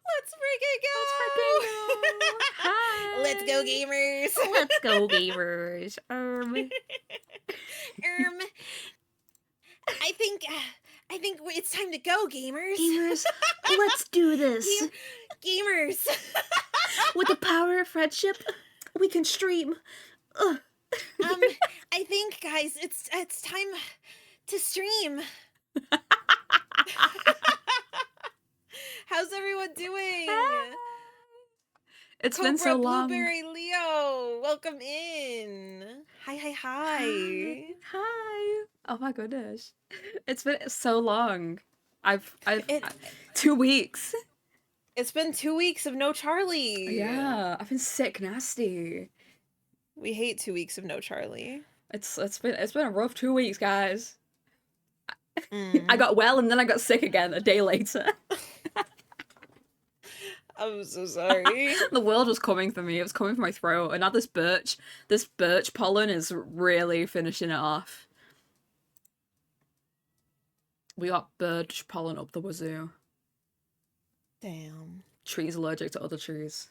Let's freaking Let's freaking go. go! Let's go, Hi. gamers! Let's go, gamers. Um, I think, it's time to go, gamers. Gamers, let's do this. Gamers. With the power of friendship, we can stream. Ugh. I think, guys, it's time to stream. How's everyone doing? It's Cobra been so long. Blueberry Leo, welcome in. Hi. Hi. Hi. Oh my goodness. It's been so long. I've 2 weeks. It's been 2 weeks of no Charlie. Yeah, I've been sick nasty. We hate 2 weeks of no Charlie. It's been a rough 2 weeks, guys. I got well and then I got sick again a day later. I'm so sorry. The world was coming for me. It was coming for my throat, and now this birch pollen is really finishing it off. We got birch pollen up the wazoo. Damn. Trees allergic to other trees.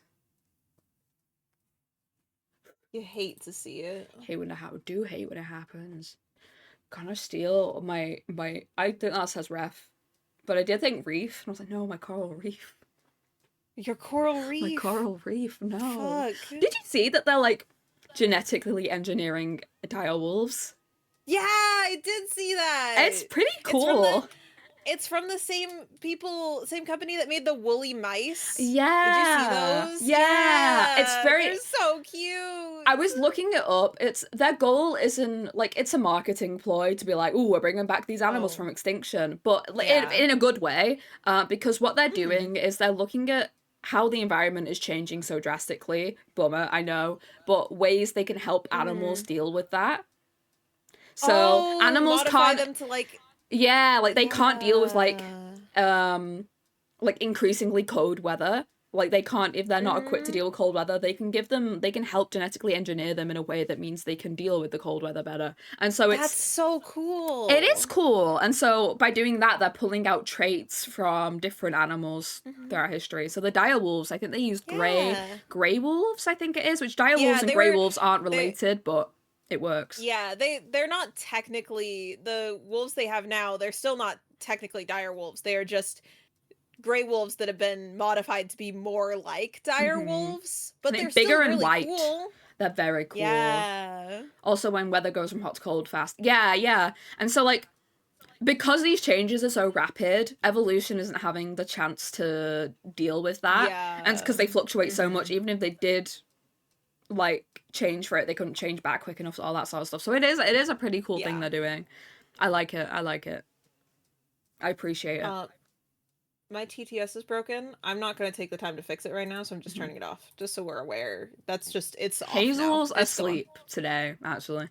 You hate to see it. Hate when it happens. Gonna steal my I think that says ref, but I did think reef, and I was like, no, my coral reef. Your coral reef. My coral reef, no. Fuck. Did you see that they're like genetically engineering dire wolves? Yeah, I did see that. It's pretty cool. It's from the same company that made the woolly mice. Yeah. Did you see those? Yeah. They're so cute. I was looking it up. Their goal isn't like it's a marketing ploy to be like, "Oh, we're bringing back these animals from extinction," but in a good way, because what they're doing is they're looking at how the environment is changing so drastically. Bummer, I know, but ways they can help animals deal with that. So animals can't them to like. Yeah, like they can't deal with like increasingly cold weather. Like they can't, if they're not equipped to deal with cold weather, they can help genetically engineer them in a way that means they can deal with the cold weather better. And so That's so cool. It is cool. And so by doing that, they're pulling out traits from different animals throughout history. So the dire wolves, I think they use grey wolves, I think it is, which dire wolves and grey wolves aren't related, but it works. Yeah, they're not technically the wolves they have now. They're still not technically dire wolves. They are just gray wolves that have been modified to be more like dire wolves, but they're bigger and white. Cool. They're very cool. Yeah. Also, when weather goes from hot to cold fast. Yeah. And so, like, because these changes are so rapid, evolution isn't having the chance to deal with that. Yeah. And because they fluctuate so much, even if they did like change for it, they couldn't change back quick enough, all that sort of stuff. So it is a pretty cool thing they're doing. I like it. I appreciate it. My TTS is broken. I'm not going to take the time to fix it right now, so I'm just turning it off, just so we're aware. That's just, it's off Hazel's now. asleep today, actually.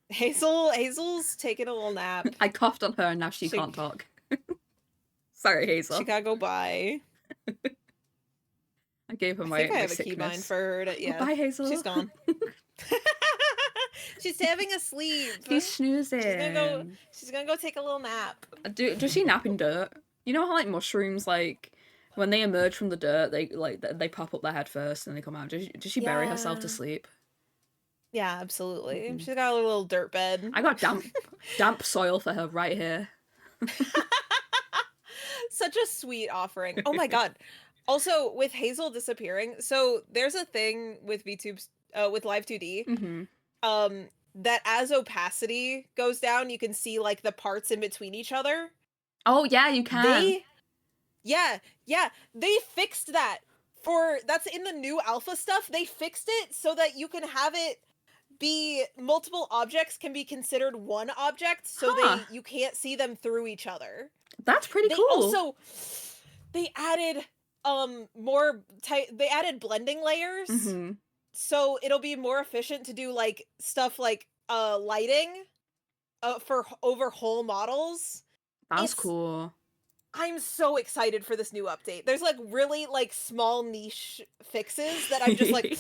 Hazel's taking a little nap. I coughed on her and now she can't talk. Sorry, Hazel. She gotta go bye. I gave her I think I have a keybind for her to, yeah. Bye, Hazel. She's gone. She's having a sleep. She's snoozing. She's gonna go take a little nap. Does she nap in dirt? You know how like mushrooms, like when they emerge from the dirt, they pop up their head first and they come out. Does she bury herself to sleep? Yeah, absolutely. She's got a little dirt bed. I got damp soil for her right here. Such a sweet offering. Oh my god. Also, with Hazel disappearing, so there's a thing with VTube's with Live2D, that as opacity goes down, you can see like the parts in between each other. Oh yeah, you can. They fixed that that's in the new alpha stuff. They fixed it so that you can have it be multiple objects can be considered one object, so you can't see them through each other. That's pretty cool. Also, they added they added blending layers, so it'll be more efficient to do like stuff like lighting for over whole models. That's cool. I'm so excited for this new update. There's like really like small niche fixes that I'm just like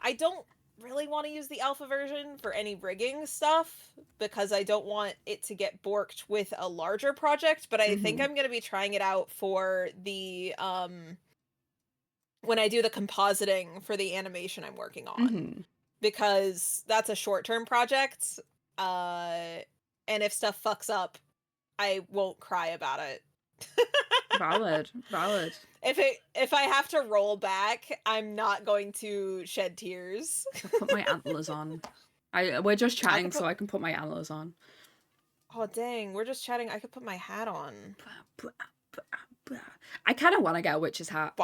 I don't really want to use the alpha version for any rigging stuff because I don't want it to get borked with a larger project, but I think I'm going to be trying it out for the when I do the compositing for the animation I'm working on. Because that's a short-term project. And if stuff fucks up, I won't cry about it. Valid. If I have to roll back, I'm not going to shed tears. I put my antlers on. We're just chatting, so I can put my antlers on. Oh dang, we're just chatting. I could put my hat on. I kind of want to get a witch's hat.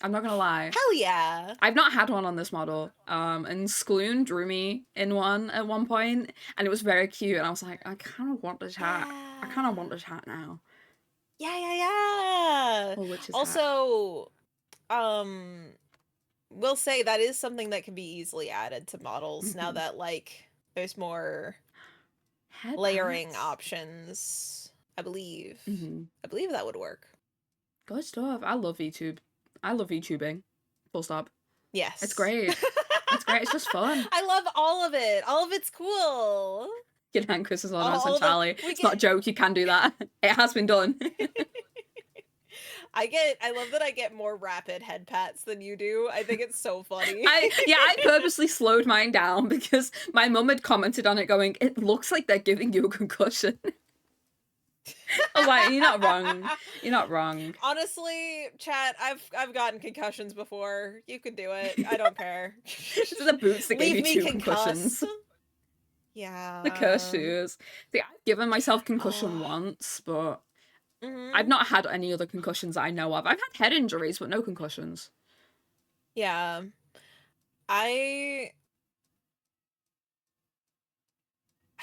I'm not gonna lie. Hell yeah. I've not had one on this model. And Skloon drew me in one at one point, and it was very cute, and I was like, I kind of want this hat. I kind of want this hat now. Yeah. Or witch's also, hat. We'll say that is something that can be easily added to models now that, like, there's more layering options, I believe. I believe that would work. Good stuff. I love VTube. I love VTubing. Full stop. Yes. It's great. It's great. It's just fun. I love all of it. All of it's cool. Your hand Chris is on us and Charlie. It's not a joke. You can do that. It has been done. I love that I get more rapid head pats than you do. I think it's so funny. I purposely slowed mine down because my mum had commented on it going, it looks like they're giving you a concussion. I was like, you're not wrong. You're not wrong. Honestly, chat, I've gotten concussions before. You can do it. I don't care. These are the boots that gave you 2 concussions. Yeah. The cursed shoes. See, I've given myself concussion once, but I've not had any other concussions that I know of. I've had head injuries, but no concussions. Yeah. I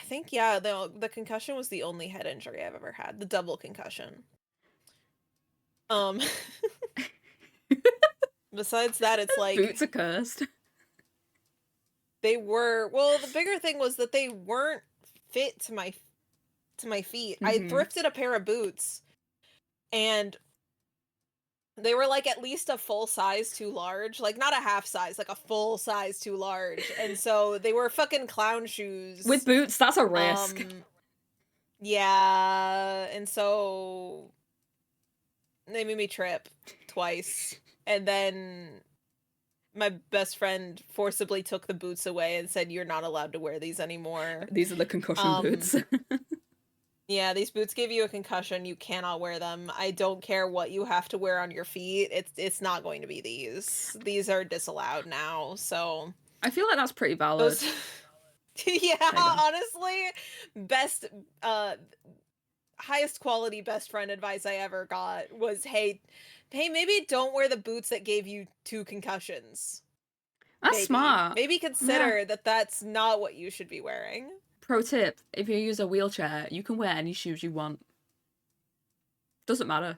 think, yeah, the concussion was the only head injury I've ever had. The double concussion. Besides that, it's like... Boots are cursed. They were... Well, the bigger thing was that they weren't fit to my feet. I thrifted a pair of boots, and they were, like, at least a full size too large. Like, not a half size, like a full size too large. And so they were fucking clown shoes. With boots, that's a risk. Yeah, and so they made me trip twice. And then my best friend forcibly took the boots away and said, you're not allowed to wear these anymore. These are the concussion boots. Yeah, these boots give you a concussion. You cannot wear them. I don't care what you have to wear on your feet. It's not going to be these. These are disallowed now, so... I feel like that's pretty valid. Yeah, honestly, best, highest quality best friend advice I ever got was, hey, maybe don't wear the boots that gave you 2 concussions. That's smart. Maybe consider that that's not what you should be wearing. Pro tip, if you use a wheelchair, you can wear any shoes you want. Doesn't matter.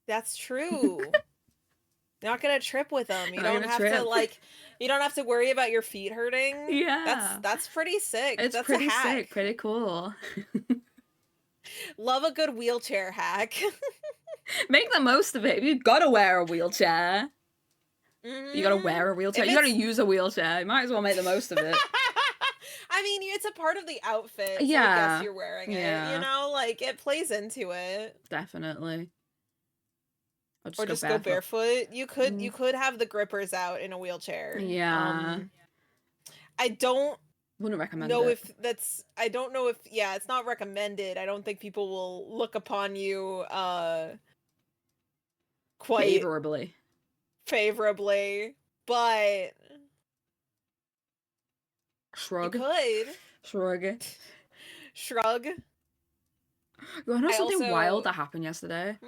That's true. You're not gonna trip with them. You don't have to, like, you don't have to worry about your feet hurting. Yeah. That's pretty sick. That's pretty sick. Pretty cool. Love a good wheelchair hack. Make the most of it. You've gotta wear a wheelchair. You gotta wear a wheelchair. You gotta use a wheelchair. You might as well make the most of it. I mean, it's a part of the outfit. So yeah. I guess you're wearing it. You know, like, it plays into it. Definitely. Or just go barefoot. You could have the grippers out in a wheelchair. Yeah. I wouldn't recommend know it. if that's... I don't know if... Yeah, it's not recommended. I don't think people will look upon you quite... Favorably. But... Shrug. You could. Shrug. You wanna know something wild that happened yesterday?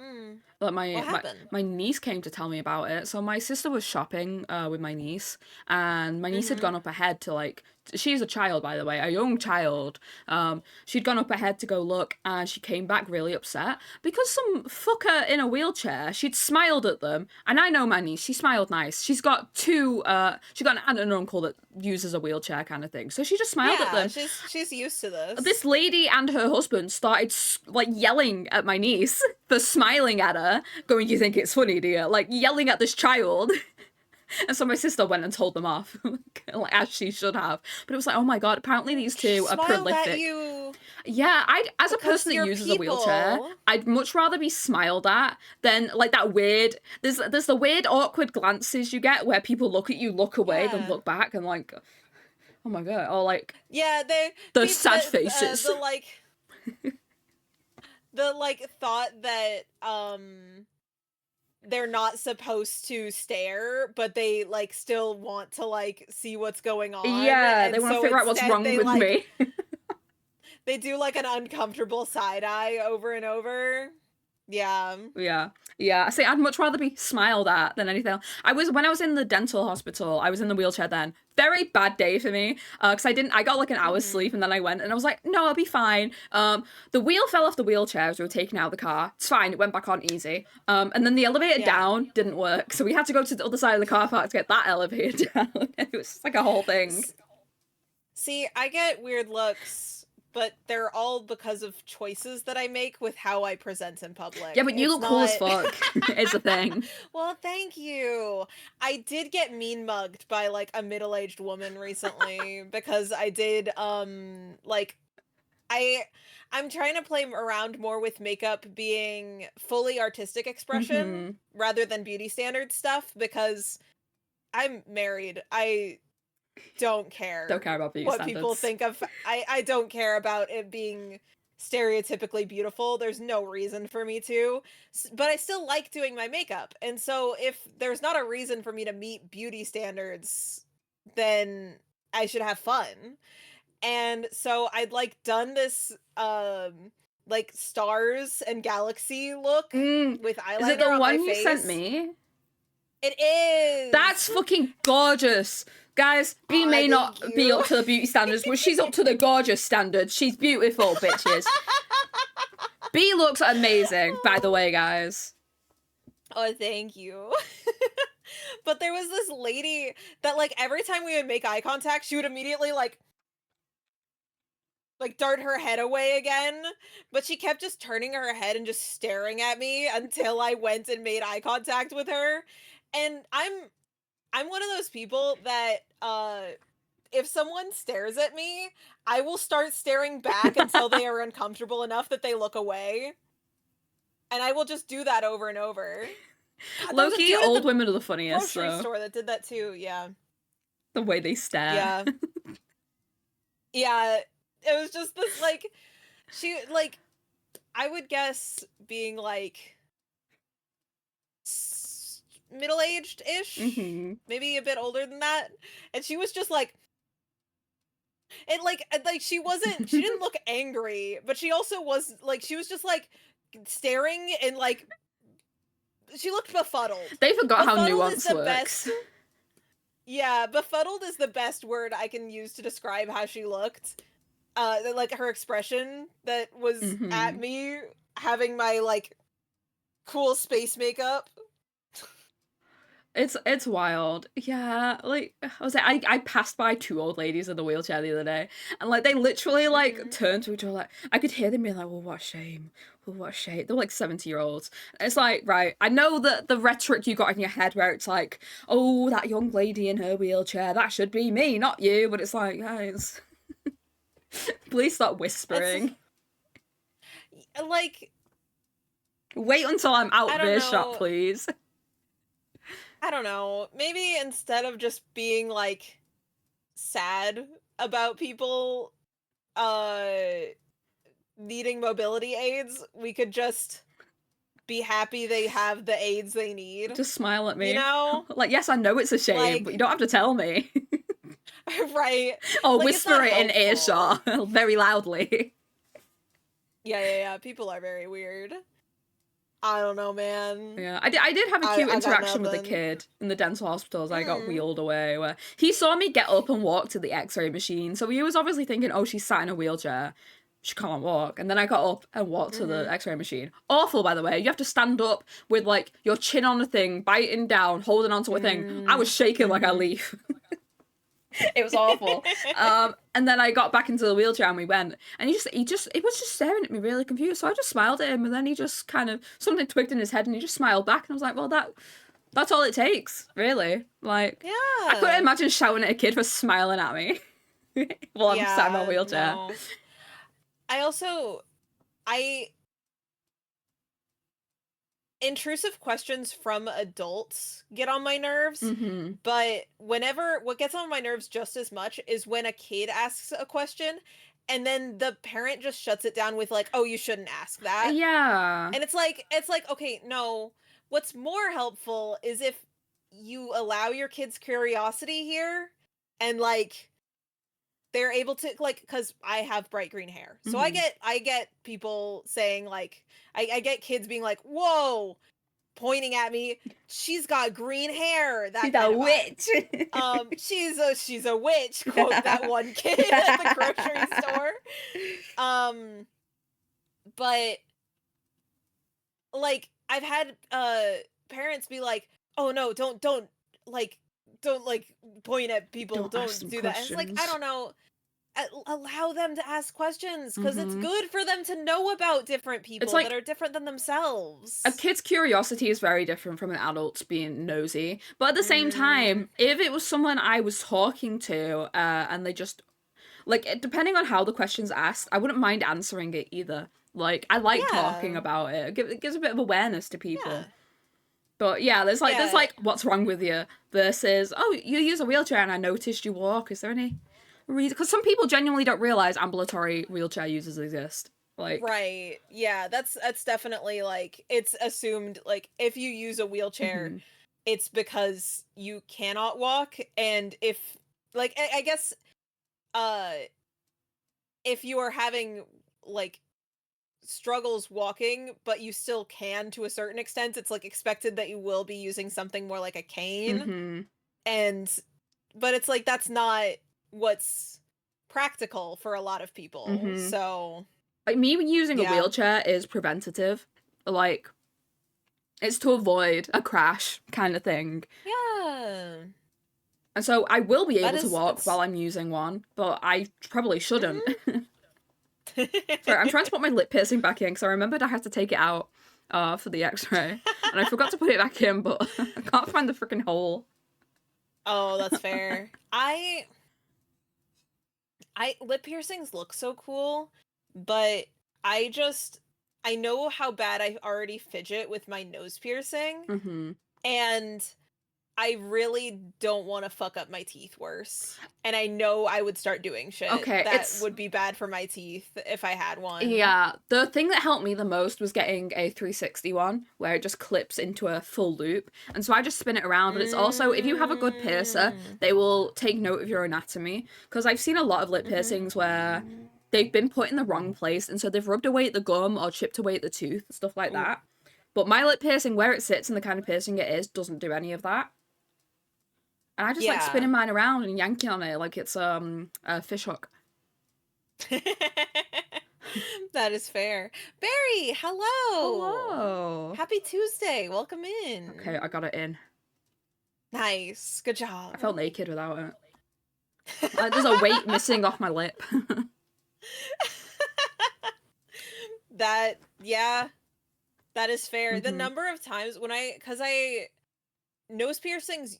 Like What happened? my niece came to tell me about it. So my sister was shopping with my niece, and my niece had gone up ahead to, like, she's a child, by the way, a young child. She'd gone up ahead to go look, and she came back really upset because some fucker in a wheelchair, she'd smiled at them, and I know my niece, she smiled nice. She's got she got an aunt and an uncle that uses a wheelchair kind of thing, so she just smiled at them. She's used to this. This lady and her husband started, like, yelling at my niece for smiling at her, going, you think it's funny, do you? Like, yelling at this child. And so my sister went and told them off, like, as she should have. But it was like, oh my god, apparently these two are prolific. At you yeah, as a person that uses a wheelchair, I'd much rather be smiled at than like that weird. There's the weird awkward glances you get where people look at you, look away, then look back, and like, oh my god, or like the sad faces. The like the like thought that they're not supposed to stare, but they like still want to like see what's going on. Yeah, they want to figure out what's wrong with me. They do like an uncomfortable side eye over and over. Yeah. Yeah. See, I'd much rather be smiled at than anything else. When I was in the dental hospital, I was in the wheelchair then. Very bad day for me. Because I got like an hour's sleep and then I went and I was like, no, I'll be fine. The wheel fell off the wheelchair as we were taking out the car. It's fine, it went back on easy. And then the elevator down didn't work. So we had to go to the other side of the car park to get that elevator down. It was like a whole thing. See, I get weird looks, but they're all because of choices that I make with how I present in public. Yeah, but you look cool as fuck. It's a thing. Well, thank you. I did get mean mugged by like a middle-aged woman recently because I did like I'm trying to play around more with makeup being fully artistic expression rather than beauty standard stuff because I'm married. I don't care about beauty standards. People think of. I don't care about it being stereotypically beautiful. There's no reason for me to, but I still like doing my makeup. And so if there's not a reason for me to meet beauty standards, then I should have fun. And so I'd like done this like stars and galaxy look with eyeliner. Is it the on one my you face. sent me? It is. That's fucking gorgeous. Guys, B may not be up to the beauty standards, but she's up to the gorgeous standards. She's beautiful, bitches. B looks amazing, by the way, guys. Oh, thank you. But there was this lady that, like, every time we would make eye contact, she would immediately, like dart her head away again. But she kept just turning her head and just staring at me until I went and made eye contact with her. And I'm one of those people that if someone stares at me, I will start staring back until they are uncomfortable enough that they look away. And I will just do that over and over. God, low-key, old women are the funniest. Grocery store that did that too, yeah. The way they stare. Yeah. Yeah, it was just this, like, she, like, I would guess being, like, middle-aged-ish, maybe a bit older than that, and she was just like, it like she didn't look angry, but she also was like, she was just like staring and like, she looked befuddled. They forgot how nuance works. Yeah, befuddled is the best word I can use to describe how she looked. Like her expression that was at me having my like cool space makeup. It's wild. Yeah, like I passed by two old ladies in the wheelchair the other day, and like they literally like turned to each other, like I could hear them being like, "Well, what a shame. Well, what a shame." They're like 70-year-olds. It's like, right, I know that the rhetoric you got in your head where it's like, "Oh, that young lady in her wheelchair, that should be me, not you," but it's like, guys, please stop whispering. Like, wait until I'm out of earshot, please. I don't know. Maybe instead of just being like sad about people needing mobility aids, we could just be happy they have the aids they need. Just smile at me. You know? Like, yes, I know it's a shame, like, but you don't have to tell me. Right. Or like, whisper it in earshot very loudly. Yeah. People are very weird. I don't know, man. Yeah, I did have a cute interaction with a kid in the dental hospital as I got wheeled away, where he saw me get up and walk to the x-ray machine, so he was obviously thinking, oh, she's sat in a wheelchair, she can't walk. And then I got up and walked to the x-ray machine. Awful, by the way. You have to stand up with, like, your chin on a thing, biting down, holding onto a thing. I was shaking like a leaf. It was awful. And then I got back into the wheelchair and we went, and he was just staring at me really confused. So I just smiled at him, and then he just kind of, something twigged in his head and he just smiled back, and I was like, well, that That's all it takes, really. Like, I couldn't imagine shouting at a kid for smiling at me while I'm sat in my wheelchair. No. Intrusive questions from adults get on my nerves, but what gets on my nerves just as much is when a kid asks a question and then the parent just shuts it down with like, oh, you shouldn't ask that. Yeah. And it's like, okay, no, what's more helpful is if you allow your kids' curiosity here and like they're able to, like, because I have bright green hair, so I get people saying like, I get kids being like, whoa, pointing at me, she's got green hair, that she's a witch. She's a witch, quote that one kid at the grocery store. But like I've had parents be like, oh no, don't like point at people, don't do that. And it's like, I don't know, allow them to ask questions, because it's good for them to know about different people that are different than themselves. A kid's curiosity is very different from an adult's being nosy, but at the same time, if it was someone I was talking to and they just, like, depending on how the question's asked, I wouldn't mind answering it either. Like, I like talking about it. It gives a bit of awareness to people. But yeah, there's like what's wrong with you versus, oh, you use a wheelchair and I noticed you walk. Is there any reason? Because some people genuinely don't realize ambulatory wheelchair users exist. Like, right, yeah, that's definitely, like, it's assumed, like, if you use a wheelchair, it's because you cannot walk, and if, like, I guess, if you are having, like, struggles walking, but you still can to a certain extent, it's, like, expected that you will be using something more like a cane, but it's, like, that's not what's practical for a lot of people, so... Like, me using a wheelchair is preventative. Like, it's to avoid a crash kind of thing. Yeah. And so I will be able to walk while I'm using one, but I probably shouldn't. Sorry, I'm trying to put my lip piercing back in because I remembered I had to take it out for the x-ray. And I forgot to put it back in, but I can't find the freaking hole. Oh, that's fair. Lip piercings look so cool, but I know how bad I already fidget with my nose piercing, and I really don't want to fuck up my teeth worse. And I know I would start doing shit that would be bad for my teeth if I had one. Yeah, the thing that helped me the most was getting a 360 one, where it just clips into a full loop. And so I just spin it around, but it's also, if you have a good piercer, they will take note of your anatomy. Because I've seen a lot of lip piercings where they've been put in the wrong place, and so they've rubbed away at the gum or chipped away at the tooth, stuff like that. But my lip piercing, where it sits and the kind of piercing it is, doesn't do any of that. And I just like spinning mine around and yanking on it like it's a fish hook. That is fair. Barry, hello. Hello. Happy Tuesday. Welcome in. Okay, I got it in. Nice. Good job. I felt naked without it. There's a weight missing off my lip. That is fair. The number of times when nose piercings,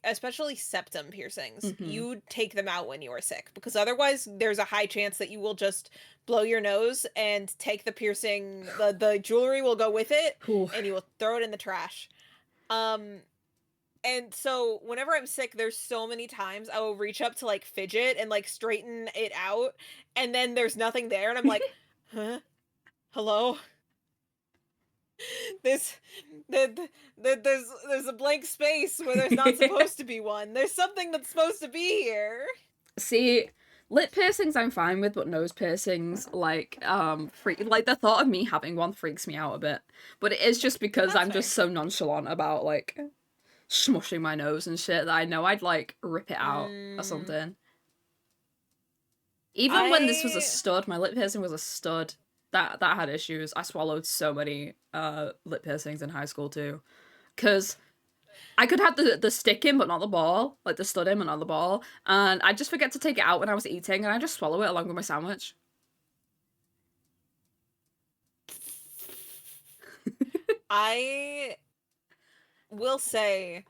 especially septum piercings, you take them out when you are sick, because otherwise there's a high chance that you will just blow your nose and take the piercing, the jewelry will go with it, and you will throw it in the trash. And so whenever I'm sick, there's so many times I will reach up to like fidget and like straighten it out, and then there's nothing there, and I'm like, huh? Hello? There's a blank space where there's not supposed to be one. There's something that's supposed to be here. See, lip piercings I'm fine with, but nose piercings, like, like the thought of me having one freaks me out a bit. But it is just because I'm just so nonchalant about like smushing my nose and shit that I know I'd like rip it out or something. Even when this was a stud, my lip piercing was a stud. That had issues. I swallowed so many lip piercings in high school too, because I could have the stick in but not the ball, like the stud in but not the ball, and I just forget to take it out when I was eating, and I just swallow it along with my sandwich. will say,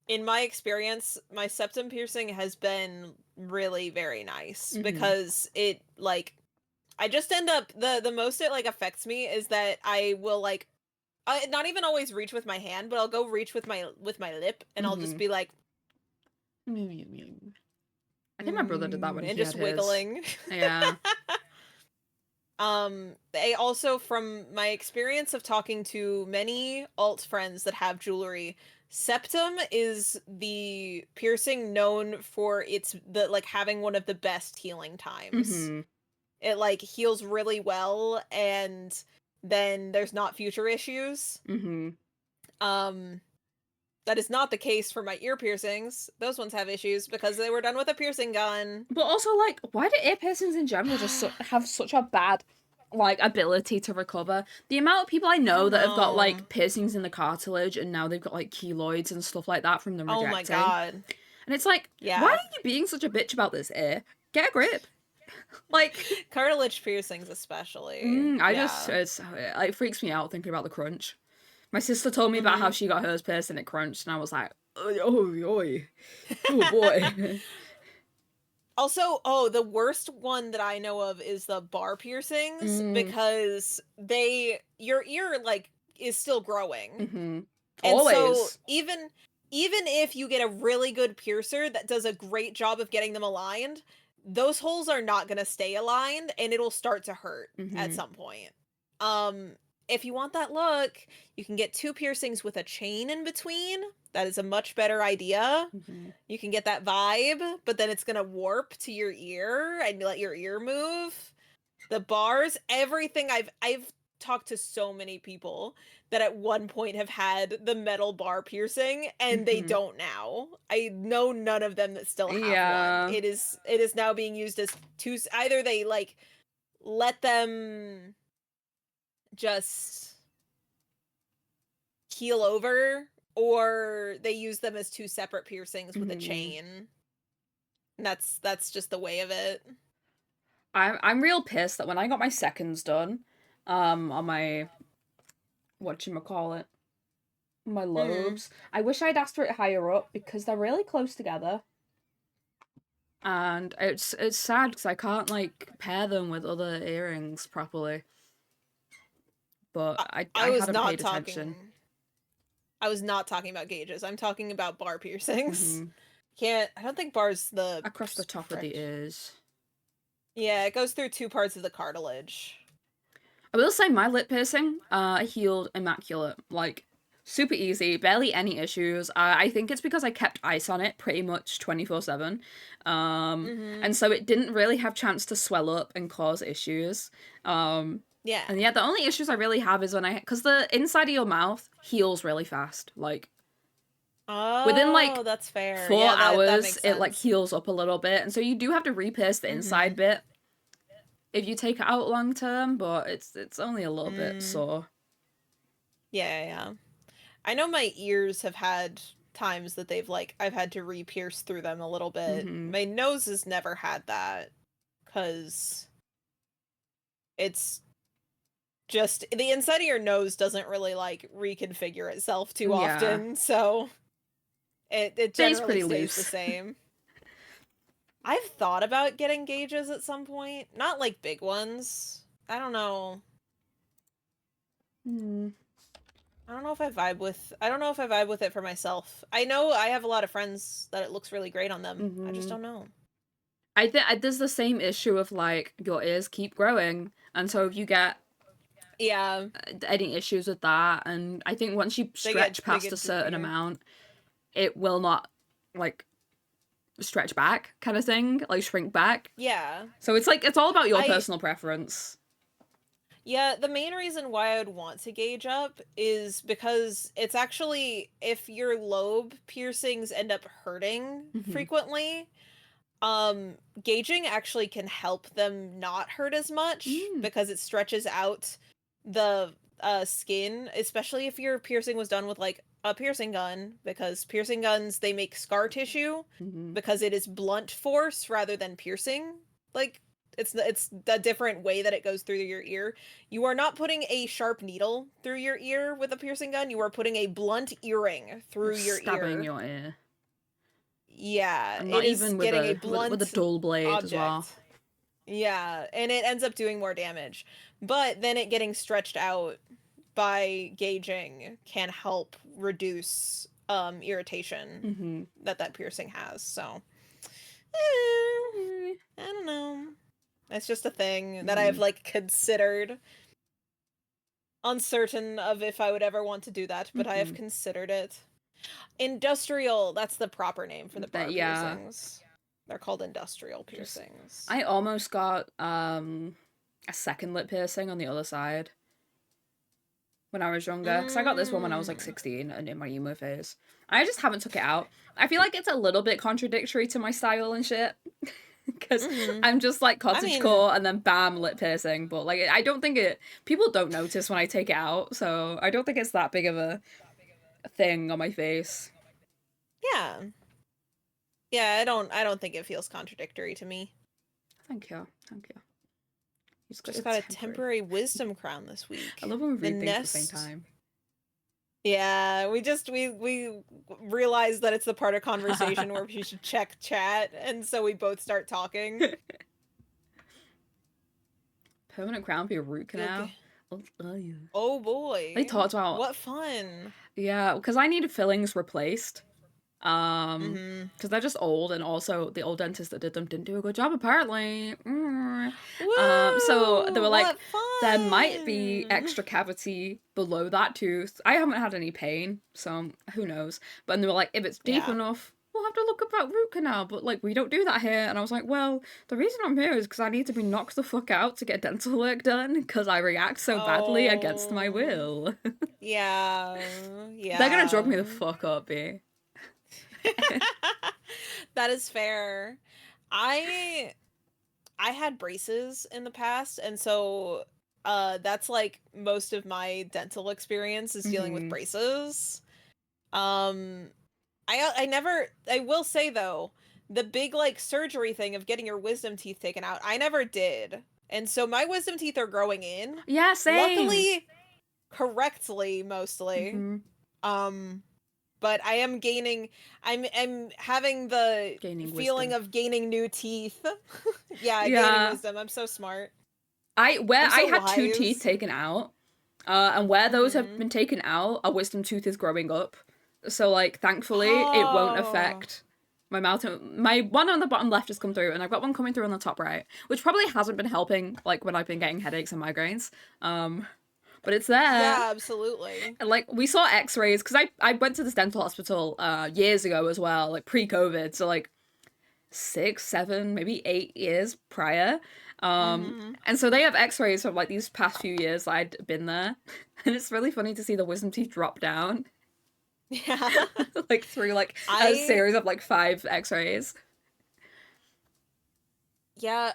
in my experience, my septum piercing has been really very nice because it, like, I just end up, the most it, like, affects me is that I will, like, not even always reach with my hand, but I'll go reach with my lip, and I'll just be like, I think my brother did that when and he just had wiggling. his. Yeah. They also, from my experience of talking to many alt friends that have jewelry, septum is the piercing known for like having one of the best healing times. It like heals really well, and then there's not future issues. That is not the case for my ear piercings. Those ones have issues because they were done with a piercing gun. But also, like, why do ear piercings in general just have such a bad, like, ability to recover? The amount of people I know that have got, like, piercings in the cartilage and now they've got, like, keloids and stuff like that from them rejecting. Oh my god. And it's like, why are you being such a bitch about this ear? Get a grip. Like, cartilage piercings especially. It freaks me out thinking about the crunch. My sister told me about how she got hers pierced and it crunched, and I was like, oh boy. Also, the worst one that I know of is the bar piercings because your ear, like, is still growing. Always. And so even if you get a really good piercer that does a great job of getting them aligned, those holes are not going to stay aligned and it'll start to hurt at some point. If you want that look, you can get 2 piercings with a chain in between. That is a much better idea. You can get that vibe, but then it's going to warp to your ear and let your ear move. The bars, everything. I've talked to so many people that at one point have had the metal bar piercing and they don't now. I know none of them that still have one. It is now being used as either they, like, let them just heal over, or they use them as 2 separate piercings with a chain. And that's just the way of it. I'm real pissed that when I got my seconds done, on my whatchamacallit, my lobes, I wish I'd asked for it higher up because they're really close together. And it's sad because I can't, like, pair them with other earrings properly. But I hadn't paid attention. I was not talking about gauges. I'm talking about bar piercings. I don't think bar's the... Across the top of the ears. Yeah, it goes through 2 parts of the cartilage. I will say my lip piercing healed immaculate. Like, super easy, barely any issues. I think it's because I kept ice on it pretty much 24/7. And so it didn't really have chance to swell up and cause issues. Yeah. And the only issues I really have is because the inside of your mouth heals really fast. Like, within, like, that's fair. 4 hours, it, like, heals up a little bit. And so you do have to re-pierce the inside bit if you take it out long term, but it's only a little bit sore. Yeah. I know my ears have had times that they've, like, I've had to re-pierce through them a little bit. My nose has never had that because it's just the inside of your nose doesn't really, like, reconfigure itself too often, so it generally stays the same. I've thought about getting gauges at some point, not like big ones. I don't know. I don't know if I vibe with it for myself. I know I have a lot of friends that it looks really great on them. I just don't know. I think there's the same issue of, like, your ears keep growing, and so if you get any issues with that, and I think once you stretch past a certain amount, it will not, like, stretch back kind of thing, like, shrink back. Yeah. So it's, like, it's all about your personal preference. Yeah, the main reason why I would want to gauge up is because it's actually, if your lobe piercings end up hurting frequently, gauging actually can help them not hurt as much because it stretches out the skin, especially if your piercing was done with, like, a piercing gun, because piercing guns, they make scar tissue because it is blunt force rather than piercing, like, it's the different way that it goes through your ear. You are not putting a sharp needle through your ear with a piercing gun. You are putting a blunt earring through your stabbing ear. your ear. Yeah, and not it is even getting with a blunt with a dull blade object. as well. Yeah, and it ends up doing more damage. But then it getting stretched out by gauging can help reduce irritation that piercing has. So I don't know. It's just a thing that I've like considered. Uncertain of if I would ever want to do that, but I have considered it. Industrial, that's the proper name for the bar piercings. They're called industrial piercings. I almost got a second lip piercing on the other side when I was younger, because I got this one when I was like 16 and in my emo phase. I just haven't took it out. I feel like it's a little bit contradictory to my style and shit, because I'm just like cottagecore and then bam, lip piercing. But like, I don't think people don't notice when I take it out, so I don't think it's that big of a thing on my face. Yeah. Yeah, I don't think it feels contradictory to me. Thank you. Just got a temporary wisdom crown this week. I love when we read things at the same time. Yeah, we realized that it's the part of conversation where we should check chat, and so we both start talking. Permanent crown for your root canal. Okay. Oh boy. They talked about what fun. Yeah, because I needed fillings replaced. Because they're just old, and also the old dentist that did them didn't do a good job apparently. So they were like, there might be extra cavity below that tooth. I haven't had any pain, so who knows. But they were like, if it's deep enough, we'll have to look at that root canal. But like, we don't do that here. And I was like, well, the reason I'm here is because I need to be knocked the fuck out to get dental work done, because I react so badly against my will. Yeah. They're gonna drug me the fuck up, B. That is fair. I had braces in the past, and so that's like most of my dental experience is dealing with braces. I will say though, the big like surgery thing of getting your wisdom teeth taken out, I never did. And so my wisdom teeth are growing in. Yeah, same. Luckily, correctly mostly. But I am gaining. I'm having the feeling of gaining new teeth. Gaining wisdom. I'm so smart. I had 2 teeth taken out, and where those have been taken out, a wisdom tooth is growing up. So like, thankfully, it won't affect my mouth. My one on the bottom left has come through, and I've got one coming through on the top right, which probably hasn't been helping. Like when I've been getting headaches and migraines. But it's there. Yeah, absolutely. And like, we saw x-rays, because I went to this dental hospital years ago as well, like pre-COVID, so like 6, 7, maybe 8 years prior. And so they have x-rays from like these past few years that I'd been there. And it's really funny to see the wisdom teeth drop down. Yeah. Like through like a series of like 5 x-rays. Yeah,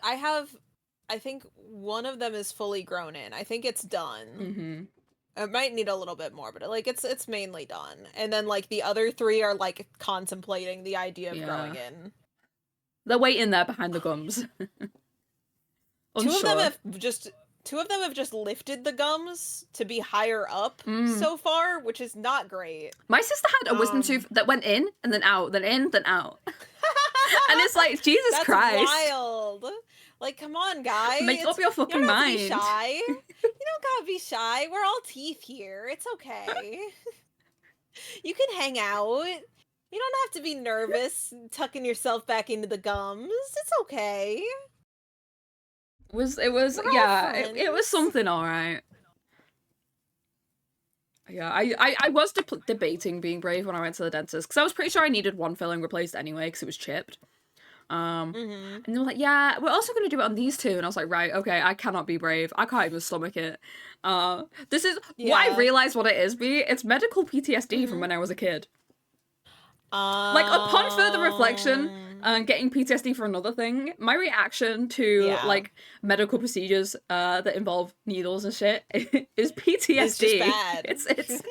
I think one of them is fully grown in. I think it's done. It might need a little bit more, but like it's mainly done. And then like the other 3 are like contemplating the idea of growing in. They're waiting there behind the gums. Two of them have just lifted the gums to be higher up so far, which is not great. My sister had a wisdom tooth that went in and then out, then in, then out. And it's like, Jesus Christ. That's wild. Like, come on, guys. Make up your fucking mind. You don't have to be shy. You don't gotta be shy. We're all teeth here. It's okay. You can hang out. You don't have to be nervous tucking yourself back into the gums. It's okay. It was something, all right. Yeah, I was debating being brave when I went to the dentist, because I was pretty sure I needed one filling replaced anyway, because it was chipped. And they were like, yeah, we're also going to do it on these 2. And I was like, right, okay, I cannot be brave. I can't even stomach it. This is what I realized what it is, it's medical PTSD from when I was a kid. Like, upon further reflection, getting PTSD for another thing, my reaction to, like, medical procedures that involve needles and shit is PTSD. It's just bad. It's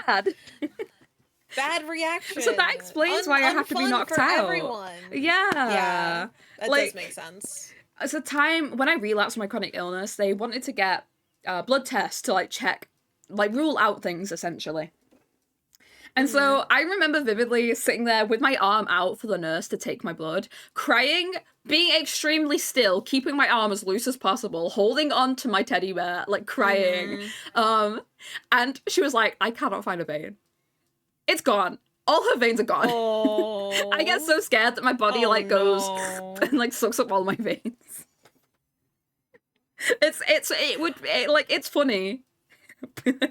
bad. Bad reaction. So that explains why I have to be knocked out. Everyone. Yeah. Yeah. That does make sense. It's a time when I relapsed my chronic illness, they wanted to get blood tests to like check, like rule out things essentially. And so I remember vividly sitting there with my arm out for the nurse to take my blood, crying, being extremely still, keeping my arm as loose as possible, holding on to my teddy bear, like crying. And she was like, I cannot find a vein. It's gone. All her veins are gone. Oh. I get so scared that my body goes and like sucks up all my veins. It's funny.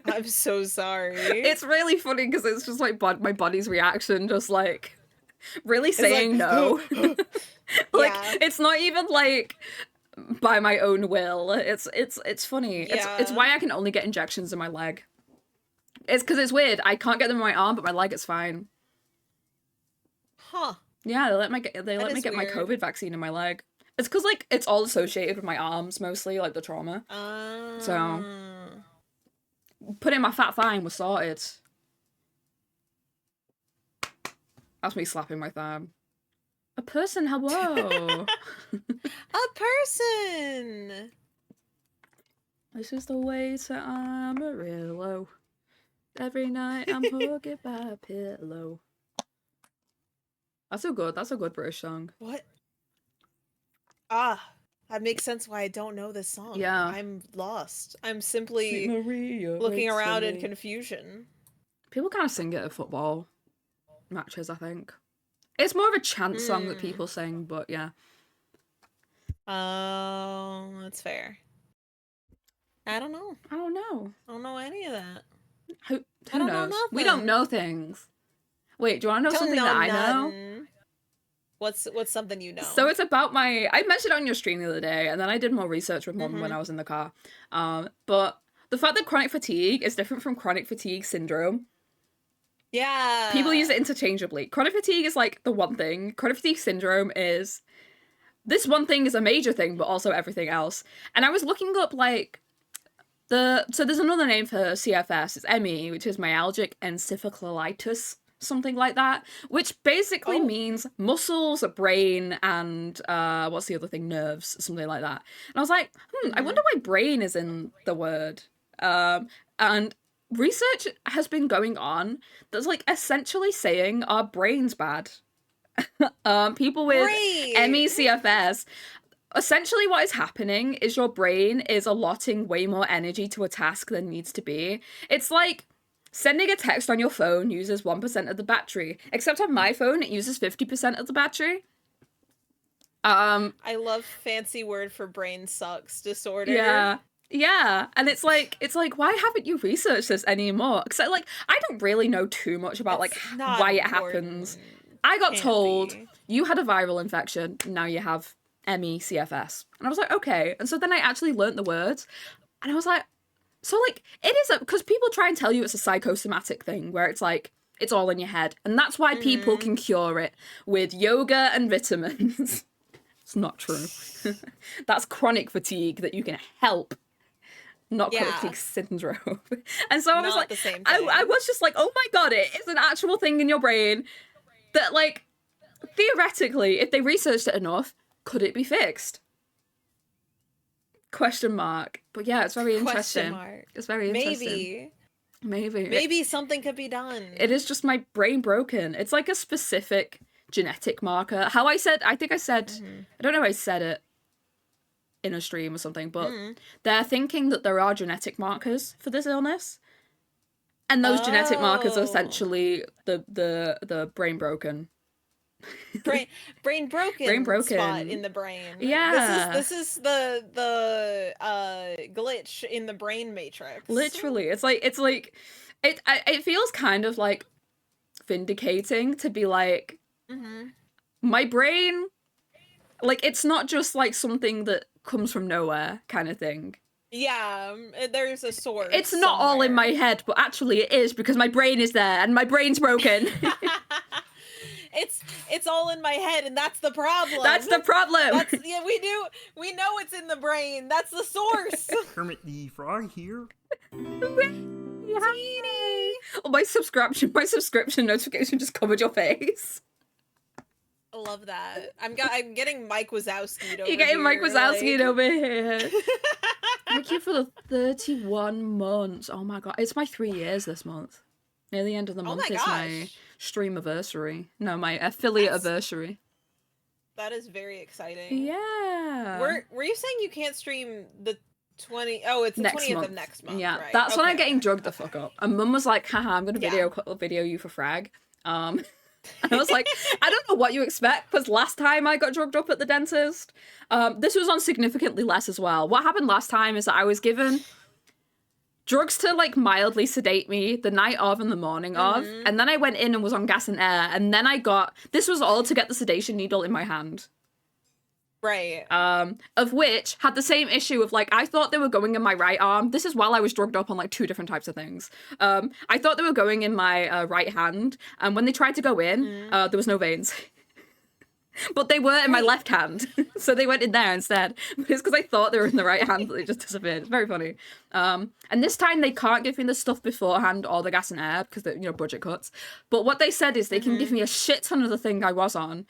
I'm so sorry. It's really funny because it's just like my body's reaction, just like really saying no. Like it's not even like by my own will. It's funny. Yeah. It's why I can only get injections in my leg. It's because it's weird. I can't get them in my arm, but my leg is fine. Huh. Yeah, they let me get weird. my COVID vaccine in my leg. It's because like it's all associated with my arms mostly, like the trauma. So putting my fat fine was sorted. That's me slapping my thumb. A person, hello. A person. This is the way to Amarillo. Every night I'm hugged by a pillow. That's a good British song. What? That makes sense why I don't know this song. Yeah. I'm lost. I'm simply looking around in confusion. People kind of sing it at football matches, I think. It's more of a chant song that people sing, but yeah. Oh, that's fair. I don't know. I don't know any of that. Who knows? We don't know things. Wait, do you want to know something that I know? What's something you know? So it's about I mentioned it on your stream the other day, and then I did more research with Mum when I was in the car. But the fact that chronic fatigue is different from chronic fatigue syndrome. Yeah. People use it interchangeably. Chronic fatigue is like the one thing. Chronic fatigue syndrome is this one thing is a major thing, but also everything else. And I was looking up like so there's another name for CFS. It's ME, which is myalgic encephalitis, something like that, which basically means muscles, brain, and what's the other thing? Nerves, something like that. And I was like, I wonder why brain is in the word. And research has been going on that's like essentially saying our brain's bad. People with ME/CFS, essentially what is happening is your brain is allotting way more energy to a task than needs to be. It's like sending a text on your phone uses 1% of the battery, except on my phone it uses 50% of the battery. I love fancy word for brain sucks disorder. Yeah, and it's like why haven't you researched this anymore? Because I don't really know too much about why it happens. I got told you had a viral infection, now you have ME/CFS, and I was like, okay. And so then I actually learnt the words, and I was like, so like it is because people try and tell you it's a psychosomatic thing where it's like it's all in your head, and that's why people can cure it with yoga and vitamins. It's not true. That's chronic fatigue that you can help. Not chronic fatigue syndrome. And so I was like, I was just like, oh my god, it is an actual thing in your brain that, like, theoretically, if they researched it enough, could it be fixed? Question mark. But yeah, it's very interesting. It's very interesting. Maybe something could be done. It is just my brain broken. It's like a specific genetic marker. I think I said, I don't know if I said it in a stream or something, but they're thinking that there are genetic markers for this illness, and those genetic markers are essentially the brain broken brain broken spot in the brain. This is the glitch in the brain matrix. Literally, it's like it feels kind of like vindicating to be like my brain, like, it's not just like something that comes from nowhere kind of thing. Yeah, there's a source. It's not all in my head, but actually it is, because my brain is there and my brain's broken. It's all in my head, and that's the problem. That's the problem. We know it's in the brain. That's the source. Kermit the Frog here. Oh, my subscription notification just covered your face. I love that. I'm getting Mike Wazowski over. You're getting Mike Wazowski like... over here. Thank you for the 31 months. Oh my god, it's my 3 years this month. Near the end of the month is my stream anniversary. No, my affiliate anniversary. That is very exciting. Yeah. Were you saying you can't stream the 20? Oh, it's the 20th of next month. Yeah, right. that's when I'm getting drugged the fuck up. And Mum was like, haha, I'm gonna video you for frag. And I was like, I don't know what you expect, because last time I got drugged up at the dentist, this was on significantly less as well. What happened last time is that I was given drugs to like mildly sedate me the night of and the morning of, and then I went in and was on gas and air, and then this was all to get the sedation needle in my hand. Right. Of which had the same issue of like, I thought they were going in my right arm. This is while I was drugged up on like 2 different types of things. I thought they were going in my right hand, and when they tried to go in, there was no veins. But they were in my left hand, so they went in there instead. But it's because I thought they were in the right hand that they just disappeared. It's very funny. And this time they can't give me the stuff beforehand or the gas and air because they're, budget cuts. But what they said is they can give me a shit ton of the thing I was on.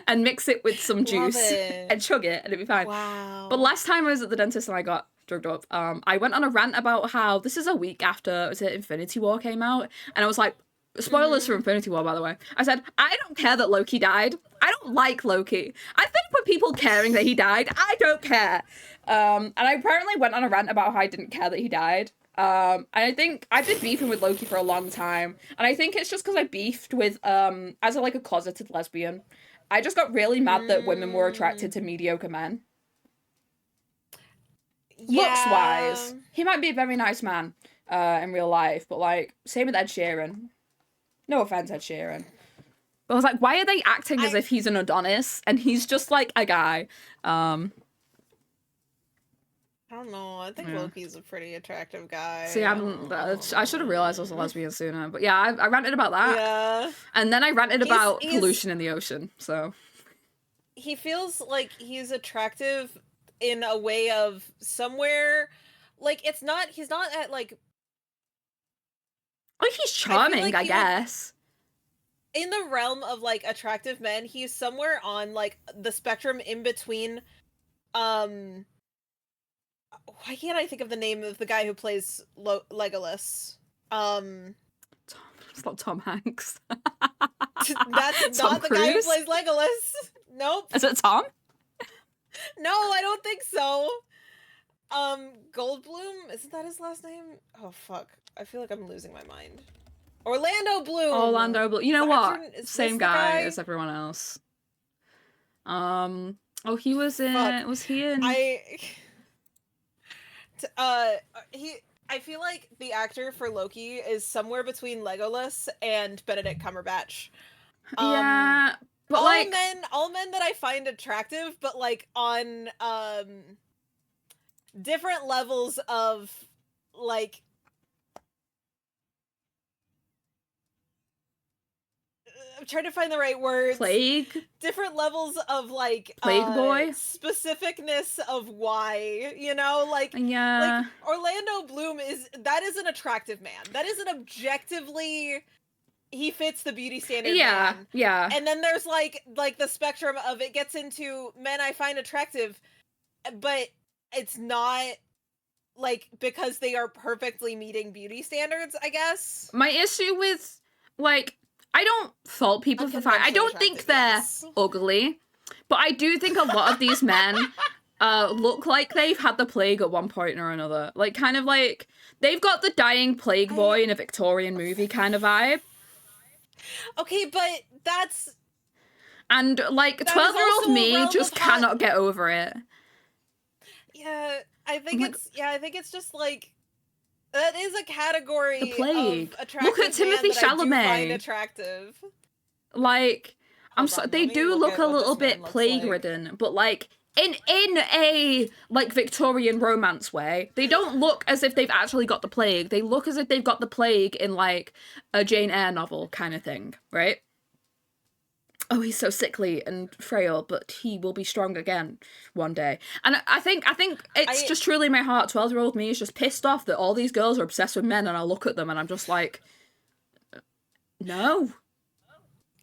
And mix it with some juice and chug it and it'd be fine. Wow. But last time I was at the dentist and I got drugged up, I went on a rant about how this is a week after Infinity War came out, and I was like, spoilers for Infinity War, by the way. I said, I don't care that Loki died. I don't like Loki. I think for people caring that he died, I don't care. And I apparently went on a rant about how I didn't care that he died. And I think I've been beefing with Loki for a long time, and I think it's just because I beefed with as a closeted lesbian. I just got really mad that women were attracted to mediocre men. Yeah. Looks-wise, he might be a very nice man in real life, but like, same with Ed Sheeran. No offense, Ed Sheeran. But I was like, why are they acting as if he's an Adonis and he's just like a guy? I don't know. I think Loki's a pretty attractive guy. See, I should have realized I was a lesbian sooner. But yeah, I ranted about that. Yeah. And then I ranted about pollution in the ocean. So he feels like he's attractive in a way of somewhere, like he's not at like he's charming, I guess. In the realm of like attractive men, he's somewhere on like the spectrum in between. Why can't I think of the name of the guy who plays Legolas? It's not Tom Hanks. That's not the guy who plays Legolas. Nope. Is it Tom? No, I don't think so. Goldblum? Isn't that his last name? Oh, fuck. I feel like I'm losing my mind. Orlando Bloom! Orlando Bloom. You know what? Same guy as everyone else. Oh, he was in... Fuck. Was he in... I feel like the actor for Loki is somewhere between Legolas and Benedict Cumberbatch. Yeah, but all men that I find attractive, but like on different levels of like I'm trying to find the right words. Plague? Different levels of like Plague boy? Specificness of why, like yeah. Like Orlando Bloom is an attractive man. That is an objectively he fits the beauty standard. Man. Yeah. And then there's like the spectrum of it gets into men I find attractive, but it's not like because they are perfectly meeting beauty standards, I guess. My issue with like I don't fault people for finding. I don't think they're ugly, but I do think a lot of these men look like they've had the plague at one point or another. Like, kind of like they've got the dying plague boy in a Victorian movie kind of vibe. Okay, but that's... And, like, 12-year-old me just cannot get over it. Yeah, I think it's just, like... That is a category the plague. Of attractive. Look at Timothy Chalamet. I do find attractive. Like, they do look a little bit plague-ridden, but, like, in a, like, Victorian romance way, they don't look as if they've actually got the plague. They look as if they've got the plague in, like, a Jane Eyre novel kind of thing, right? Oh, he's so sickly and frail, but he will be strong again one day. And I think it's just truly my heart. 12-year-old me is just pissed off that all these girls are obsessed with men, and I look at them and I'm just like, no.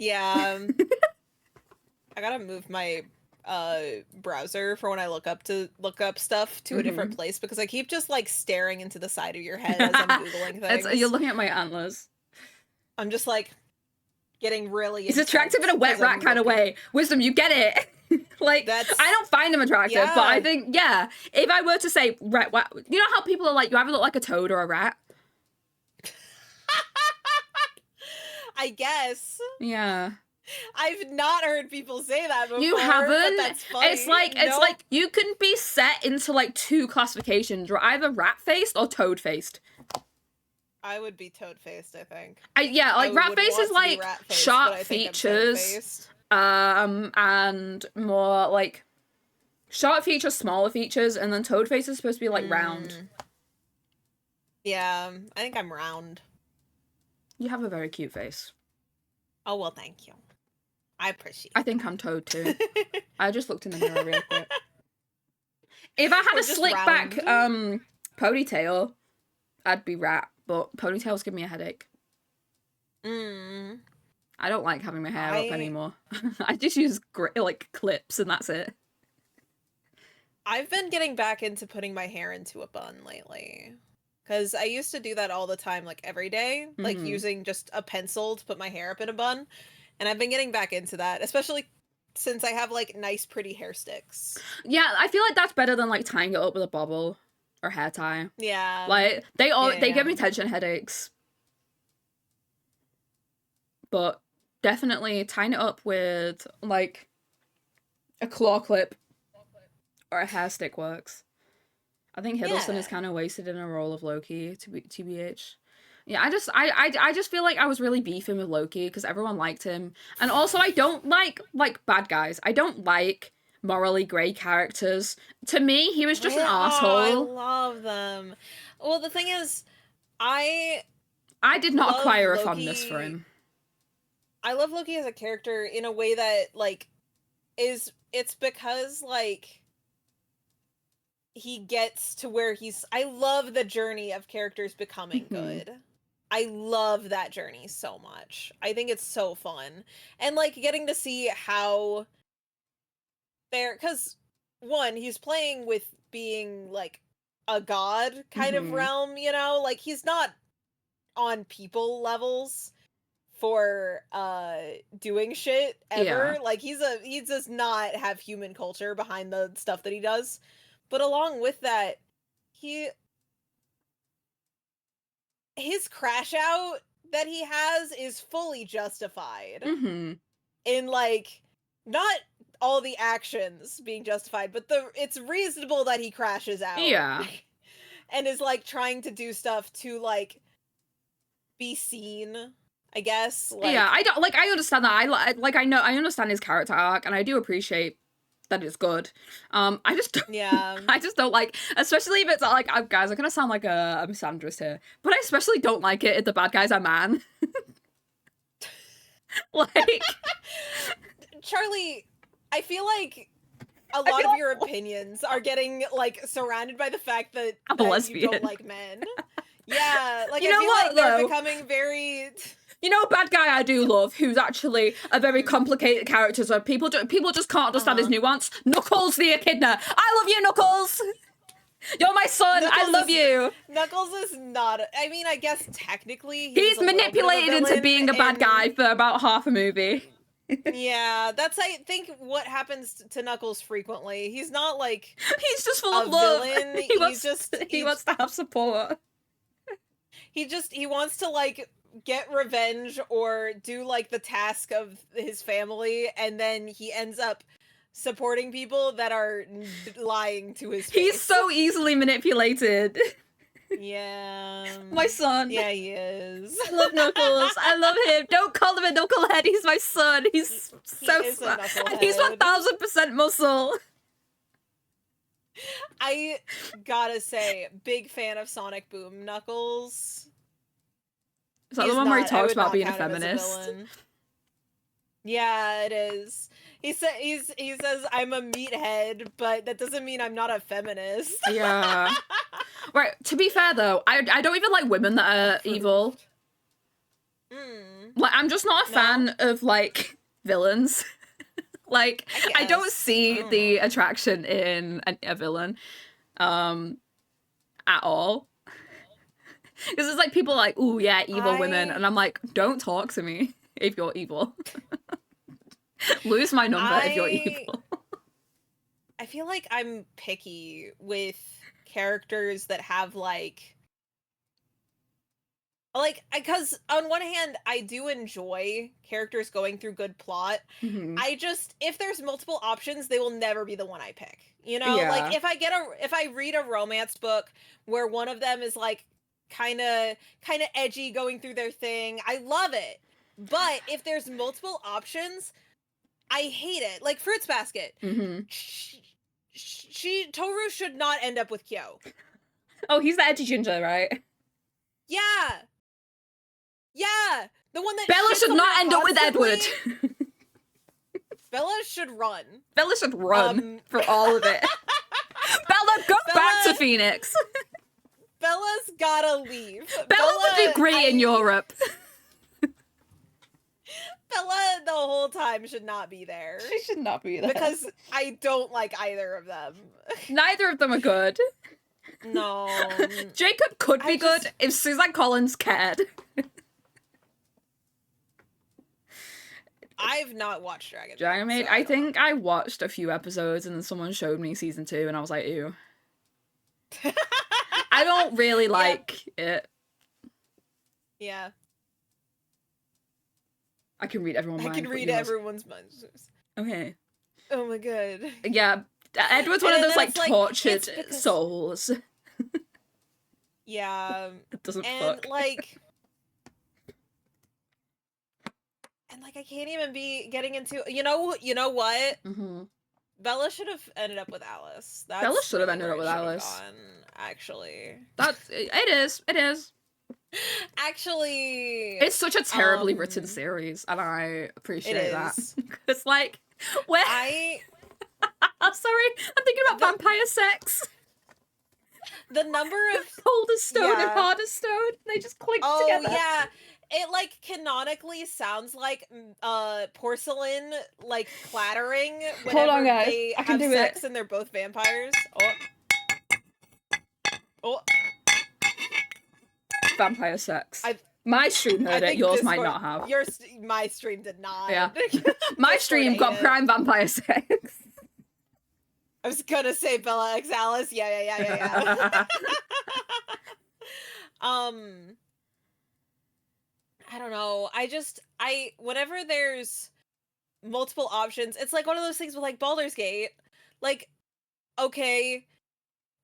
Yeah. I gotta move my browser for when I look up stuff to a different place because I keep just like staring into the side of your head as I'm googling things. You're looking at my antlers. I'm just like getting really. He's attractive in a wet rat kind of way. Wisdom, you get it. Like, I don't find him attractive, but I think, yeah, if I were to say rat, you know how people are like, you either look like a toad or a rat? I guess. Yeah. I've not heard people say that before. You haven't? But that's funny. It's like you can be set into like two classifications. You're either rat-faced or toad-faced. I would be toad-faced, I think. Rat-face is like sharp features. And more like short features, smaller features, and then toad face is supposed to be like round. Yeah, I think I'm round. You have a very cute face. Oh, well, thank you. I appreciate it. I think I'm toad too. I just looked in the mirror real quick. If I had a slick back ponytail, I'd be rat, but ponytails give me a headache. I don't like having my hair up anymore. I just use like clips and that's it. I've been getting back into putting my hair into a bun lately. Because I used to do that all the time, like every day, like using just a pencil to put my hair up in a bun. And I've been getting back into that, especially since I have like nice, pretty hair sticks. Yeah, I feel like that's better than like tying it up with a bobble or hair tie. Yeah. Like they give me tension headaches. But definitely tying it up with like a claw clip or a hair stick works. I think Hiddleston is kind of wasted in a role of Loki, TBH. Yeah, I just feel like I was really beefing with Loki because everyone liked him. And also I don't like bad guys. I don't like morally grey characters. To me, he was just an asshole. I love them. Well, the thing is, I did not acquire a fondness for him. I love Loki as a character in a way that, like, it's because, like, he gets to where I love the journey of characters becoming good. I love that journey so much. I think it's so fun. And, like, getting to see how because, one, he's playing with being, like, a god kind of realm, you know? Like, he's not on people levels for doing shit ever. Like he does not have human culture behind the stuff that he does. But along with that, his crash out that he has is fully justified. In like not all the actions being justified, but it's reasonable that he crashes out. Yeah. And is like trying to do stuff to like be seen, I guess. Like, yeah, I understand that. I understand his character arc, and I do appreciate that it's good. I just don't, I just don't like, especially if it's like, guys, I'm gonna sound like a misandrist here, but I especially don't like it if the bad guy's a man. Like, Charlie, I feel like a lot of your opinions are getting like surrounded by the fact that, I'm a lesbian. You don't like men. Yeah, like you I know feel what, like they're though? becoming very. You know, a bad guy I do love, who's actually a very complicated character, so people just can't understand his nuance. Knuckles the Echidna. I love you, Knuckles! You're my son, I love you! Knuckles is not, I mean, I guess technically he's manipulated into being a bad guy for about half a movie. Yeah, that's, I think, what happens to Knuckles frequently. He's not, like, he's just full of love. Villain. He wants to have support. He wants to, like, get revenge or do like the task of his family, and then he ends up supporting people that are lying to his face. He's so easily manipulated. Yeah. My son. Yeah, he is. I love Knuckles. I love him. Don't call him a knucklehead. He's my son. He's so smart. And he's 1000% muscle. I gotta say, big fan of Sonic Boom Knuckles. Is that the one where he talks about being a feminist? Yeah, it is. He says I'm a meathead, but that doesn't mean I'm not a feminist. Yeah. Right, to be fair though, I don't even like women that are evil. Like, I'm just not a fan of, like, villains. Like, I don't see the attraction in a villain at all. Because it's like people are like, ooh, yeah, evil women. And I'm like, don't talk to me if you're evil. Lose my number if you're evil. I feel like I'm picky with characters that have, like, because on one hand, I do enjoy characters going through good plot. I just, if there's multiple options, they will never be the one I pick. You know, like if I read a romance book where one of them is like kind of edgy going through their thing, I love it. But if there's multiple options, I hate it. Like Fruits Basket. Toru should not end up with Kyo. Oh, he's the edgy ginger, right? Yeah. Yeah, the one that Bella should not end up with Edward. Bella should run. Bella should run for all of it. Bella, go back to Phoenix. Bella's gotta leave. Bella would do great in Europe. Bella the whole time should not be there. She should not be there. Because I don't like either of them. Neither of them are good. No. Jacob could be good if Suzanne Collins cared. I've not watched Dragon Maid. So I think I watched a few episodes and then someone showed me season 2 and I was like, ew. I don't really like it. Yeah. I can read everyone's mind. I can read everyone's minds. Okay. Oh my god. Yeah. Edward's one of those like tortured souls. Yeah. It doesn't fuck. And I can't even be getting into you know what? Bella should have ended up with Alice. Bella should have ended up with Alice. Actually. It is. Actually, it's such a terribly written series, and I appreciate that. It's like, where I'm sorry, I'm thinking about vampire sex. The number of coldest stone and hardest stone, they just click together. Oh yeah. It canonically sounds like porcelain clattering whenever they have sex and they're both vampires. Oh. Vampire sex. My stream heard it, yours might not have. My stream did not. Yeah. My stream got prime vampire sex. I was gonna say Bella X Alice. Yeah. I don't know. Whenever there's multiple options, it's like one of those things with Baldur's Gate. Okay,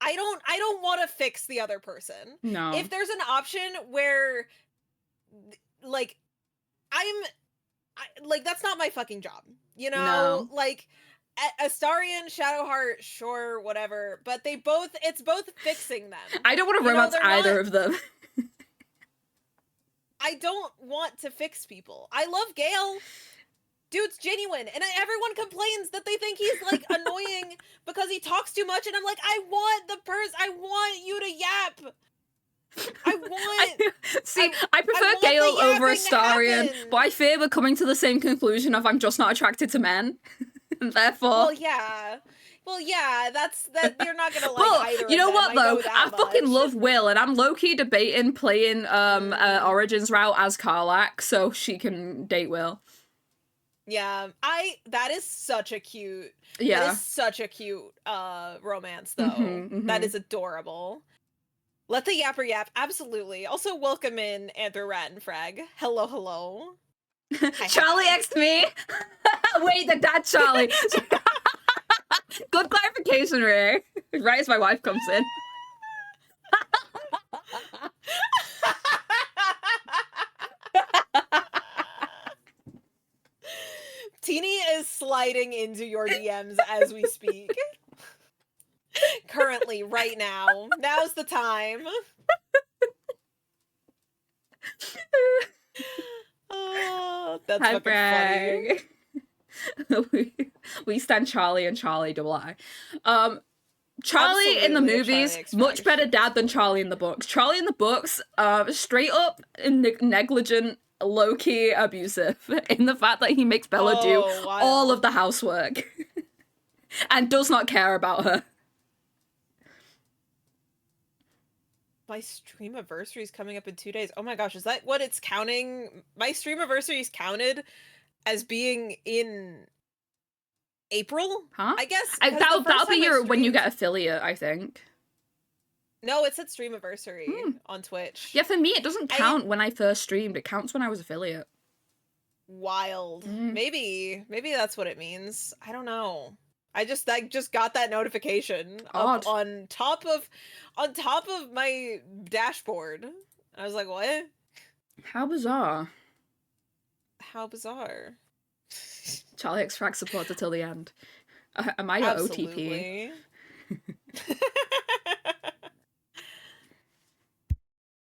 I don't want to fix the other person. No. If there's an option where that's not my fucking job. You know? No. Astarion, Shadowheart, sure, whatever. But it's both fixing them. I don't want to romance either of them. I don't want to fix people. I love Gale. Dude's genuine. And everyone complains that they think he's annoying because he talks too much. And I'm like, I want you to yap. I prefer Gale over Astarion, but I fear we're coming to the same conclusion of I'm just not attracted to men. And therefore... Well, yeah, that's you're not gonna either. You know what though? I fucking much. love Will, and I'm low-key debating playing Origins route as Karlach so she can date Will. Yeah, that is such a cute. Yeah, that is such a cute romance though. That is adorable. Let the yapper yap, absolutely. Also, welcome in Andrew Rat and Frag. Hello. Charlie X'd me. Wait, the dad Charlie. Good clarification, Ray. Right as my wife comes in. Teeny is sliding into your DMs as we speak. Currently, right now. Now's the time. Oh, that's Hi, fucking funny. we stand Charlie and Charlie double I. Charlie in the movies, much better dad than Charlie in the books. Charlie in the books, straight up negligent low-key abusive in the fact that he makes Bella do all of the housework and does not care about her. My streamiversary is coming up in 2 days. Oh my gosh, is that what it's counting? My streamiversary is counted as being in April? Huh? I guess. That'll be when you get affiliate, I think. No, it said streamiversary on Twitch. Yeah, for me, it doesn't count when I first streamed. It counts when I was affiliate. Wild. Maybe that's what it means. I don't know. I just got that notification up on top of my dashboard. I was like, what? How bizarre. How bizarre. Charlie extracts support until the end. Am I your OTP?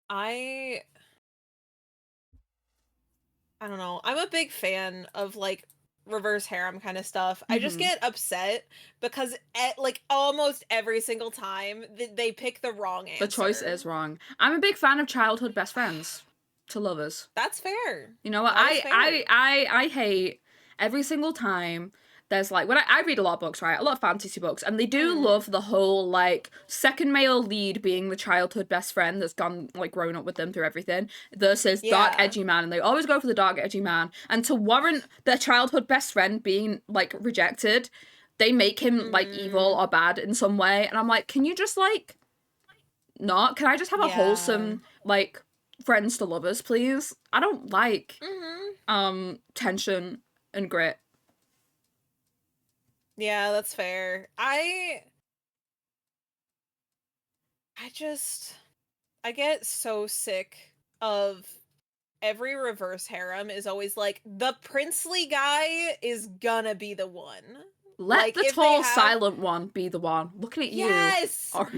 I don't know. I'm a big fan of like reverse harem kind of stuff. I just get upset because like almost every single time they pick the wrong answer. The choice is wrong. I'm a big fan of childhood best friends to lovers. That's fair. You know what? I hate every single time there's like, when I read a lot of books, right? A lot of fantasy books, and they do love the whole like second male lead being the childhood best friend that's gone like grown up with them through everything versus dark edgy man, and they always go for the dark edgy man. And to warrant their childhood best friend being like rejected, they make him like evil or bad in some way. And I'm like, can you just like not? Can I just have a wholesome like friends to lovers, please? I don't like tension and grit. Yeah, that's fair. I get so sick of every reverse harem is always like, the princely guy is gonna be the one. Let like, the tall, silent one be the one. Looking at you. Yes! Oh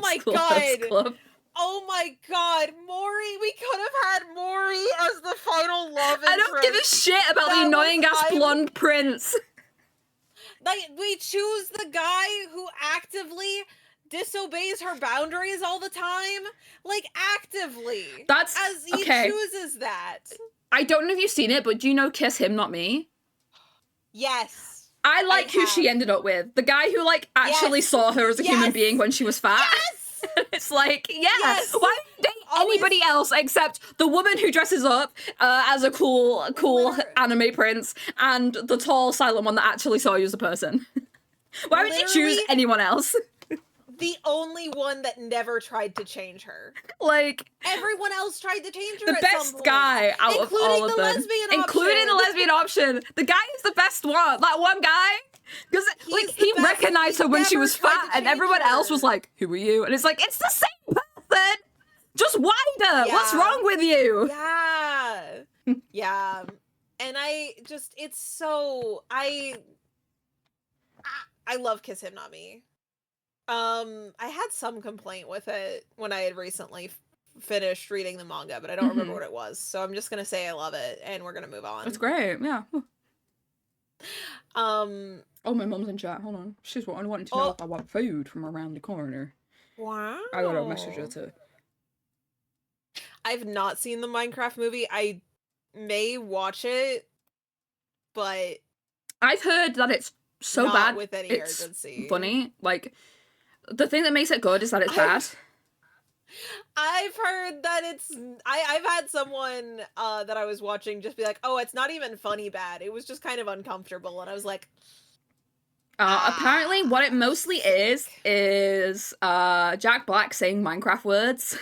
my god! Oh my god, Mori! We could have had Mori as the final love interest. I don't give a shit about the annoying-ass blonde prince. Like, we choose the guy who actively disobeys her boundaries all the time. Like, actively. That's... As he chooses that. I don't know if you've seen it, but do you know Kiss Him, Not Me? Yes. I like who she ended up with. The guy who, like, actually saw her as a human being when she was fat. Yes! It's like, why date anybody else except the woman who dresses up as a cool anime prince and the tall, silent one that actually saw you as a person? Why would you choose anyone else? The only one that never tried to change her. Like, everyone else tried to change her the best guy out of all of them. Including the lesbian option. The guy is the best one. That one guy. Because like he recognized her when she was fat, and everyone else was like, "Who are you?" And it's like, it's the same person, just wider. Yeah. What's wrong with you? Yeah, yeah. And it's so I love Kiss Him Not Me. I had some complaint with it when I had recently finished reading the manga, but I don't remember what it was. So I'm just gonna say I love it, and we're gonna move on. It's great. Yeah. Oh, my mom's in chat. Hold on. She's wanting to know if I want food from around the corner. Wow. I got a message her too. I've not seen the Minecraft movie. I may watch it, but I've heard that it's so not bad. With any it's urgency. Funny. Like, the thing that makes it good is that it's bad. I've heard that I've had someone that I was watching just be like, oh, it's not even funny bad. It was just kind of uncomfortable. And I was like, apparently what it mostly is Jack Black saying Minecraft words.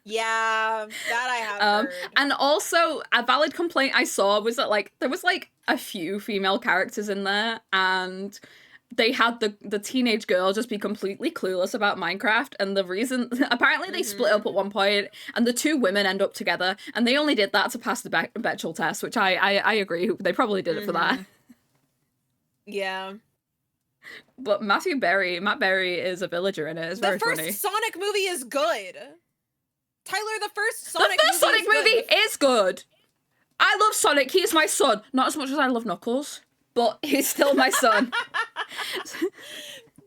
Yeah, that I have heard. And also a valid complaint I saw was that like there was like a few female characters in there, and they had the teenage girl just be completely clueless about Minecraft, and the reason apparently they split up at one point, and the two women end up together, and they only did that to pass the Bechdel test, which I agree, they probably did it for that. Yeah. But Matt Berry is a villager in it. It's very funny. The first Sonic movie is good. Tyler, the first Sonic movie is good. I love Sonic. He is my son. Not as much as I love Knuckles, but he's still my son.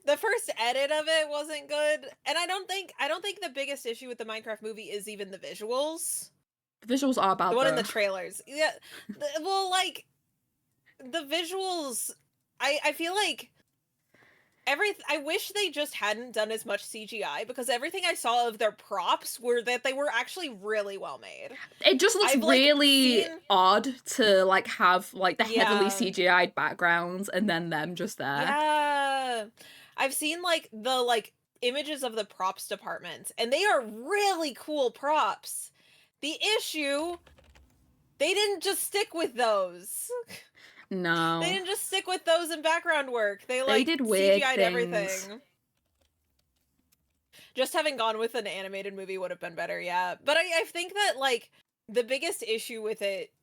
The first edit of it wasn't good, and I don't think the biggest issue with the Minecraft movie is even the visuals. The visuals are bad, the one though. in the trailers. Yeah, well, like the visuals, I feel like I wish they just hadn't done as much CGI, because everything I saw of their props were that they were actually really well made. It just looks really odd to like have like the heavily CGI'd backgrounds and then them just there. Yeah. I've seen like the images of the props department, and they are really cool props. The issue, they didn't just stick with those. No. They didn't just stick with those in background work. They did weird CGI'd things. everything. Just having gone with an animated movie would have been better, yeah. But I think that, like, the biggest issue with it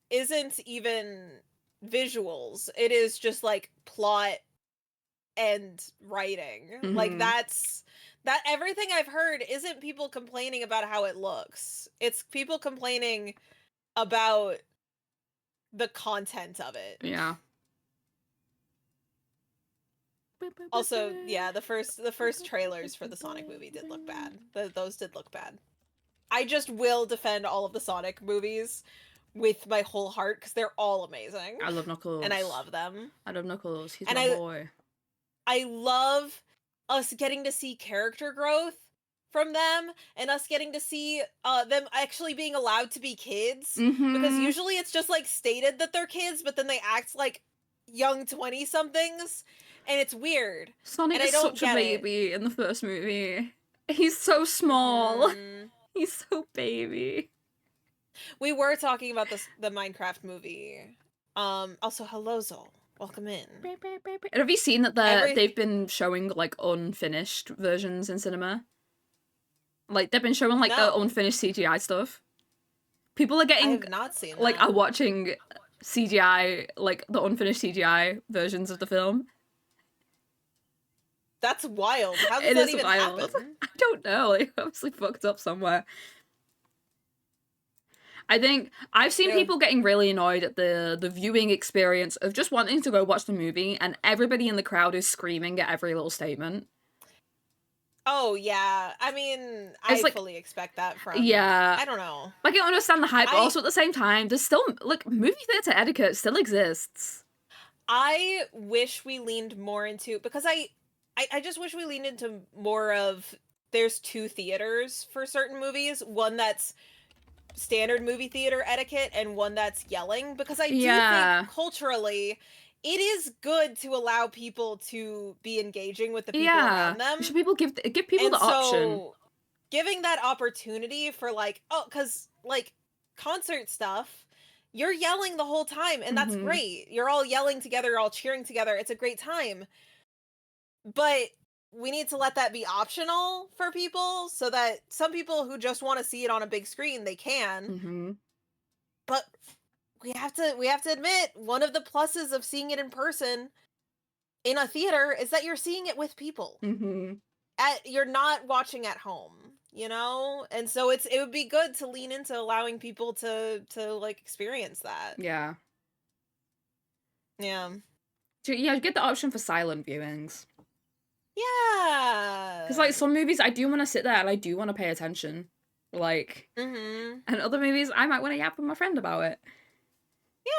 isn't even visuals. It is just, like, plot and writing. Mm-hmm. Like, that everything I've heard isn't people complaining about how it looks. It's people complaining about the content of it. Yeah. Also, yeah, the first trailers for the Sonic movie did look bad. Those did look bad. I just will defend all of the Sonic movies with my whole heart, because they're all amazing. I love Knuckles. And I love them. I love Knuckles. He's my boy. I love us getting to see character growth from them, and us getting to see them actually being allowed to be kids. Mm-hmm. Because usually it's just, like, stated that they're kids, but then they act like young 20-somethings. And it's weird. Sonic is such a baby in the first movie. He's so small. He's so baby. We were talking about the Minecraft movie. Also, hello, Zol. Welcome in. And have you seen that they've been showing, like, unfinished versions in cinema? Like, they've been showing, like, the unfinished CGI stuff. People are getting... I have not seen that. Like, are watching CGI, like, the unfinished CGI versions of the film. That's wild. How does that even happen? I don't know. They obviously fucked up somewhere. I think I've seen people getting really annoyed at the viewing experience of just wanting to go watch the movie, and everybody in the crowd is screaming at every little statement. Oh, yeah. I mean, I fully expect that from... Yeah. I don't know. Like, I understand the hype, but also at the same time, there's still... Like, movie theater etiquette still exists. I wish we leaned more into... Because I just wish we leaned into more of... There's two theaters for certain movies. One that's standard movie theater etiquette, and one that's yelling. Because I do think, culturally... It is good to allow people to be engaging with the people around them. Should people give people the option? Giving that opportunity for, like, because, like, concert stuff, you're yelling the whole time, and that's great. You're all yelling together, you're all cheering together. It's a great time. But we need to let that be optional for people, so that some people who just want to see it on a big screen, they can. But we have to admit, one of the pluses of seeing it in person in a theater is that you're seeing it with people. You're not watching at home, you know? And so it would be good to lean into allowing people to like experience that. Yeah. Yeah. So, yeah, get the option for silent viewings. Yeah. Because, like, some movies I do want to sit there and I do want to pay attention. Like, and other movies I might want to yap with my friend about it.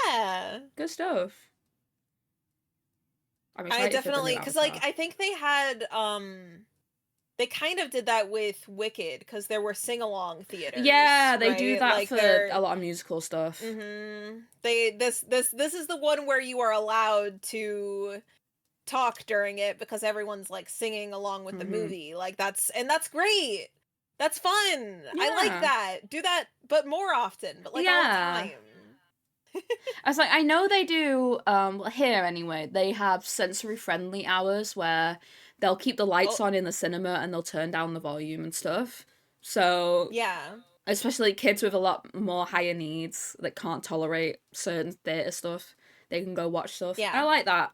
Yeah. Good stuff. I definitely, because, like, I think they had, they kind of did that with Wicked, because there were sing-along theaters. Yeah, they do that, like, for a lot of musical stuff. This is the one where you are allowed to talk during it, because everyone's, like, singing along with the movie. Like, that's great. That's fun. Yeah. I like that. Do that, but more often. But, like, all the time. I was like, I know they do, here anyway, they have sensory-friendly hours where they'll keep the lights on in the cinema and they'll turn down the volume and stuff. So, yeah. Especially kids with a lot more higher needs that can't tolerate certain theatre stuff, they can go watch stuff. Yeah. I like that.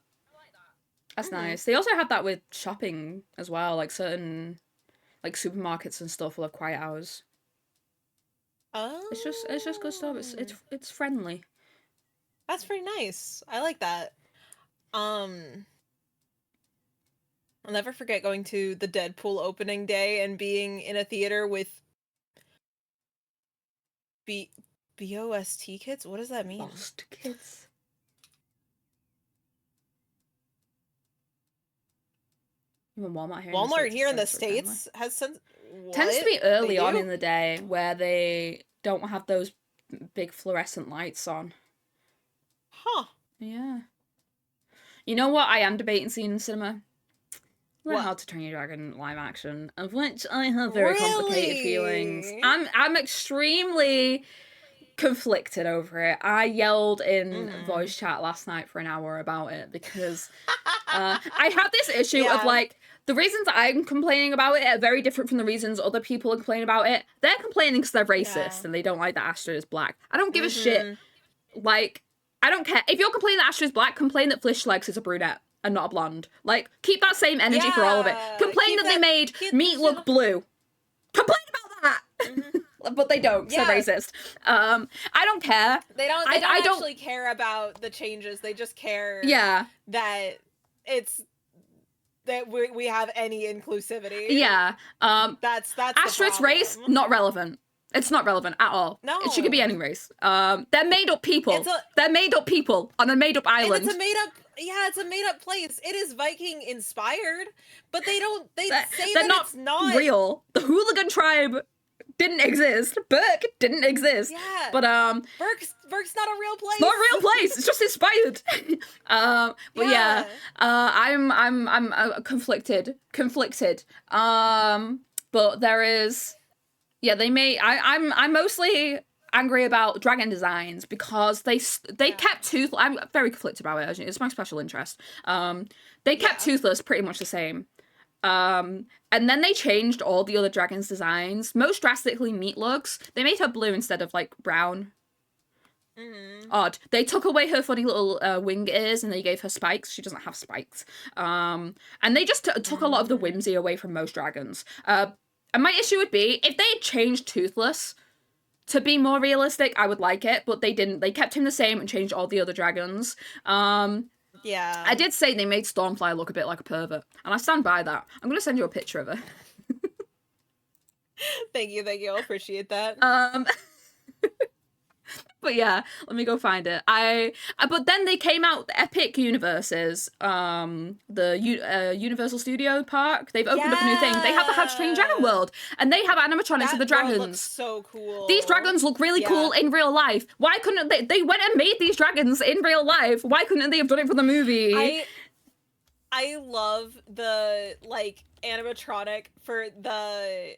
That's nice. They also have that with shopping as well, like certain, like, supermarkets and stuff will have quiet hours. Oh. It's just good stuff. It's friendly. That's pretty nice. I like that. I'll never forget going to the Deadpool opening day and being in a theater with BOST kids? What does that mean? Lost kids. Even Walmart here in the States has tends to be early on in the day where they don't have those big fluorescent lights on. Huh. Yeah. You know what I am debating seeing in cinema? What? How to Train Your Dragon live action, of which I have very complicated feelings. I'm extremely conflicted over it. I yelled in voice chat last night for an hour about it because I have this issue of like the reasons I'm complaining about it are very different from the reasons other people are complaining about it. They're complaining because they're racist and they don't like that Astrid is black. I don't give a shit. Like, I don't care. If you're complaining that Astrid is black, complain that Flish Legs is a brunette and not a blonde. Like, keep that same energy for all of it. Complain that they made meat look blue. Complain about that! But they don't, so racist. I don't care. They don't actually care about the changes. They just care that it's that we have any inclusivity. Yeah. That's Astrid's race, not relevant. It's not relevant at all. No. She could be any race. They're made up people. They're made up people on a made up island. And it's a made up place. It is Viking inspired, but they say that it's not real. The hooligan tribe didn't exist. Berk didn't exist. Yeah. But Berk's not a real place. Not a real place. It's just inspired. I'm conflicted. But there is I'm mostly angry about dragon designs because they kept Toothless. I'm very conflicted about it. It's my special interest. They kept Toothless pretty much the same. And then they changed all the other dragons' designs. Most drastically, Meatlugs. They made her blue instead of like brown. Odd. They took away her funny little wing ears and they gave her spikes. She doesn't have spikes. And they just took a lot of the whimsy away from most dragons. And my issue would be if they had changed Toothless to be more realistic, I would like it, but they didn't. They kept him the same and changed all the other dragons. I did say they made Stormfly look a bit like a pervert, and I stand by that. I'm gonna send you a picture of her. Thank you. I'll appreciate that. But yeah, let me go find it. But then they came out the Epic Universes, the Universal Studio Park. They've opened up a new thing. They have the How to Train Your Dragon world, and they have animatronics of the dragons. Looks so cool. These dragons look really cool in real life. Why couldn't they? They went and made these dragons in real life. Why couldn't they have done it for the movie? I love the like animatronic for the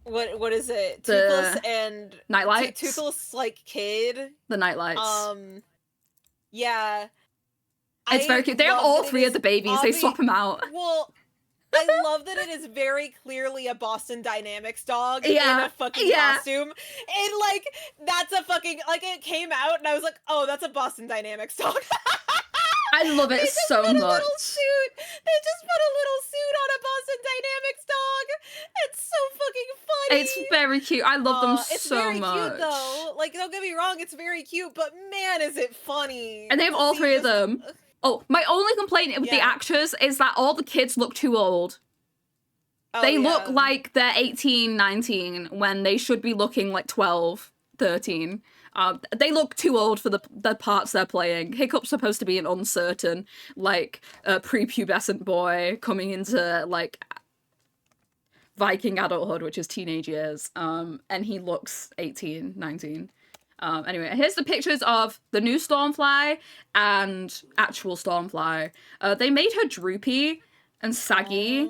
What is it? Toothless and Nightlights. Toothless like kid. The Nightlights. Yeah. It's very cute. They have all three of the babies. They swap them out. Well, I love that it is very clearly a Boston Dynamics dog in a fucking costume. And like that's a fucking like it came out and I was like, oh, that's a Boston Dynamics dog. I love it so much. They just put a little suit on a Boston Dynamics dog. It's so fucking funny. It's very cute. I love them so much. It's very cute though. Like, don't get me wrong, it's very cute, but man, is it funny. And they have all three of them. Oh, my only complaint with the actors is that all the kids look too old. They look like they're 18, 19 when they should be looking like 12, 13. They look too old for the parts they're playing. Hiccup's supposed to be an uncertain, like, prepubescent boy coming into, like, Viking adulthood, which is teenage years. And he looks 18, 19. Anyway, here's the pictures of the new Stormfly and actual Stormfly. They made her droopy and saggy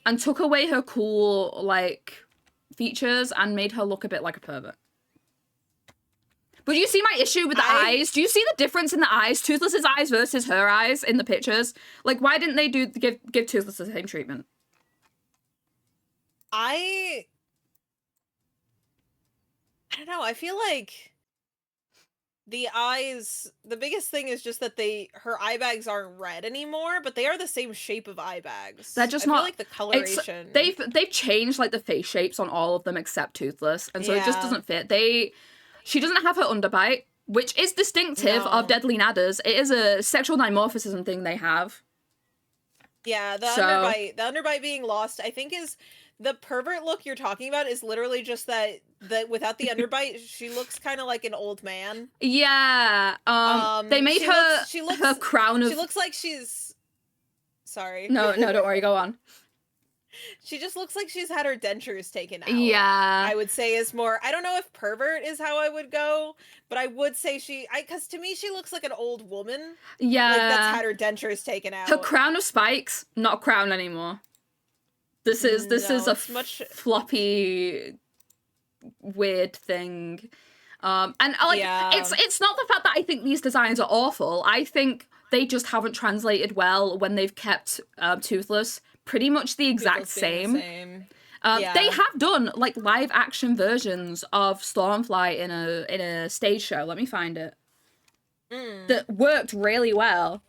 and took away her cool, like, features and made her look a bit like a pervert. But do you see my issue with the eyes? Do you see the difference in the eyes? Toothless's eyes versus her eyes in the pictures? Like, why didn't they give Toothless the same treatment? I don't know. I feel like the eyes, the biggest thing is just that her eye bags aren't red anymore, but they are the same shape of eye bags. They're just I not feel like the coloration. They've changed like the face shapes on all of them except Toothless, and so it just doesn't fit. She doesn't have her underbite, which is distinctive of Deadly Nadders. It is a sexual dimorphism thing they have. Yeah, the underbite being lost, I think is the pervert look you're talking about is literally just that without the underbite, she looks kind of like an old man. Yeah. They made her her crown of. She looks like she's. Sorry. No, don't worry. Go on. She just looks like she's had her dentures taken out. Yeah. I would say is more. I don't know if pervert is how I would go, but I would say because to me she looks like an old woman. Yeah. Like that's had her dentures taken out. Her crown of spikes, not a crown anymore. This is a much floppy, weird thing. And like it's not the fact that I think these designs are awful. I think they just haven't translated well when they've kept Toothless pretty much the exact same. They have done like live action versions of Stormfly in a stage show. Let me find it. That worked really well.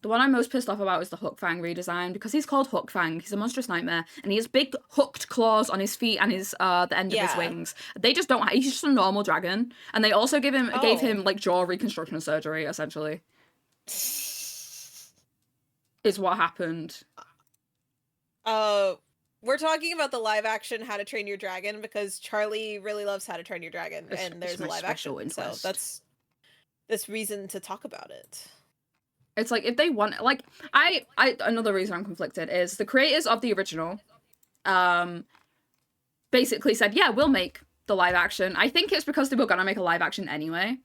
The one I'm most pissed off about is the Hook Fang redesign, because he's called Hook Fang. He's a monstrous nightmare, and he has big hooked claws on his feet and his the end of his wings. They just don't. He's just a normal dragon, and they also gave him like jaw reconstruction surgery. Essentially, is what happened. We're talking about the live action How to Train Your Dragon because Charlie really loves How to Train Your Dragon, and there's a live action, so that's reason to talk about it. It's like, if they want, like, I another reason I'm conflicted is the creators of the original, basically said, yeah, we'll make the live action. I think it's because they were gonna make a live action anyway.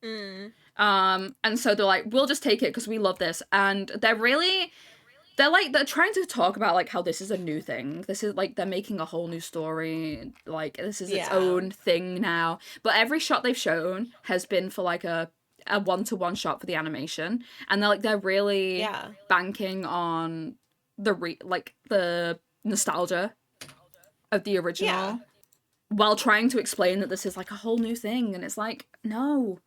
And so they're like, we'll just take it because we love this. And they're trying to talk about, like, how this is a new thing. This is, like, they're making a whole new story. Like, this is its own thing now. But every shot they've shown has been for, like, a one-to-one shot for the animation, and they're really banking on the nostalgia of the original while trying to explain that this is like a whole new thing, and it's like, no,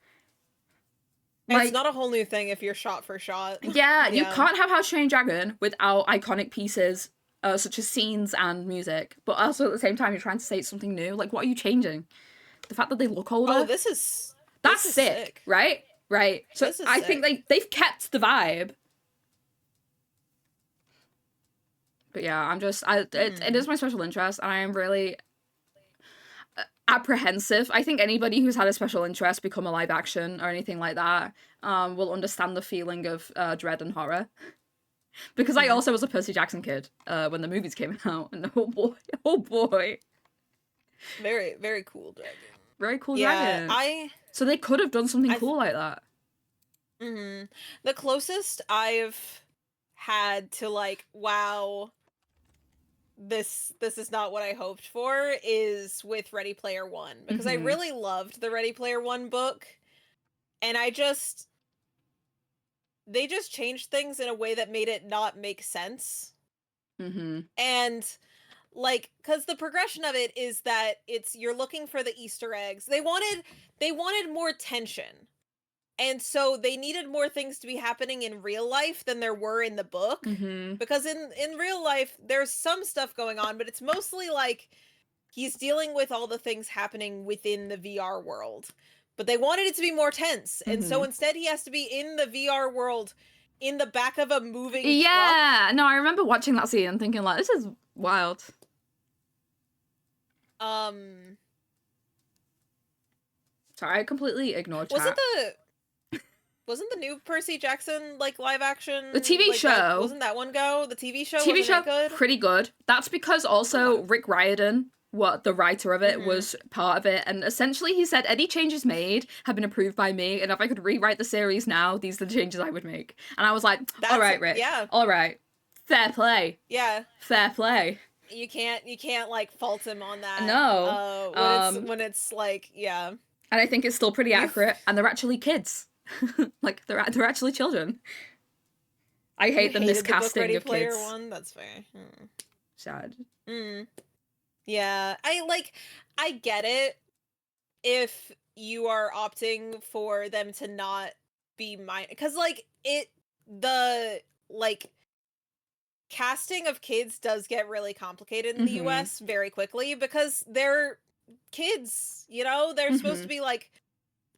it's not a whole new thing if you're shot for shot. You can't have How to Train Your Dragon without iconic pieces such as scenes and music, but also at the same time you're trying to say it's something new. Like, what are you changing? The fact that they look older? That's sick, right? Right. So I think they've kept the vibe. But yeah, I'm just it is my special interest, and I am really apprehensive. I think anybody who's had a special interest become a live action or anything like that will understand the feeling of dread and horror. Because I also was a Percy Jackson kid when the movies came out, and oh boy. Very, very cool dragon. Very cool dragon. So they could have done something cool like that. The closest I've had to, like, wow, this is not what I hoped for is with Ready Player One, because I really loved the Ready Player One book, and they just changed things in a way that made it not make sense. And like, because the progression of it is that you're looking for the Easter eggs. They wanted more tension. And so they needed more things to be happening in real life than there were in the book. Because in real life, there's some stuff going on, but it's mostly like he's dealing with all the things happening within the VR world. But they wanted it to be more tense. And so instead he has to be in the VR world in the back of a moving truck. No, I remember watching that scene and thinking, like, this is wild. Sorry, I completely ignored chat. Wasn't the new Percy Jackson, like, live action? The TV show. Wasn't that one go? The TV show good? Pretty good. That's because also Rick Riordan, the writer of it, was part of it. And essentially he said, any changes made have been approved by me. And if I could rewrite the series now, these are the changes I would make. And I was like, all right, Rick. Yeah. All right. Fair play. Yeah. Fair play. You can't like fault him on that. No. When it's like, yeah. And I think it's still pretty accurate. And they're actually kids. Like, they're actually children. I hate the miscasting of kids. One? That's fair. Sad. Yeah, I get it if you are opting for them to not be because the casting of kids does get really complicated in the US very quickly because they're kids, they're supposed to be like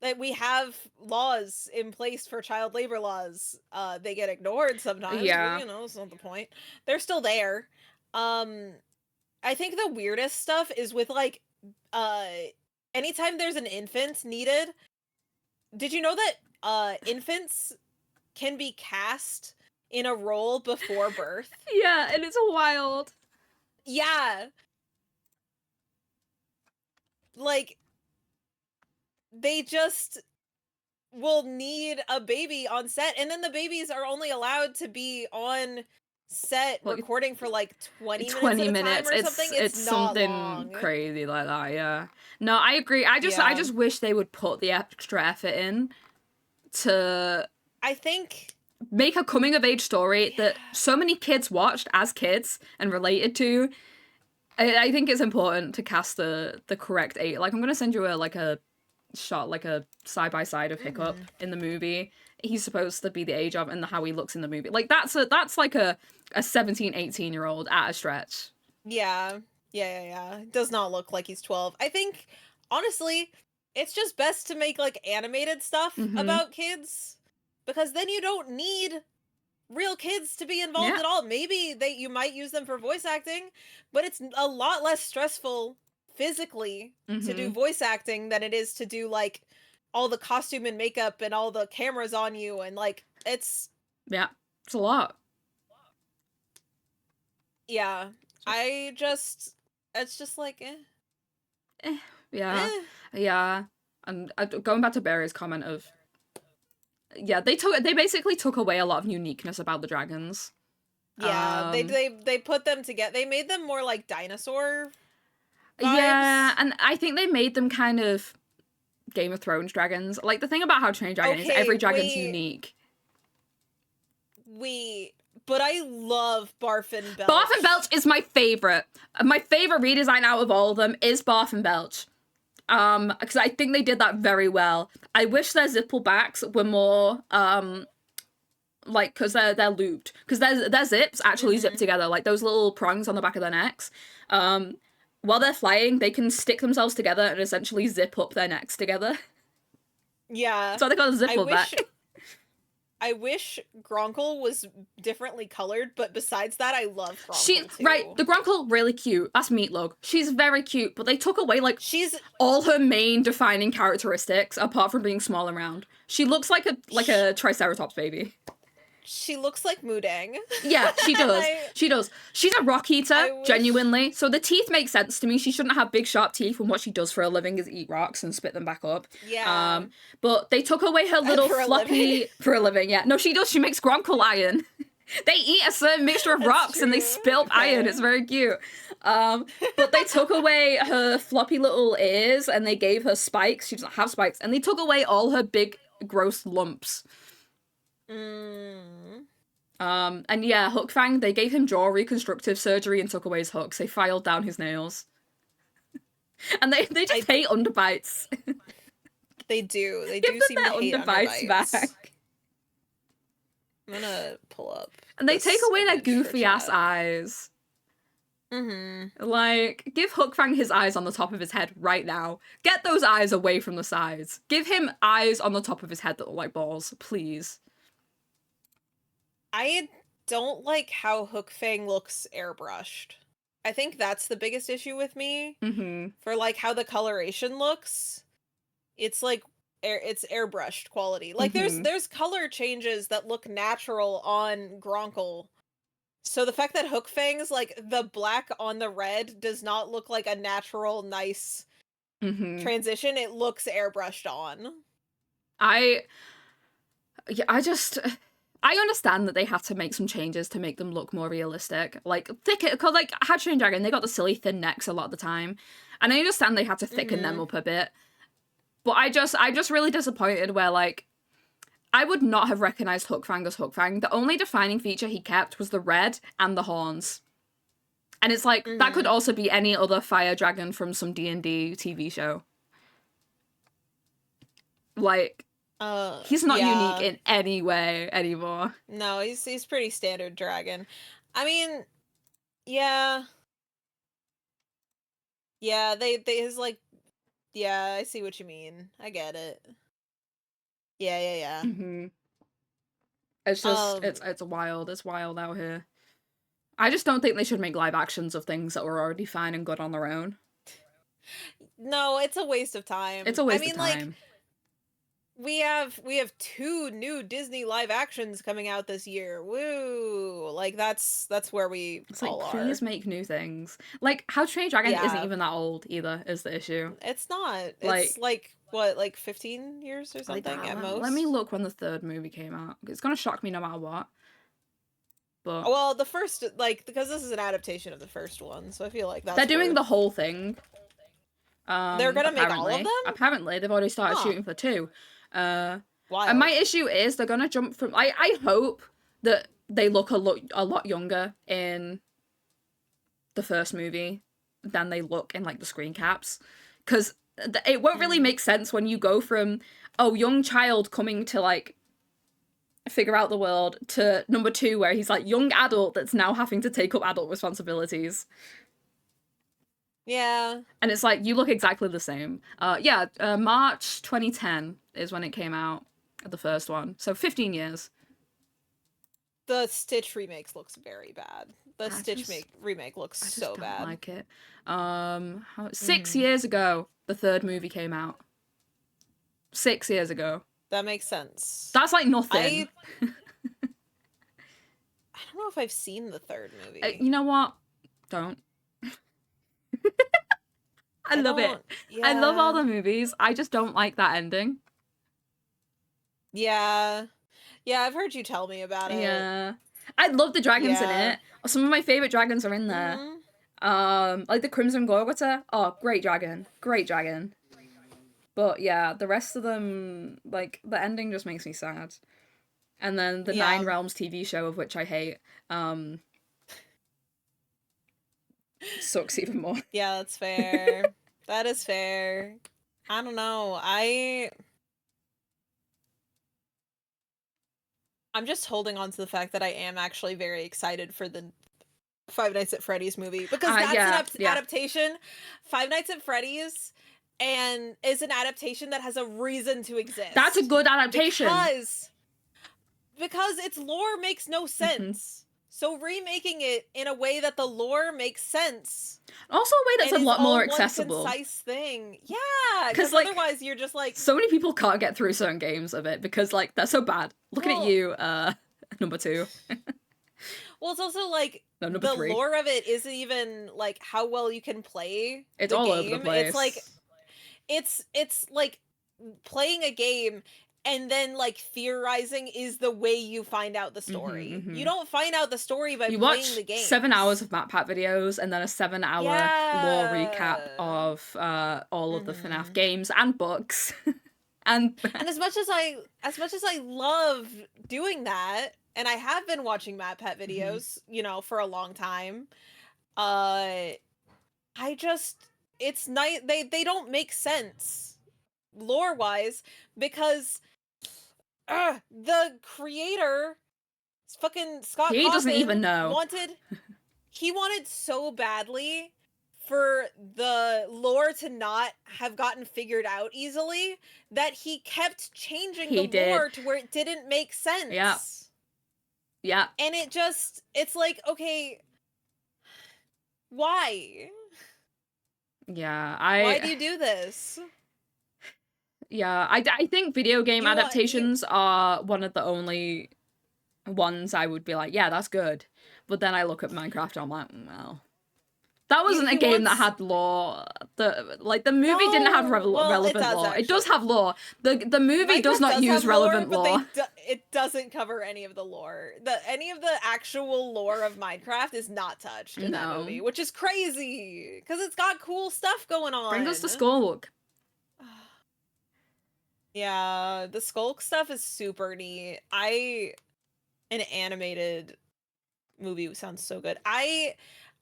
that we have laws in place for child labor laws. They get ignored sometimes, Yeah. but, you know, it's not the point. They're still there. I think the weirdest stuff is with, like, anytime there's an infant needed. Did you know that infants can be cast in a role before birth? Yeah, and it's wild. Yeah. Like, they just will need a baby on set, and then the babies are only allowed to be on set Like, recording for like 20 minutes 20 at a minutes. time or something. It's not something long. crazy like that, yeah. No, I agree. I just wish they would put the extra effort in to I think make a coming of age story that so many kids watched as kids and related to. I think it's important to cast the correct age. Like, I'm gonna send you a shot, like a side by side of Hiccup in the movie. He's supposed to be the age of, and how he looks in the movie. Like, that's like a 17, 18-year-old at a stretch. Yeah. Does not look like he's 12. I think, honestly, it's just best to make, like, animated stuff about kids, because then you don't need real kids to be involved at all. Maybe you might use them for voice acting, but it's a lot less stressful physically to do voice acting than it is to do, like, all the costume and makeup and all the cameras on you, and, like, it's a lot. Yeah. It's just like, Yeah. And going back to Barry's comment of, yeah, they basically took away a lot of uniqueness about the dragons. Yeah, they put them together. They made them more like dinosaur vibes. Yeah, and I think they made them kind of Game of Thrones dragons. Like, the thing about How to Train Dragon is every dragon's unique. But I love Barf and Belch. Barf and Belch is my favorite. My favorite redesign out of all of them is Barf and Belch. Because I think they did that very well. I wish their zipple backs were more, like, because they're looped. Because their zips actually zip together, like those little prongs on the back of their necks. While they're flying, they can stick themselves together and essentially zip up their necks together. Yeah. So they got a zipple back. I wish Gronkle was differently colored, but besides that, I love Gronkle too. Right, the Gronkle, really cute. That's Meatloaf. She's very cute, but they took away, like, all her main defining characteristics, apart from being small and round. She looks like a Triceratops baby. She looks like Mudang. Yeah, she does. She does. She's a rock eater, genuinely. So the teeth make sense to me. She shouldn't have big, sharp teeth when what she does for a living is eat rocks and spit them back up. Yeah. But they took away her little floppy... For a living, yeah. No, she does. She makes Gronkle iron. They eat a certain mixture of rocks and they spill iron. It's very cute. But they took away her floppy little ears and they gave her spikes. She doesn't have spikes. And they took away all her big, gross lumps. And yeah, Hook Fang, they gave him jaw reconstructive surgery and took away his hooks. They filed down his nails. And they just hate underbites. They do. They do seem to hate underbites back. I'm gonna pull up. And they take away their goofy ass eyes. Like, give Hook Fang his eyes on the top of his head right now. Get those eyes away from the sides. Give him eyes on the top of his head that look like balls, please. I don't like how Hook Fang looks airbrushed. I think that's the biggest issue with me. For, like, how the coloration looks. It's like it's airbrushed quality. Like, there's color changes that look natural on Gronkle. So the fact that Hook Fang's, like, the black on the red does not look like a natural, nice transition. It looks airbrushed on. I understand that they have to make some changes to make them look more realistic. Like, because, like, How to Train Dragon, they got the silly thin necks a lot of the time. And I understand they had to thicken them up a bit. But I'm just really disappointed where, like, I would not have recognized Hook Fang as Hook Fang. The only defining feature he kept was the red and the horns. And it's like, that could also be any other fire dragon from some D&D TV show. Like... he's not unique in any way anymore. No, he's pretty standard dragon. I mean, yeah. Yeah, they his, like, yeah, I see what you mean. I get it. Yeah. It's just it's wild. It's wild out here. I just don't think they should make live actions of things that were already fine and good on their own. No, it's a waste of time. It's a waste of time. Like, we have 2 new Disney live actions coming out this year. Woo! Like, that's where we it's all like, are. please make new things. Like, How to Train Your Dragon isn't even that old either, is the issue. It's not. It's like what, like 15 years or something at most? Let me look when the 3rd movie came out. It's gonna shock me no matter what. But well, the first, like, because this is an adaptation of the first one, so I feel like that's they're doing the whole thing. They're gonna make all of them? Apparently, they've already started shooting for 2. Wild. And my issue is they're gonna jump from. I hope that they look a lot younger in the first movie than they look in like the screen caps, because it won't really make sense when you go from young child coming to like figure out the world to number 2 where he's like young adult that's now having to take up adult responsibilities. Yeah. And it's like, you look exactly the same. March 2010 is when it came out, the first one. So 15 years. The Stitch remakes looks very bad. The Stitch remake looks so bad. I don't like it. 6 years ago, the 3rd movie came out. 6 years ago. That makes sense. That's like nothing. I don't know if I've seen the 3rd movie. You know what? Don't. I love it. Yeah. I love all the movies. I just don't like that ending. Yeah. Yeah, I've heard you tell me about it. Yeah. I love the dragons in it. Some of my favorite dragons are in there. Like the Crimson Gorgota. Oh, great dragon. Great dragon. But yeah, the rest of them, like, the ending just makes me sad. And then the Nine Realms TV show, of which I hate, sucks even more. Yeah, that's fair. That is fair. I don't know. I'm just holding on to the fact that I am actually very excited for the Five Nights at Freddy's movie, because that's an adaptation. Five Nights at Freddy's and is an adaptation that has a reason to exist. That's a good adaptation. Because its lore makes no sense. So remaking it in a way that the lore makes sense. Also a way that's a lot more accessible. One concise thing. Yeah, because like, otherwise you're just like... So many people can't get through certain games of it because, like, they're so bad. Looking at you, number 2. Well, it's also like, the 3. lore of it isn't even, like, how well you can play It's all over the place. It's like... It's like playing a game and then like theorizing is the way you find out the story. You don't find out the story by playing the game. 7 hours of MatPat videos and then a 7-hour lore recap of all of the FNAF games and books. and as much as I love doing that, and I have been watching MatPat videos, you know, for a long time, it's nice. They don't make sense lore wise because the creator, fucking Scott Cawthon, doesn't even know. He wanted so badly for the lore to not have gotten figured out easily that he kept changing lore to where it didn't make sense. Yeah. And it's like, okay, why? Yeah, why do you do this? Yeah, I think video game adaptations are one of the only ones I would be like, yeah, that's good. But then I look at Minecraft and I'm like, well, that wasn't a game that had lore. The movie didn't have relevant lore. Actually. It does have lore. The movie Minecraft does not use relevant lore. It doesn't cover any of the lore. Any of the actual lore of Minecraft is not touched in that movie, which is crazy because it's got cool stuff going on. Bring us the Skulk. Yeah, the Skulk stuff is super neat. An animated movie sounds so good.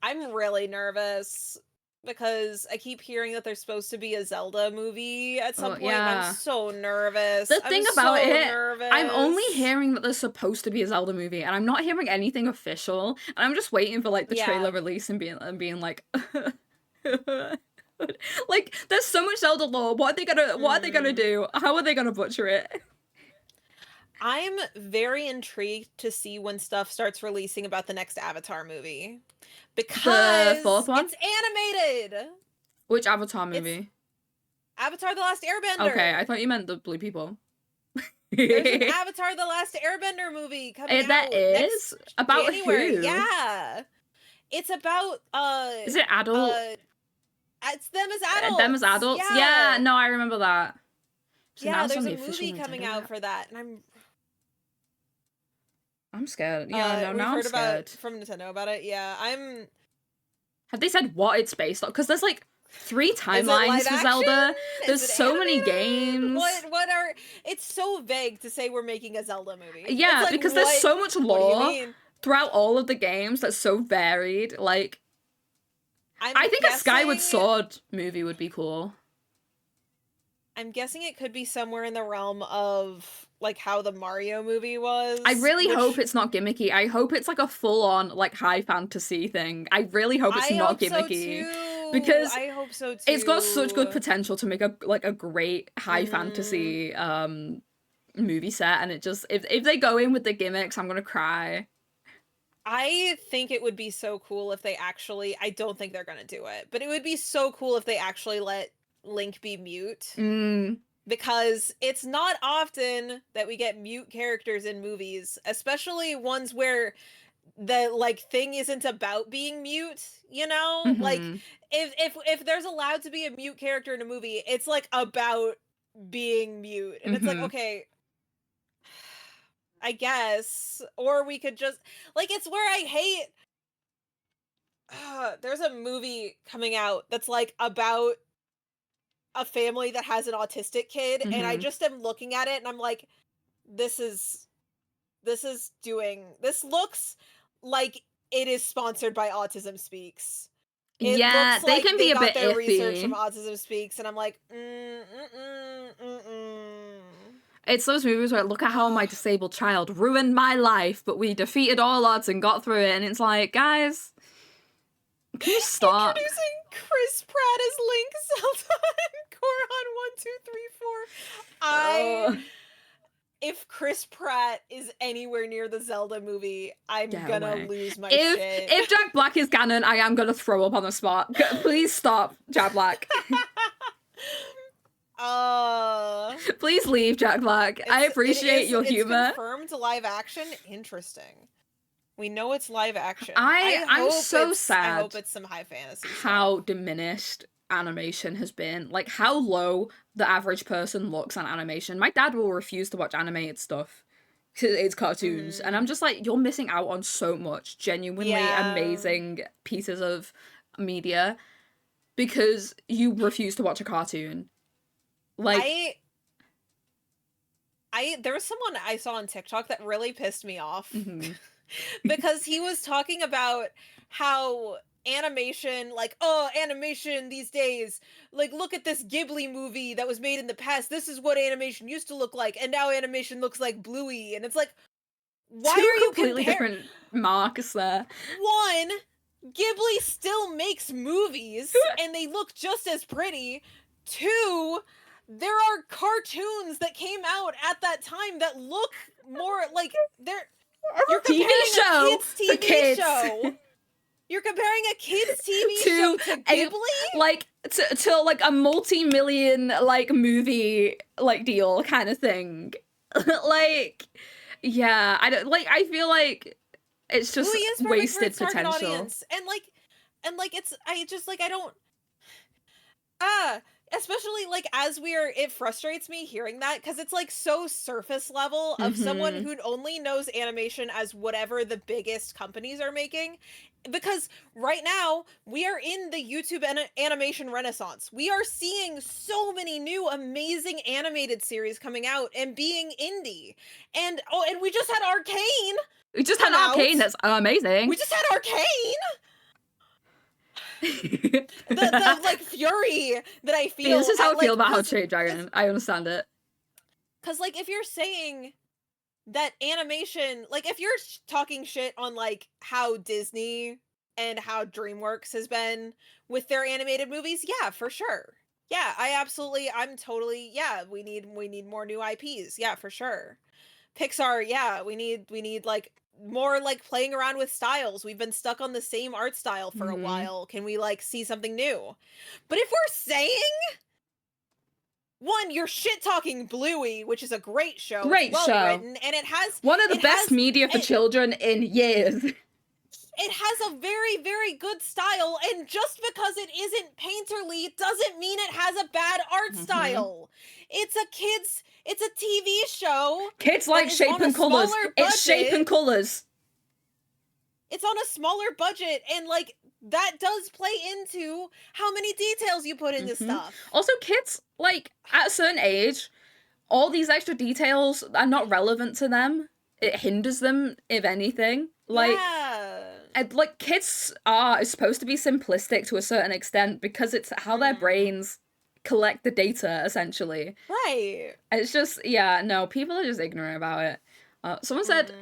I'm really nervous because I keep hearing that there's supposed to be a Zelda movie at some point. I'm so nervous. The thing about I'm only hearing that there's supposed to be a Zelda movie, and I'm not hearing anything official. And I'm just waiting for like the trailer release and being like, like, there's so much Zelda lore. What are they gonna do? How are they gonna butcher it? I'm very intrigued to see when stuff starts releasing about the next Avatar movie. Because the fourth one? It's animated! Which Avatar movie? It's Avatar The Last Airbender! Okay, I thought you meant the blue people. There's an Avatar The Last Airbender movie coming out. That is? About January. who? Yeah. It's about, Is it adult? It's them as adults. Them as adults? Yeah, no, I remember that. Yeah, there's a movie coming out for that, and I'm scared. Yeah, no, now I'm scared. From Nintendo about it. Yeah, Have they said what it's based on? Because there's like 3 timelines for Zelda. There's so many games. What are? It's so vague to say we're making a Zelda movie. Yeah, like, because there's so much lore throughout all of the games that's so varied. Like, I think a Skyward Sword movie would be cool. I'm guessing it could be somewhere in the realm of like how the Mario movie was. I really hope it's not gimmicky. I hope it's like a full-on like high fantasy thing. I really hope it's not gimmicky. So because I hope so too. It's got such good potential to make a great high fantasy movie set, and it just if they go in with the gimmicks, I'm gonna cry. I think it would be so cool if they actually, I don't think they're gonna do it, but it would be so cool if they actually let Link be mute. Because it's not often that we get mute characters in movies, especially ones where the like thing isn't about being mute, you know? Like if there's allowed to be a mute character in a movie, it's like about being mute. And it's like, okay, I guess, or we could just like, it's where I hate there's a movie coming out that's like about a family that has an autistic kid, and I just am looking at it and I'm like, this looks like it is sponsored by Autism Speaks. It looks they like can be a bit their iffy. Research from Autism Speaks, and I'm like, It's those movies where look at how my disabled child ruined my life, but we defeated all odds and got through it, and it's like, guys, can you stop? Introducing Chris Pratt as Link, Zelda, and Goron 1, 2, 3, 4. If Chris Pratt is anywhere near the Zelda movie, I'm gonna lose my shit. If Jack Black is canon, I am gonna throw up on the spot. Please stop, Jack Black. Please leave, Jack Black. I appreciate your humor. It's confirmed live action. Interesting. We know it's live action. I'm so sad. I hope it's some high fantasy how stuff. Diminished animation has been. Like, how low the average person looks on animation. My dad will refuse to watch animated stuff because it's cartoons. And I'm just like, you're missing out on so much genuinely amazing pieces of media because you refuse to watch a cartoon. Like, there was someone I saw on TikTok that really pissed me off. Because he was talking about how animation, like, animation these days, like, look at this Ghibli movie that was made in the past. This is what animation used to look like, and now animation looks like Bluey. And it's like, why are you completely different marks there? One, Ghibli still makes movies, and they look just as pretty. 2, there are cartoons that came out at that time that look more like you're comparing a kid's TV show. You're comparing a kid's TV show to Ghibli? To like a multi-million like movie like deal kind of thing. Like, yeah, I feel like it's just wasted potential. Audience. And I don't especially like as it frustrates me hearing that because it's like so surface level of someone who only knows animation as whatever the biggest companies are making, because right now we are in the YouTube animation renaissance. We are seeing so many new amazing animated series coming out and being indie, and we just had Arcane. That's amazing. We just had Arcane. the like fury that I feel. This is how I feel about How to Train Your Dragon. I understand it. Because like if you're saying that animation, like if you're talking shit on like how Disney and how DreamWorks has been with their animated movies, yeah, for sure. Yeah, I'm totally, we need more new IPs. Yeah, for sure. Pixar, yeah, we need like more like playing around with styles. We've been stuck on the same art style for a while. Can we like see something new? But if we're saying one, you're shit talking Bluey, which is a great show. Great it's show. written, and it has one of the best media for children in years. It has a very, very good style, and just because it isn't painterly doesn't mean it has a bad art style. It's a TV show. Kids like shape and colors. It's shape and colors. It's on a smaller budget, and like that does play into how many details you put into stuff. Also, kids, like, at a certain age, all these extra details are not relevant to them. It hinders them, if anything. Like, like, kids are supposed to be simplistic to a certain extent because it's how their brains collect the data, essentially. Right. It's just, yeah, no, people are just ignorant about it. Someone said...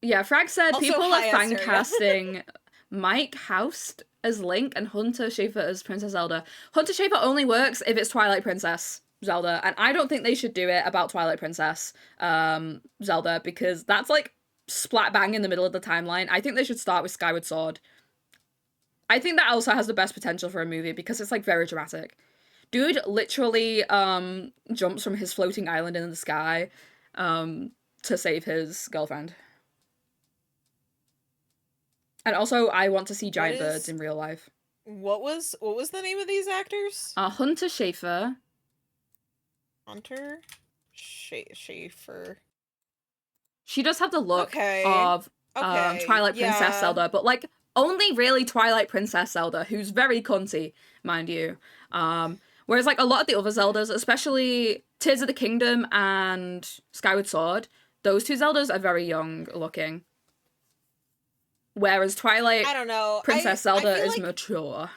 Yeah, Frag said also, people are fan casting Mike Houst as Link and Hunter Schafer as Princess Zelda. Hunter Schafer only works if it's Twilight Princess Zelda, and I don't think they should do it about Twilight Princess Zelda, because that's like splat bang in the middle of the timeline. I think they should start with Skyward Sword. I think that also has the best potential for a movie because it's like very dramatic. Dude literally jumps from his floating island in the sky to save his girlfriend. And also, I want to see giant birds in real life. What was the name of these actors? Hunter Schafer. Hunter Schafer. She does have the look of Twilight Princess Zelda, but like only really Twilight Princess Zelda, who's very cunty, mind you. Whereas like a lot of the other Zeldas, especially Tears of the Kingdom and Skyward Sword, those two Zeldas are very young looking. Whereas Twilight, I don't know. Princess Zelda is mature.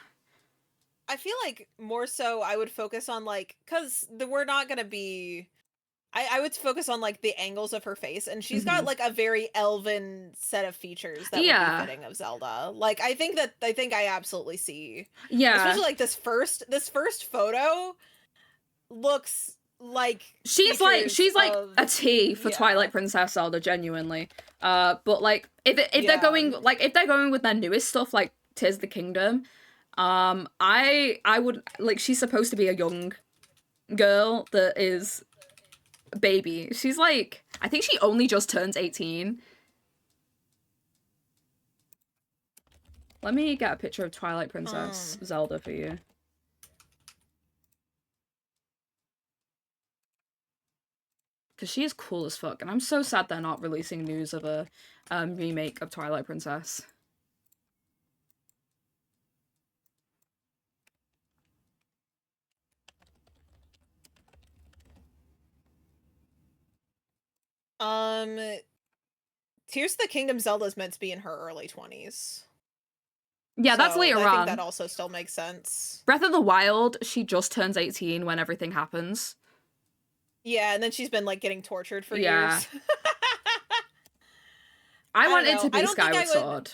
I feel like more so I would focus on like, because we're not gonna be. I would focus on like the angles of her face, and she's got like a very elven set of features that would be fitting of Zelda. Like I think I absolutely see. Yeah. Especially like this first photo looks like she's like a T for Twilight Princess Zelda, genuinely. But like if they're going with their newest stuff like Tears of the Kingdom, I would like, she's supposed to be a young girl that is a baby. She's like, I think she only just turns 18. Let me get a picture of Twilight Princess Zelda for you. Because she is cool as fuck, and I'm so sad they're not releasing news of a remake of Twilight Princess. Tears of the Kingdom Zelda is meant to be in her early 20s. Yeah, so that's later on. I think that also still makes sense. Breath of the Wild, she just turns 18 when everything happens. Yeah, and then she's been like getting tortured for years. I want it to be Skyward Sword.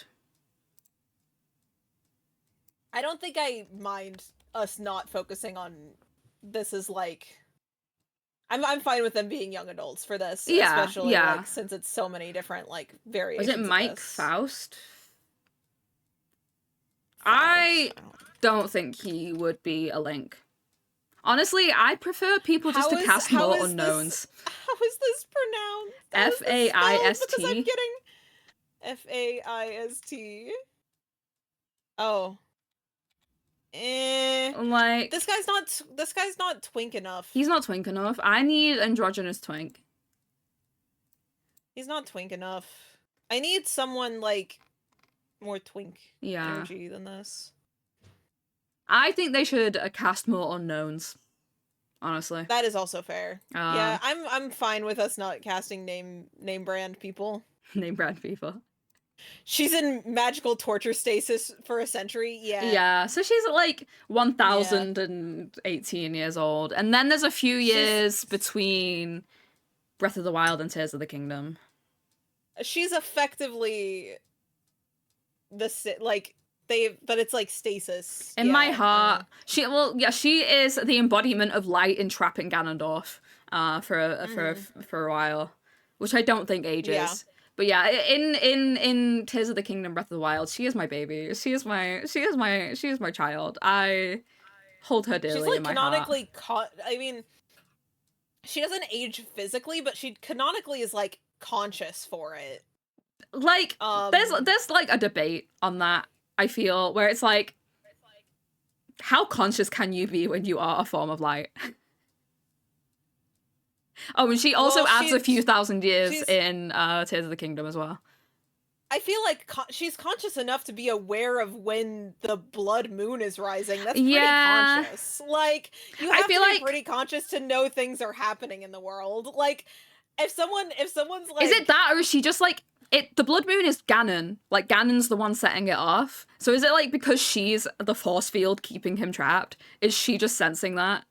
I don't think I mind us not focusing on this as like, I'm fine with them being young adults for this, especially like since it's so many different like variations. Was it Mike Faust? I don't think he would be a Link. Honestly, I prefer people just to cast more unknowns. How is this pronounced? Faist. Because I'm getting Faist. Oh. Like, this guy's not twink enough. He's not twink enough. I need androgynous twink. He's not twink enough. I need someone like more twink energy than this. I think they should cast more unknowns. Honestly, that is also fair. Yeah, I'm fine with us not casting name brand people. Name brand people. She's in magical torture stasis for a century. Yeah. Yeah. So she's like 1,018 years old, and then there's a few years between Breath of the Wild and Tears of the Kingdom. She's effectively but it's like stasis. In my heart, she is the embodiment of light entrapping Ganondorf. for a while, which I don't think ages. Yeah. But yeah, in Tears of the Kingdom, Breath of the Wild, she is my baby. She is my child. I hold her dearly. She's like in my canonically I mean, she doesn't age physically, but she canonically is like conscious for it. Like there's like a debate on that, I feel, where it's like, how conscious can you be when you are a form of light? Oh, and she also adds a few thousand years in Tears of the Kingdom as well. I feel like she's conscious enough to be aware of when the blood moon is rising. That's pretty conscious. Like, you have to be pretty conscious to know things are happening in the world. Like, if someone's like... Is it that, or is she just like... The blood moon is Ganon. Like, Ganon's the one setting it off. So is it like because she's the force field keeping him trapped? Is she just sensing that?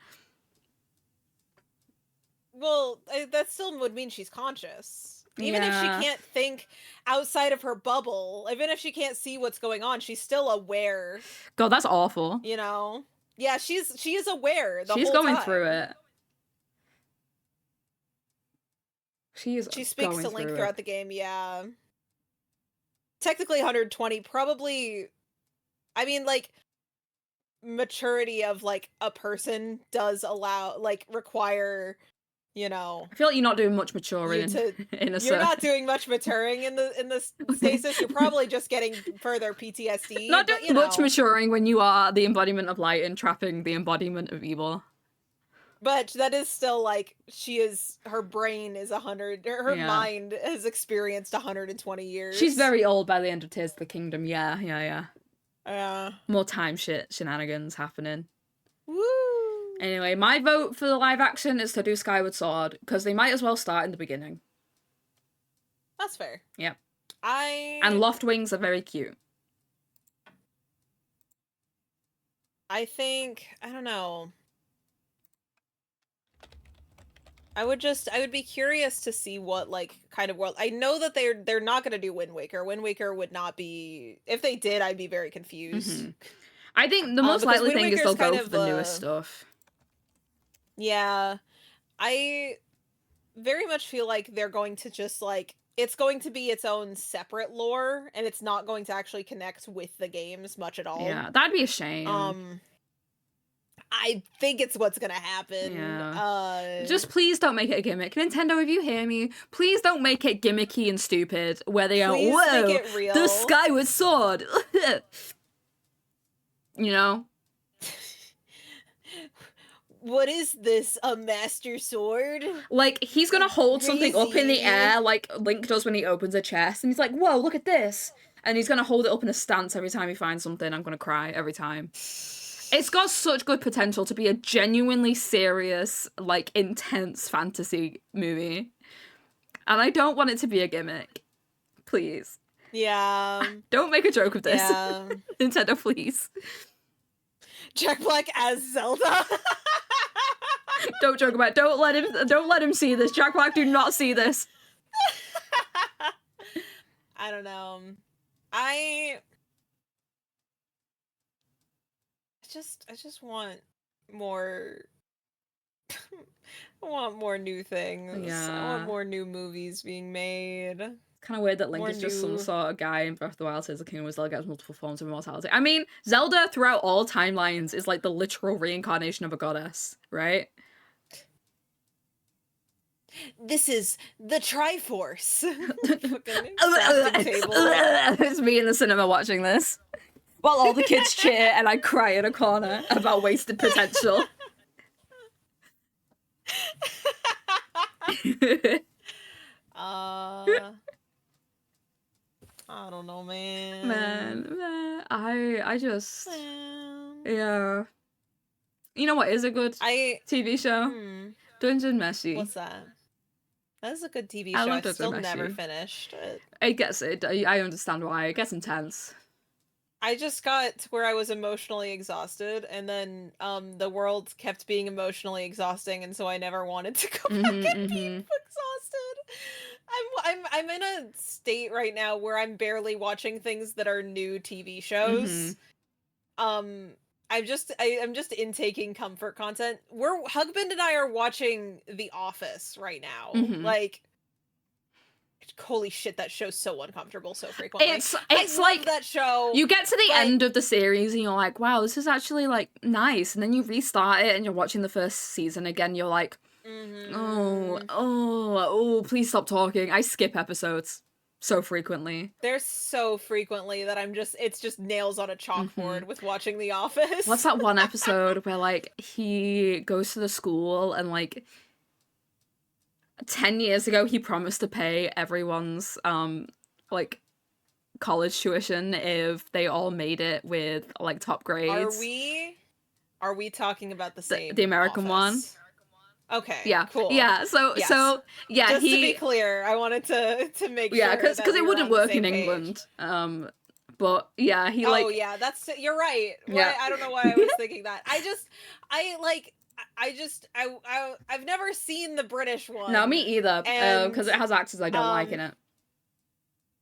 Well, that still would mean she's conscious. Even if she can't think outside of her bubble, even if she can't see what's going on, she's still aware. God, that's awful. You know? Yeah, she is aware the whole time. She's going through it. She speaks to Link throughout the game, yeah. Technically 120, probably... I mean, like, maturity of, like, a person does require... You know, I feel like you're not doing much maturing in a You're not doing much maturing in the stasis. You're probably just getting further PTSD. Not doing much maturing when you are the embodiment of light and trapping the embodiment of evil. But that is still like her brain is 100. Her mind has experienced 120 years. She's very old by the end of Tears of the Kingdom. Yeah. More time shenanigans happening. Woo. Anyway, my vote for the live action is to do Skyward Sword, because they might as well start in the beginning. That's fair. Yep. And Loft Wings are very cute. I don't know. I would be curious to see what, like, kind of world. I know that they're not going to do Wind Waker. Wind Waker would not be... If they did, I'd be very confused. Mm-hmm. I think the most likely thing is they'll go for the newest stuff. Yeah. I very much feel like they're going to just, like... It's going to be its own separate lore, and it's not going to actually connect with the games much at all. Yeah, that'd be a shame. I think it's what's gonna happen. Yeah. Just please don't make it a gimmick. Nintendo, if you hear me, please don't make it gimmicky and stupid, where they go, whoa, make it real. The Skyward Sword! You know? What is this, a Master Sword? Like, he's gonna hold something up in the air, like Link does when he opens a chest, and he's like, whoa, look at this! And he's gonna hold it up in a stance every time he finds something. I'm gonna cry every time. It's got such good potential to be a genuinely serious, like, intense fantasy movie. And I don't want it to be a gimmick. Please. Yeah. Don't make a joke of this. Yeah. Nintendo, please. Jack Black as Zelda. Don't joke about it. Don't let him see this. Jack Black, do not see this. I don't know. I just want more. I want more new things. Yeah. I want more new movies being made. It's kind of weird that Link is just some sort of guy in Breath of the Wild says the Kingdom of Zelda gets multiple forms of immortality. I mean, Zelda throughout all timelines is like the literal reincarnation of a goddess, right? This is the Triforce. It's me in the cinema watching this. While all the kids cheer and I cry in a corner about wasted potential. I don't know, man. Man, I just... Yeah. You know what is a good TV show? Dungeon Meshi. What's that? That is a good TV show. I've still never finished it. It gets it. I understand why. It gets intense. I just got to where I was emotionally exhausted, and then the world kept being emotionally exhausting, and so I never wanted to go back and be exhausted. I'm in a state right now where I'm barely watching things that are new TV shows. I'm just intaking comfort content. Husband and I are watching The Office right now. Like, holy shit, that show's so uncomfortable so frequently. It's I like love that show. You get to the end of the series and you're like, wow, this is actually like nice, and then you restart it and you're watching the first season again. You're like, oh, please stop talking. I skip episodes so frequently. There's so frequently that it's just nails on a chalkboard with watching The Office. What's that one episode where like he goes to the school and like 10 years ago he promised to pay everyone's like college tuition if they all made it with like top grades. Are we talking about the same the American Office? one? Okay. Yeah. Cool. Yeah. So yeah. Just to be clear, I wanted to make sure. Yeah, because it wouldn't work in page. England. But yeah, he like. Oh yeah, you're right. Yeah. I don't know why I was thinking that. I've never seen the British one. No, me either. Because it has actors I don't like in it.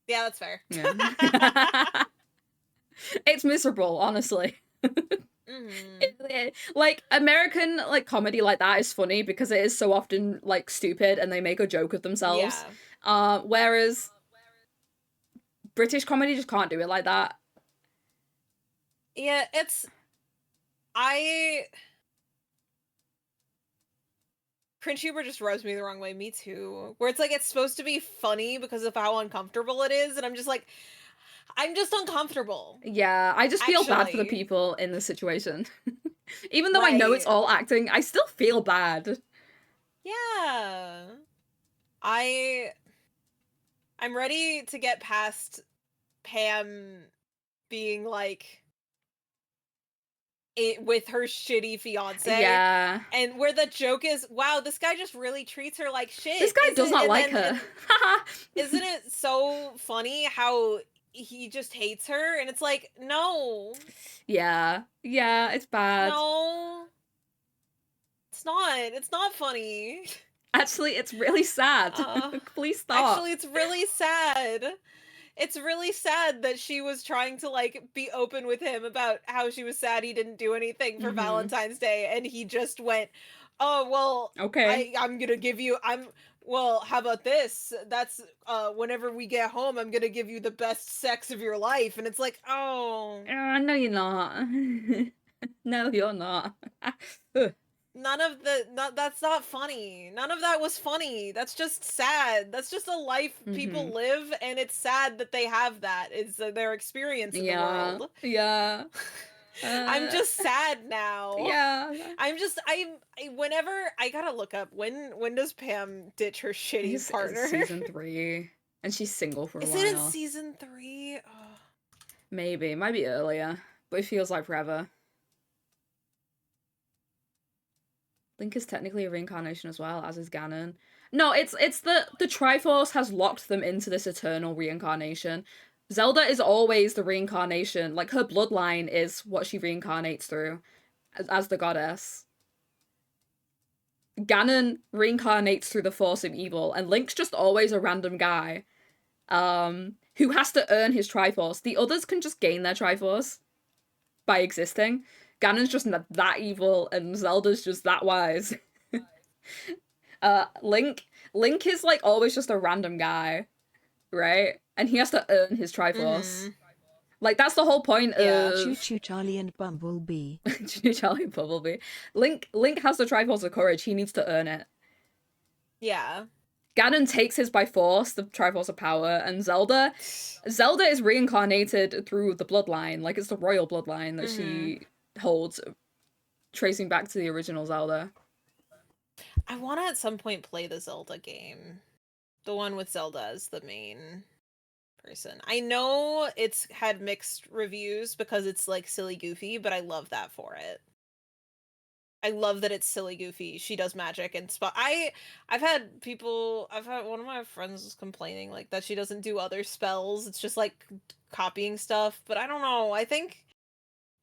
Yeah, that's fair. Yeah. It's miserable, honestly. Like American like comedy like that is funny because it is so often like stupid and they make a joke of themselves. Yeah. Whereas British comedy just can't do it like that. Yeah, cringe humor just rubs me the wrong way. Me too. Where it's like it's supposed to be funny because of how uncomfortable it is, and I'm just uncomfortable. Yeah, I just feel bad for the people in this situation. Even though I know it's all acting, I still feel bad. Yeah. I'm ready to get past Pam being like with her shitty fiance. Yeah. And where the joke is, wow, this guy just really treats her like shit. This guy does not like her. Isn't it so funny how he just hates her? And it's like, no. Yeah, it's bad. No, it's not funny. Actually, it's really sad. Please stop. Actually, it's really sad. It's really sad that she was trying to like be open with him about how she was sad he didn't do anything for Valentine's Day, and he just went, oh well, okay, I'm gonna give you well, how about this? That's whenever we get home, I'm gonna give you the best sex of your life. And it's like, oh. No, you're not. No, you're not. That's not funny. None of that was funny. That's just sad. That's just a life people live, and it's sad that they have that. It's their experience in the world. Yeah. I'm just sad now. Yeah. Whenever I gotta look up when does Pam ditch her shitty partner? Season 3, and she's single for a while. Is it in season 3? Oh. Maybe, it might be earlier, but it feels like forever. Link is technically a reincarnation as well, as is Ganon. No, it's the Triforce has locked them into this eternal reincarnation. Zelda is always the reincarnation. Like, her bloodline is what she reincarnates through as the goddess. Ganon reincarnates through the force of evil, and Link's just always a random guy who has to earn his Triforce. The others can just gain their Triforce by existing. Ganon's just that evil, and Zelda's just that wise. Link is, like, always just a random guy, right? And he has to earn his Triforce. Like, that's the whole point of... Choo-choo Charlie and Bumblebee. Choo-choo Charlie and Bumblebee. Link has the Triforce of Courage. He needs to earn it. Yeah. Ganon takes his by force, the Triforce of Power, and Zelda is reincarnated through the bloodline. Like, it's the royal bloodline that she holds, tracing back to the original Zelda. I want to at some point play the Zelda game. The one with Zelda as the main person. I know it's had mixed reviews because it's like silly goofy, but I love that for it. I love that it's silly goofy. She does magic and I've had one of my friends was complaining like that she doesn't do other spells. It's just like copying stuff, but I don't know. I think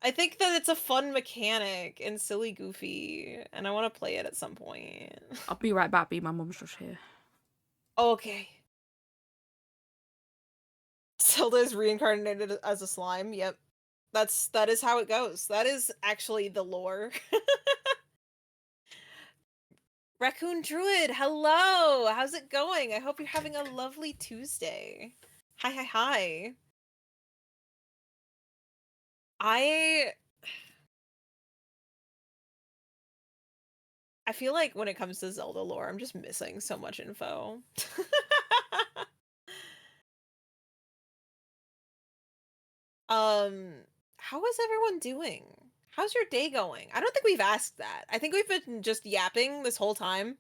that it's a fun mechanic and silly goofy, and I want to play it at some point. I'll be right back, B. My mom's just here. Okay. Zelda is reincarnated as a slime. Yep. That is how it goes. That is actually the lore. Raccoon Druid, hello! How's it going? I hope you're having a lovely Tuesday. Hi, hi, hi. I feel like when it comes to Zelda lore, I'm just missing so much info. How is everyone doing? How's your day going? I don't think we've asked that. I think we've been just yapping this whole time.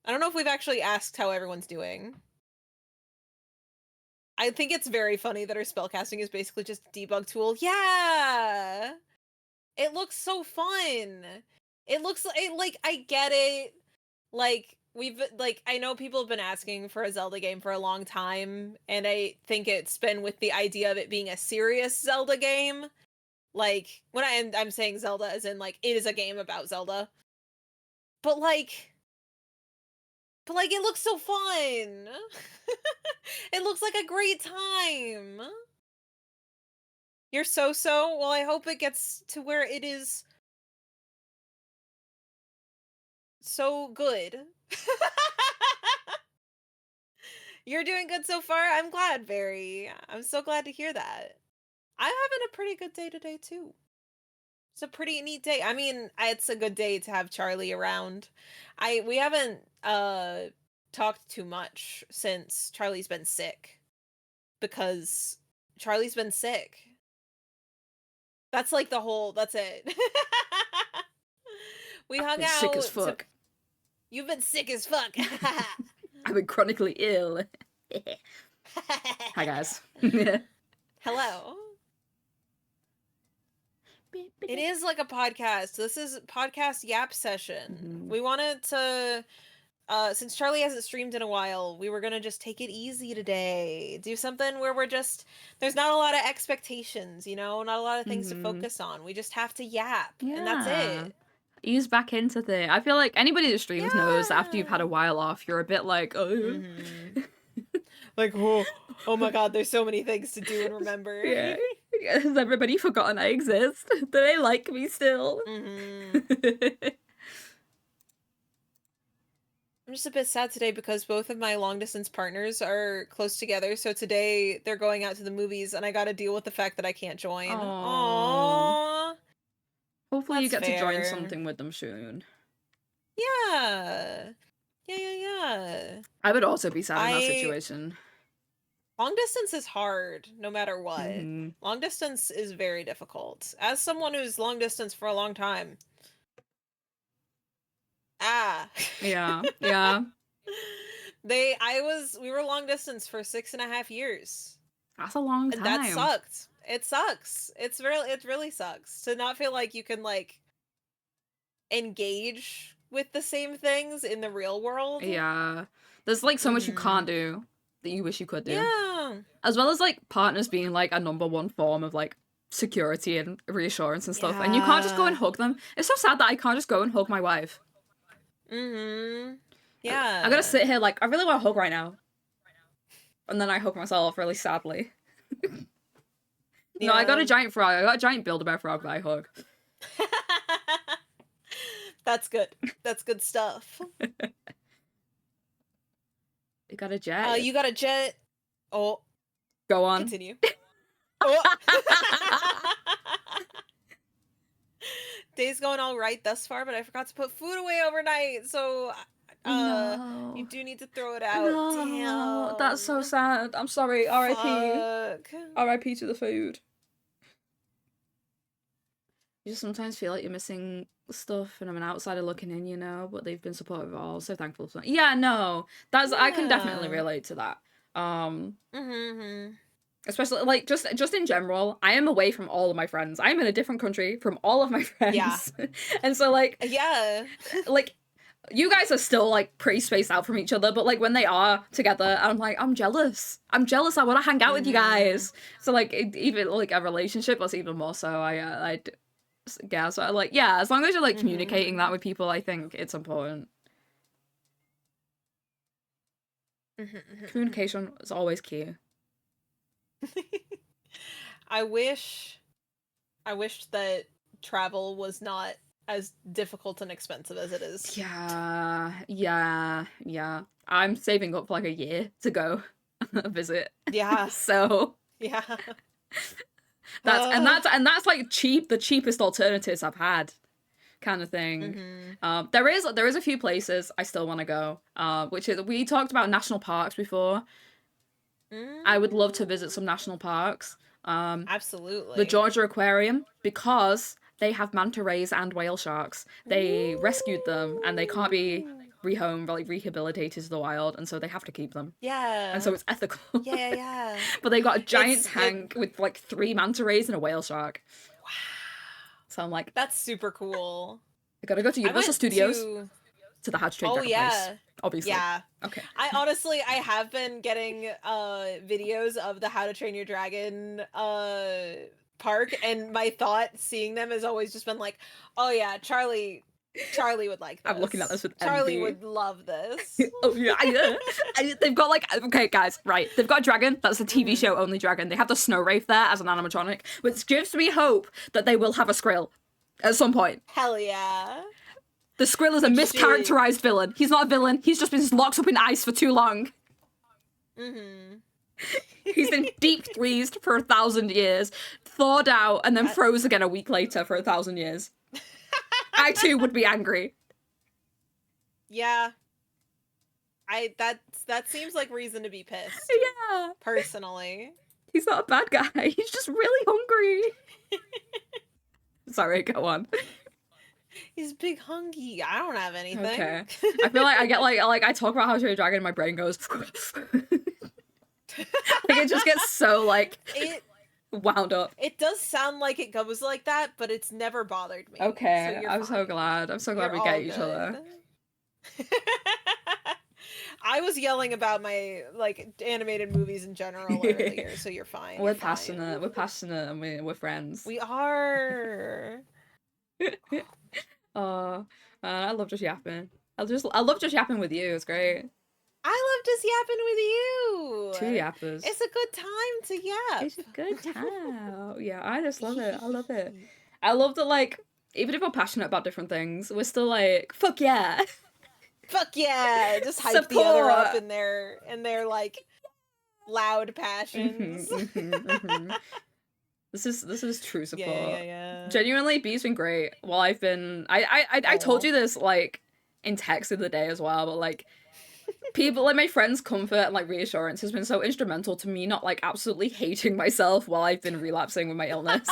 I don't know if we've actually asked how everyone's doing. I think it's very funny that our spellcasting is basically just a debug tool. Yeah! It looks so fun! It looks like I get it. Like, I know people have been asking for a Zelda game for a long time, and I think it's been with the idea of it being a serious Zelda game. Like, when I'm saying Zelda as in, like, it is a game about Zelda. But, it looks so fun! It looks like a great time! You're so? Well, I hope it gets to where it is so good. You're doing good so far? I'm glad, Barry. I'm so glad to hear that. I'm having a pretty good day today, too. It's a pretty neat day. I mean, it's a good day to have Charlie around. We haven't talked too much since Charlie's been sick. Because Charlie's been sick. That's like that's it. We hung out. Sick as fuck. You've been sick as fuck. I've been chronically ill. Hi, guys. Hello. It is like a podcast. This is podcast yap session. We wanted to, since Charlie hasn't streamed in a while, we were gonna just take it easy today. Do something where there's not a lot of expectations, not a lot of things to focus on. We just have to yap, and that's it. Ease back into things. I feel like anybody that streams knows after you've had a while off, you're a bit like, oh. Like, oh my god, there's so many things to do and remember. Yeah. Has everybody forgotten I exist? Do they like me still? I'm just a bit sad today because both of my long distance partners are close together. So today they're going out to the movies and I got to deal with the fact that I can't join. Aww. Hopefully you get to join something with them soon. Yeah. Yeah. I would also be sad in that situation. Long distance is hard, no matter what. Long distance is very difficult. As someone who's long distance for a long time. Yeah. We were long distance for 6.5 years. That's a long time. And that sucked. It sucks. It really sucks to not feel like you can engage with the same things in the real world. Yeah. There's so much you can't do that you wish you could do. Yeah. As well as partners being a number one form of security and reassurance and stuff. And you can't just go and hug them. It's so sad that I can't just go and hug my wife. Yeah. I gotta sit here I really want to hug right now. And then I hug myself really sadly. No, I got a giant frog. I got a giant Build-A-Bear frog that I hug. That's good. That's good stuff. You got a jet. You got a jet. Oh. Go on. Continue. Oh. Day's going all right thus far, but I forgot to put food away overnight, so no. You do need to throw it out. No. Damn. That's so sad. I'm sorry. R.I.P. R.I.P. to the food. You just sometimes feel like you're missing stuff, and I'm an outsider looking in, but they've been supportive all, so thankful for that. Yeah, no. I can definitely relate to that. Especially just in general, I am away from all of my friends. I am in a different country from all of my friends. Yeah. And so yeah. You guys are still pretty spaced out from each other, but when they are together, I'm jealous. I want to hang out with you guys. So even a relationship was even more so. Yeah, so as long as you're communicating that with people, I think it's important. Communication is always key. I wish I wish that travel was not as difficult and expensive as it is. Yeah. I'm saving up for like a year to go visit. Yeah. So Yeah. that's like the cheapest alternatives I've had, kind of thing. There is a few places I still want to go. Which is, we talked about national parks before. I would love to visit some national parks. Absolutely. The Georgia Aquarium, because they have manta rays and whale sharks. They rescued them, and they can't be rehabilitated to the wild, and so they have to keep them. Yeah. And so it's ethical. Yeah. But they got a giant tank with like 3 manta rays and a whale shark. Wow. So I'm like, that's super cool. I gotta go to Universal Studios to the How to Train Dragon place. Obviously. Yeah. Okay. I have been getting videos of the How to Train Your Dragon park, and my thought seeing them has always just been like, oh yeah, Charlie would like this. I'm looking at this with Charlie envy. would love this. Oh yeah. They've got like, okay guys, right, they've got a dragon. That's a TV show only dragon. They have the Snow Wraith there as an animatronic, which gives me hope that they will have a Skrill at some point. Hell yeah. The Skrill is a mischaracterized villain. He's not a villain. He's just been locked up in ice for too long. He's been deep freezed for 1,000 years, thawed out, and then froze again a week later for 1,000 years. I too would be angry. Yeah. That seems like reason to be pissed. Yeah. Personally. He's not a bad guy. He's just really hungry. Sorry, go on. He's big hungry. I don't have anything. Okay. I feel like I get like I talk about How to Train Your Dragon and my brain goes like it just gets so like wound up. It does sound like it goes like that, but it's never bothered me. Okay, so I'm so glad. I'm so glad we get each other. I was yelling about my like animated movies in general earlier, so you're fine. We're passionate. We're passionate, and we're friends. We are. Oh, man, I love just yapping. I love just yapping with you. It's great. I love just yapping with you. 2 yappers. It's a good time to yap. It's a good time. Yeah, I just love it. I love it. I love that, like, even if we're passionate about different things, we're still like, fuck yeah. Fuck yeah. Just hype the other up in their like loud passions. This is true support. Yeah. Genuinely, Bee's been great. While I've been, I told you this like in text the other day as well, but like people, like my friends' comfort and like reassurance has been so instrumental to me not like absolutely hating myself while I've been relapsing with my illness.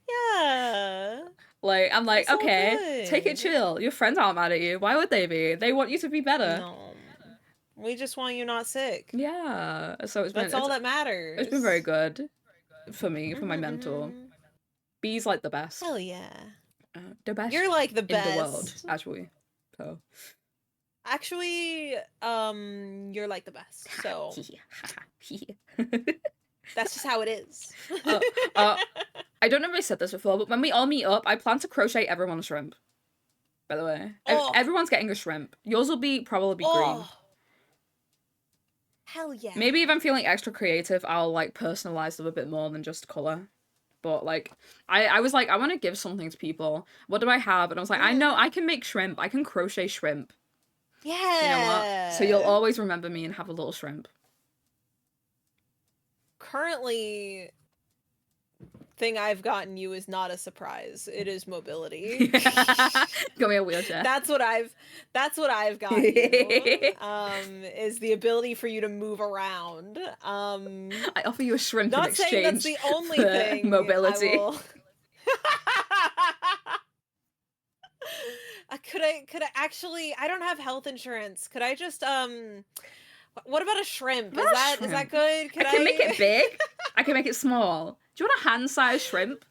Yeah. Like I'm like, That's okay, take it chill. Your friends aren't mad at you. Why would they be? They want you to be better. No. We just want you not sick. Yeah. So that's all that matters. It's been very good for me, for my mental. Bee's like the best. Hell yeah. The best. You're like the best in the world, actually. So. Actually, you're like the best. So. That's just how it is. I don't know if I said this before, but when we all meet up, I plan to crochet everyone a shrimp. By the way, everyone's getting a shrimp. Yours will probably be green. Hell yeah. Maybe if I'm feeling extra creative, I'll like personalize them a bit more than just color. But like, I was like, I want to give something to people. What do I have? And I was like, I know I can make shrimp. I can crochet shrimp. Yeah. You know what? So you'll always remember me and have a little shrimp. Currently, thing I've gotten you is not a surprise. It is mobility. Got me a wheelchair. That's what I've gotten you. Is the ability for you to move around. I offer you a shrimp in exchange. Not saying that's the only thing. Mobility. Could I actually? I don't have health insurance. Could I just What about a shrimp? Is that good? I can make it big. I can make it small. Do you want a hand-sized shrimp?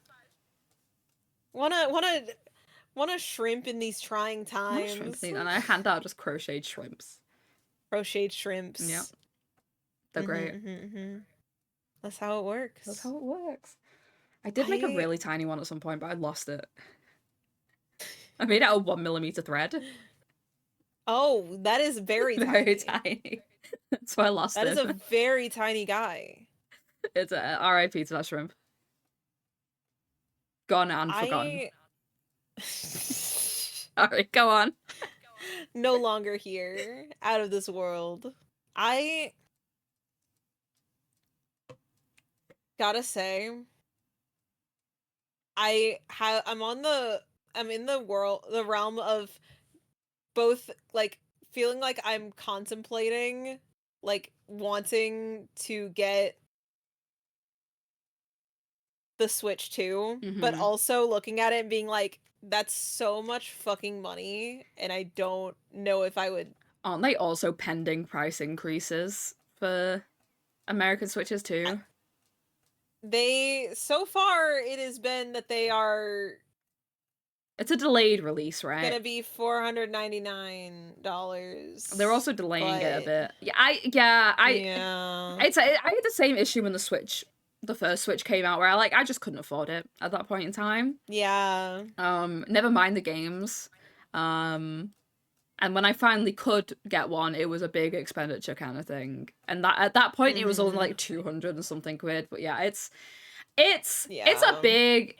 Want a shrimp in these trying times? And I hand out just crocheted shrimps. Crocheted shrimps. Yeah. They're great. That's how it works. That's how it works. I did make a really tiny one at some point, but I lost it. I made it out of 1mm thread. Oh, that is very tiny. Very tiny. So I lost it. That is a very tiny guy. It's a R.I.P. to that shrimp. Gone and forgotten. Alright, go on. No longer here. Out of this world. I gotta say, I'm in the realm of both, like, feeling like I'm contemplating, like, wanting to get the Switch too, but also looking at it and being like, that's so much fucking money, and I don't know if I would. Aren't they also pending price increases for American Switches too? So far it has been that they are. It's a delayed release, right? Gonna be $499. They're also delaying it a bit. Yeah, yeah. I had the same issue when the first Switch came out, where I just couldn't afford it at that point in time. Yeah. Never mind the games. And when I finally could get one, it was a big expenditure kind of thing. And that at that point, it was only like 200 and something quid. But yeah, it's a big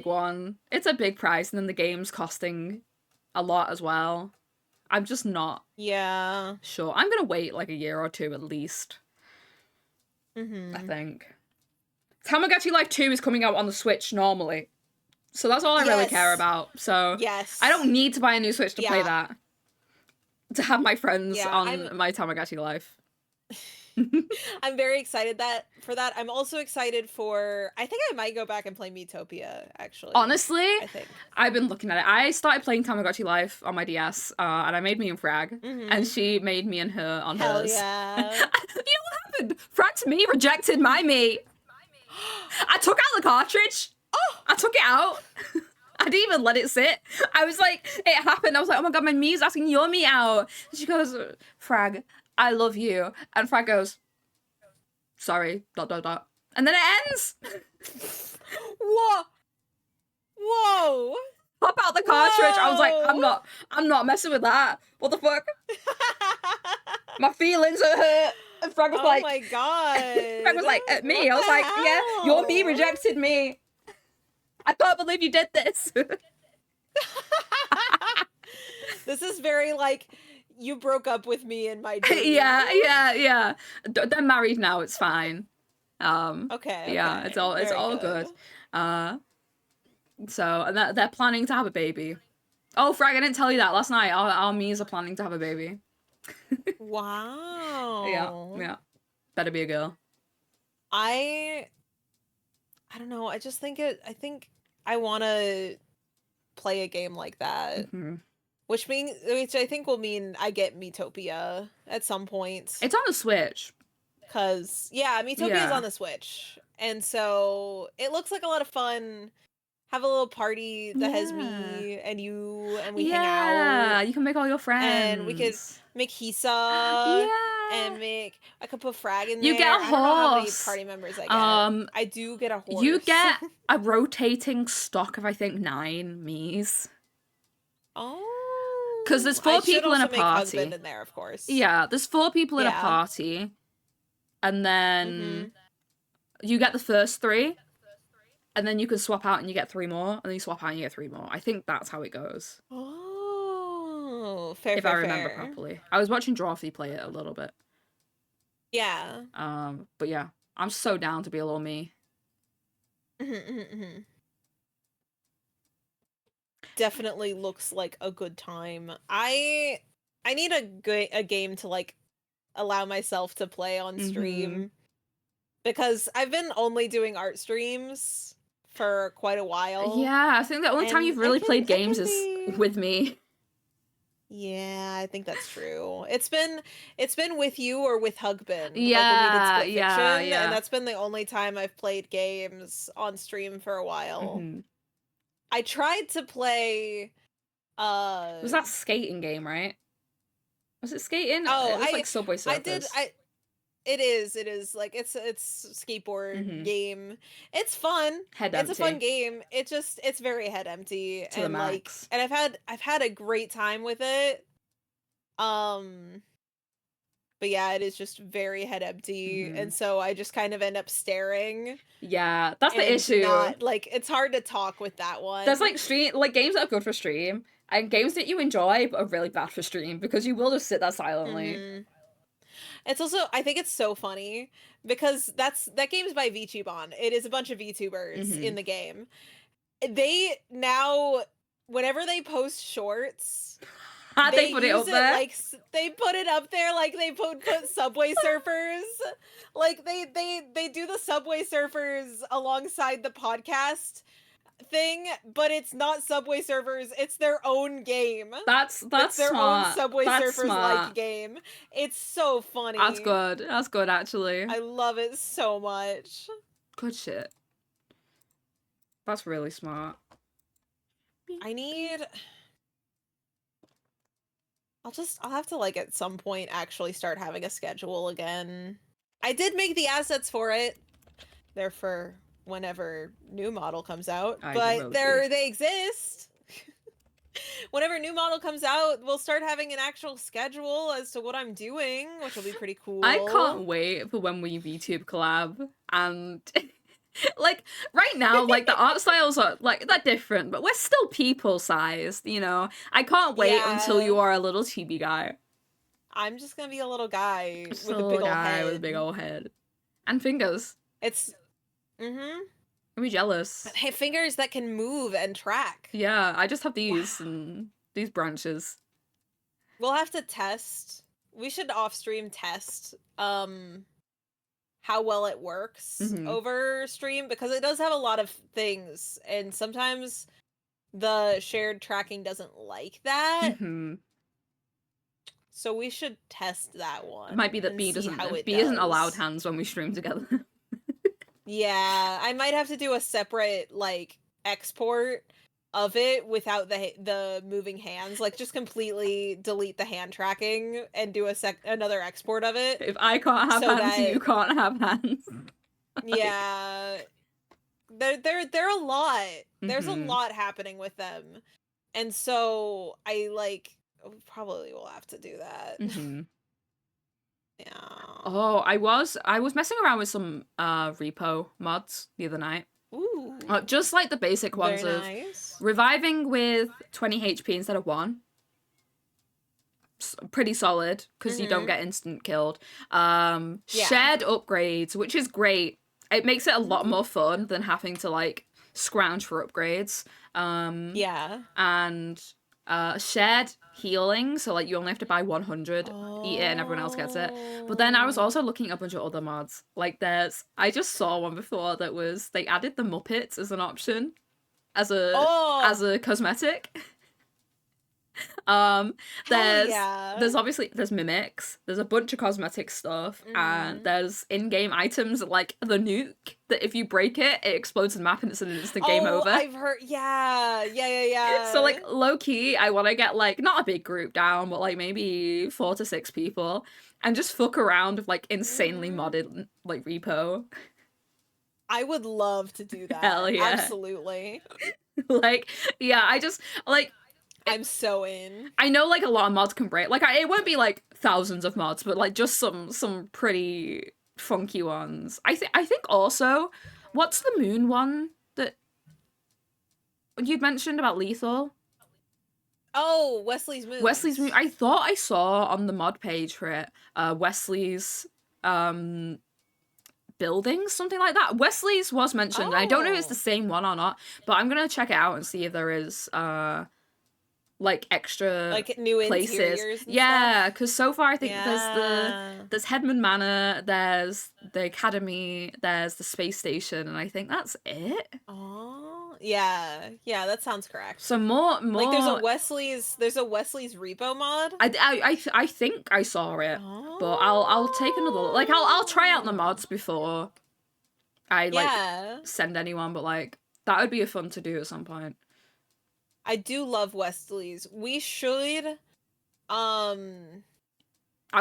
one. It's a big price, and then the game's costing a lot as well. I'm just not sure. I'm gonna wait like a year or two at least. I think. Tamagotchi Life 2 is coming out on the Switch normally. So that's all I really care about. So I don't need to buy a new Switch to play that. To have my friends on my Tamagotchi Life. I'm very excited for that. I'm also excited for. I think I might go back and play Miitopia, actually. Honestly, I think I've been looking at it. I started playing Tamagotchi Life on my DS, and I made me and Frag, and she made me and her on hers. Yeah. You know what happened? Frag's me rejected my me. I took out the cartridge. I took it out. I didn't even let it sit. I was like, it happened. I was like, oh my god, my Mii's asking your me out. And she goes, Frag, I love you. And Frag goes, sorry, ... And then it ends. Whoa. Pop out the cartridge. I was like, I'm not messing with that. What the fuck? My feelings are hurt. And Frag was like, oh my god. Frag was like, at me. I was like, yeah, your me rejected me. I can't believe you did this. This is very like, you broke up with me in my dream. Yeah. They're married now. It's fine. Okay. Yeah, it's all good. So and they're planning to have a baby. Oh, Frag, I didn't tell you that last night. Our Miis are planning to have a baby. Wow. Yeah. Better be a girl. I don't know. I think I want to play a game like that. Which I think will mean I get Miitopia at some point. It's on the Switch. Cause Miitopia is on the Switch. And so it looks like a lot of fun. Have a little party that has me and you, and we hang out. Yeah, you can make all your friends. And we could make Hisa. And I could put Frag in there. You get a horse. I don't know how many party members I get. I do get a horse. You get a rotating stock of, I think, 9 Miis. Oh. Because there's 4 people in a party. Husband in there, of course. Yeah, there's 4 people in a party. And then you get the first 3. And then you can swap out and you get 3 more. And then you swap out and you get 3 more. I think that's how it goes. Oh, fair. If I remember properly. I was watching Drawfee play it a little bit. Yeah. But yeah, I'm so down to be a little me. Definitely looks like a good time. I need a game to like allow myself to play on stream. Because I've been only doing art streams for quite a while. Yeah, I think the only time you've really played games is with me. Yeah, I think that's true. It's been with you or with Hugbin. Yeah, and that's been the only time I've played games on stream for a while. I tried to play. Was that skating game, right? Was it skating? Oh, it was like Subway Surfers. It is like it's skateboard game. It's fun. It's a fun game. It's very head empty to and like, and I've had a great time with it. But yeah, it is just very head empty, and so I just kind of end up staring. Yeah, that's the And issue. not like it's hard to talk with that one. There's like games that are good for stream and games that you enjoy but are really bad for stream because you will just sit there silently. It's also, I think it's so funny because that game's by VTubon. It is a bunch of VTubers in the game. They now, whenever they post shorts, they put it up there. Like they put it up there, like they put Subway Surfers, like they do the Subway Surfers alongside the podcast thing, but it's not Subway Surfers, it's their own game. That's it's their smart. own Subway Surfers like game. It's so funny. That's good actually. I love it so much. Good shit. That's really smart. I'll have to like at some point actually start having a schedule again. I did make the assets for it. They're for whenever new model comes out, but they exist. Whenever new model comes out, we'll start having an actual schedule as to what I'm doing, which will be pretty cool. I can't wait for when we VTube collab and like right now, like the art styles are like they're different, but we're still people sized, you know. I can't wait until you are a little chibi guy. I'm just gonna be a little guy with a big old head and fingers. It's I'm jealous. Hey, fingers that can move and track. Yeah, I just have these and these branches. We'll have to test. We should off stream test how well it works over stream, because it does have a lot of things, and sometimes the shared tracking doesn't like that. So we should test that one. It might be that B isn't allowed hands when we stream together. Yeah, I might have to do a separate like export of it without the moving hands, like just completely delete the hand tracking and do another export of it. If I can't have hands, you can't have hands. Yeah, they're a lot. There's a lot happening with them, and so I probably will have to do that. Yeah. Oh, I was messing around with some repo mods the other night. Ooh. Just like the basic ones of reviving with 20 HP instead of 1. Pretty solid, because you don't get instant killed. Shared upgrades, which is great. It makes it a lot more fun than having to like scrounge for upgrades. And shared healing, so like you only have to buy 100, eat it, and everyone else gets it. But then I was also looking at a bunch of other mods. Like I just saw one before that was they added the Muppets as an option as a cosmetic. There's obviously mimics, there's a bunch of cosmetic stuff, and there's in-game items like the nuke that if you break it explodes the map and it's an instant game over. I've heard. Yeah. So like low-key I want to get like not a big group down, but like maybe 4 to 6 people and just fuck around with like insanely modded like repo. I would love to do that. Hell yeah. Absolutely. Like yeah, I just like I'm so in. I know like a lot of mods can break. Like it won't be like thousands of mods, but like just some pretty funky ones. I think also, what's the moon one that you'd mentioned about lethal? Oh, Wesley's Moon. Wesley's Moon. I thought I saw on the mod page for it, Wesley's buildings, something like that. Wesley's was mentioned. I don't know if it's the same one or not, but I'm gonna check it out and see if there is like extra like new places. Yeah, because so far I think there's Headman Manor, there's the Academy, there's the space station, and I think that's it. Oh yeah, that sounds correct. So more like there's a Wesley's repo mod. I think I saw it, but I'll take another look. Like I'll try out the mods before I like send anyone, but like that would be fun to do at some point. I do love Wesley's. We should, I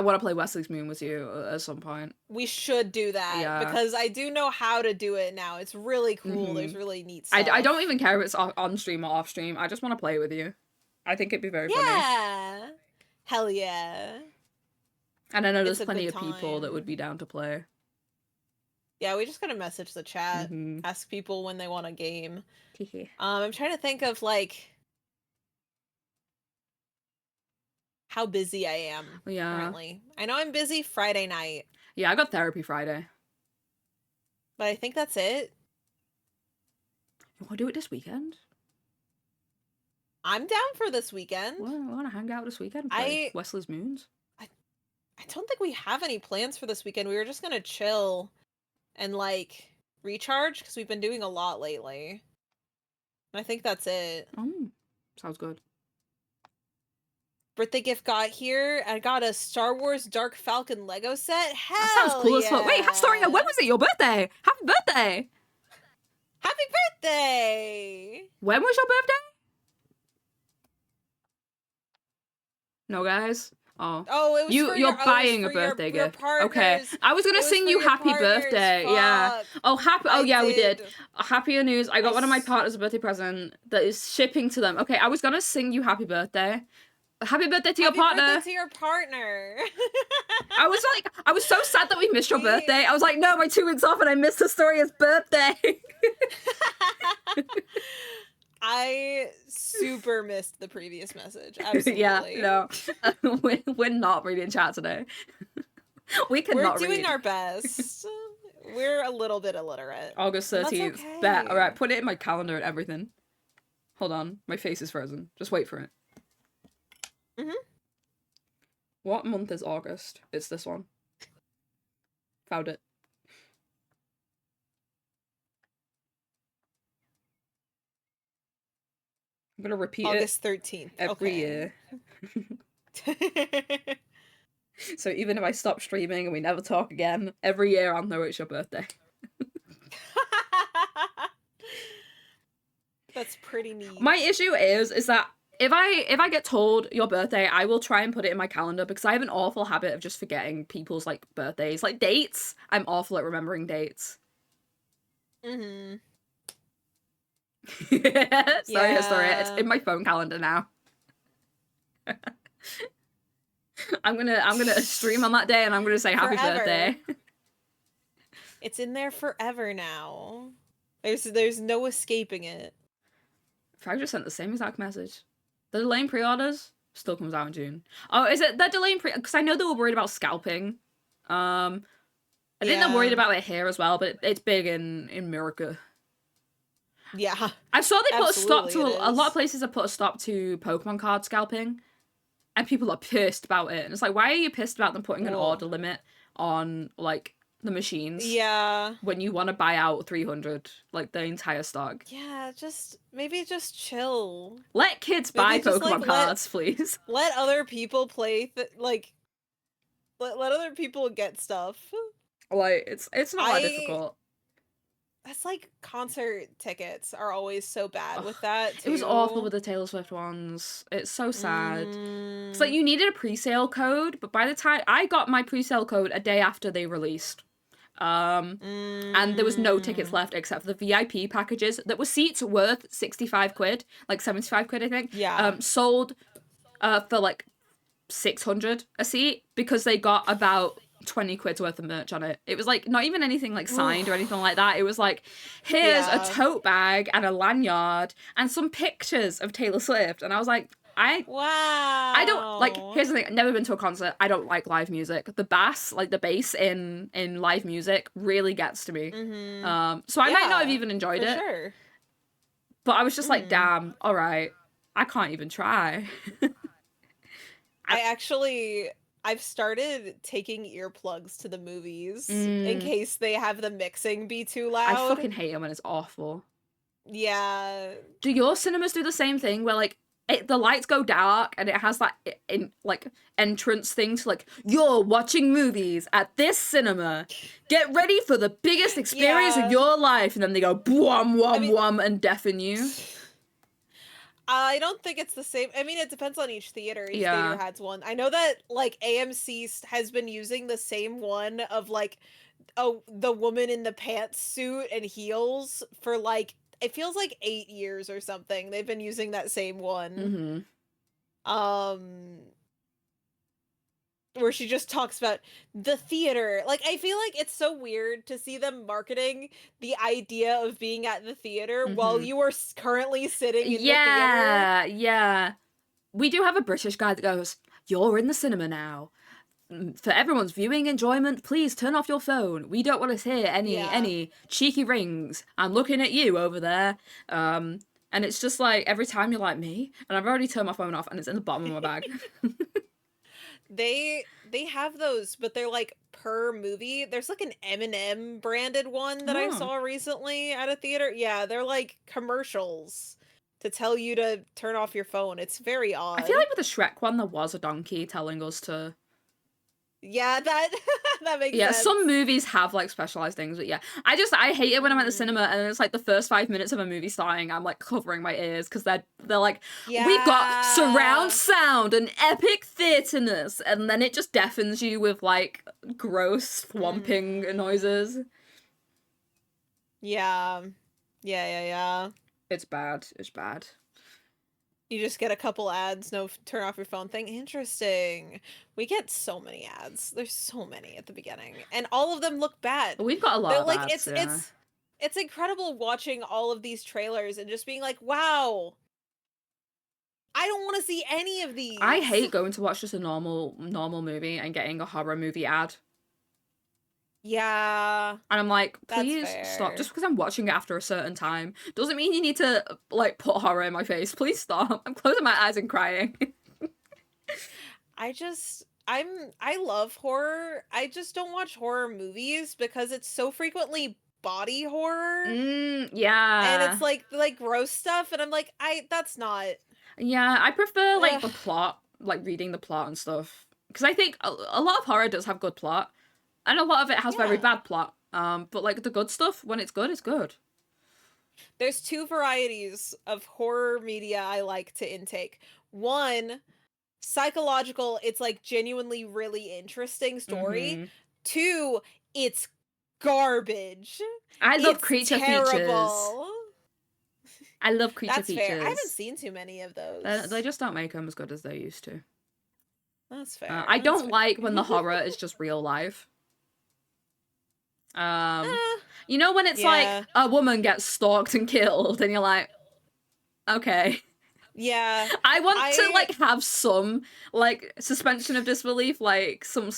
want to play Wesley's Moon with you at some point. We should do that because I do know how to do it now. It's really cool. There's really neat stuff. I don't even care if it's on stream or off stream. I just want to play with you. I think it'd be very funny. Yeah. Hell yeah. And I know there's it's a plenty good of people that time. would be down to play. Yeah, we just gotta message the chat, Mhm. ask people when they want a game. Hehe. I'm trying to think of like how busy I am Yeah. currently. I know I'm busy Friday night, Yeah, I got therapy Friday. but I think that's it. You want to do it this weekend? I'm down for this weekend. Well, I want to hang out this weekend. Play Wesley's Moons. I don't think we have any plans for this weekend. We were just gonna chill and like recharge because we've been doing a lot lately. And I think that's it. Sounds good. Birthday gift got here. I got a Star Wars Dark Falcon Lego set. Hell That sounds cool as fuck. Wait, sorry, when was it your birthday? Happy birthday! Happy birthday! When was your birthday? No, guys. Oh, it was you're buying a birthday gift. Okay, I was gonna sing you happy birthday. Fuck. Yeah. Oh, happy. Oh, yeah, we did. Happier news. I got one of my s- partners a birthday present that is shipping to them. Okay, I was gonna sing you happy birthday. Happy birthday to your partner. Happy birthday to your partner. I was so sad that we missed your We- birthday. I was like, no, my 2 weeks off and I missed Astoria's birthday. I super missed the previous message. Absolutely. Yeah, no. We're not reading chat today. We cannot We're doing read. our best. We're a little bit illiterate. August That's 13th. okay. Bet. Alright, put it in my calendar and everything. Hold on. My face is frozen. Just wait for it. Mhm. What month is August? It's this one. Found it. I'm gonna repeat August 13th. it every year. So even if I stop streaming and we never talk again, every year I'll know it's your birthday. That's pretty neat. My issue is that if I get told your birthday, I will try and put it in my calendar because I have an awful habit of just forgetting people's like birthdays, like dates. I'm awful at remembering dates. Mm-hmm. Sorry, Yeah. it's in my phone calendar now. I'm gonna stream on that day and I'm gonna say happy Forever. birthday. It's in there forever now. There's no escaping it. I just sent the same exact message. The delaying pre-orders still comes out in June. Oh, is it they're delaying because I know they were worried about scalping. I think they're worried about it here as well, but it's big in America. Yeah. I saw they put a stop to Absolutely it a lot of is. places have put a stop to Pokemon card scalping, and people are pissed about it. And it's like, why are you pissed about them putting an Well. order limit on like the machines? Yeah. When you want to buy out 300, like the entire stock. Yeah, maybe just chill. Let kids Maybe buy just, Pokemon like, let- cards, please. Let other people play let other people get stuff. Like it's not that I- difficult. That's like concert tickets are always so bad with Ugh, that It was too. awful with the Taylor Swift ones. It's so sad. Mm. It's like you needed a pre-sale code, but by the time I got my pre-sale code a day after they released. And there was no tickets left except for the VIP packages that were seats worth 65 quid, like 75 quid I think. Yeah. Sold for like 600 a seat because they got about 20 quid's worth of merch on it. It was like not even anything like signed or anything like that. It was like, here's Yeah. a tote bag and a lanyard and some pictures of Taylor Swift. And I was like, Wow. I don't like. Here's the thing: I've never been to a concert. I don't like live music. The bass, like the bass in live music, really gets to me. Mhm. So I might not have Yeah, even enjoyed For it, sure. but I was just like, damn, all right, I can't even try. I've started taking earplugs to the movies in case they have the mixing be too loud. I fucking hate it when it's awful. Yeah. Do your cinemas do the same thing where like the lights go dark and it has that like entrance thing to like, you're watching movies at this cinema, get ready for the biggest experience Yeah. of your life, and then they go boom wham mean- wham and deafen you. I don't think it's the same. I mean, it depends on each theater. Each Yeah. theater has one. I know that like AMC has been using the same one of like the woman in the pantsuit and heels for like it feels like 8 years or something. They've been using that same one. Mm-hmm. where she just talks about the theater. Like, I feel like it's so weird to see them marketing the idea of being at the theater while you are currently sitting in the theater. Yeah. We do have a British guy that goes, "You're in the cinema now. For everyone's viewing enjoyment, please turn off your phone. We don't want to hear any cheeky rings. I'm looking at you over there." And it's just like, every time you're like, me? And I've already turned my phone off and it's in the bottom of my bag. They have those, but they're like per movie. There's like an M&M branded one that I saw recently at a theater. Yeah, they're like commercials to tell you to turn off your phone. It's very odd. I feel like with the Shrek one, there was a donkey telling us to... Yeah, that makes sense. Yeah, some movies have like specialized things, but yeah. I hate it when I'm at the cinema and it's like the first 5 minutes of a movie starting, I'm like covering my ears because they're like, we've got surround sound and epic theaterness, and then it just deafens you with like gross thwomping noises. Yeah. It's bad. You just get a couple ads, no turn off your phone thing. Interesting. We get so many ads. There's so many at the beginning, and all of them look bad. We've got a lot of ads, it's incredible watching all of these trailers and just being like, wow, I don't want to see any of these. I hate going to watch just a normal movie and getting a horror movie ad. Yeah. And I'm like, please stop. Just because I'm watching it after a certain time doesn't mean you need to, like, put horror in my face. Please stop. I'm closing my eyes and crying. I love horror. I just don't watch horror movies because it's so frequently body horror. Yeah. And it's like gross stuff, and I'm like, that's not... Yeah, I prefer, like, the plot, like, reading the plot and stuff. Because I think a lot of horror does have good plot. And a lot of it has very bad plot. But, like, the good stuff, when it's good, it's good. There's two varieties of horror media I like to intake. One, psychological, it's, like, genuinely really interesting story. Two, it's garbage. I love creature terrible. features. I love creature features. That's fair. I haven't seen too many of those. They just don't make them as good as they used to. That's fair. I don't like when the horror is just real life. You know when it's like a woman gets stalked and killed and you're like, okay. Yeah. I want to like have some like suspension of disbelief, like some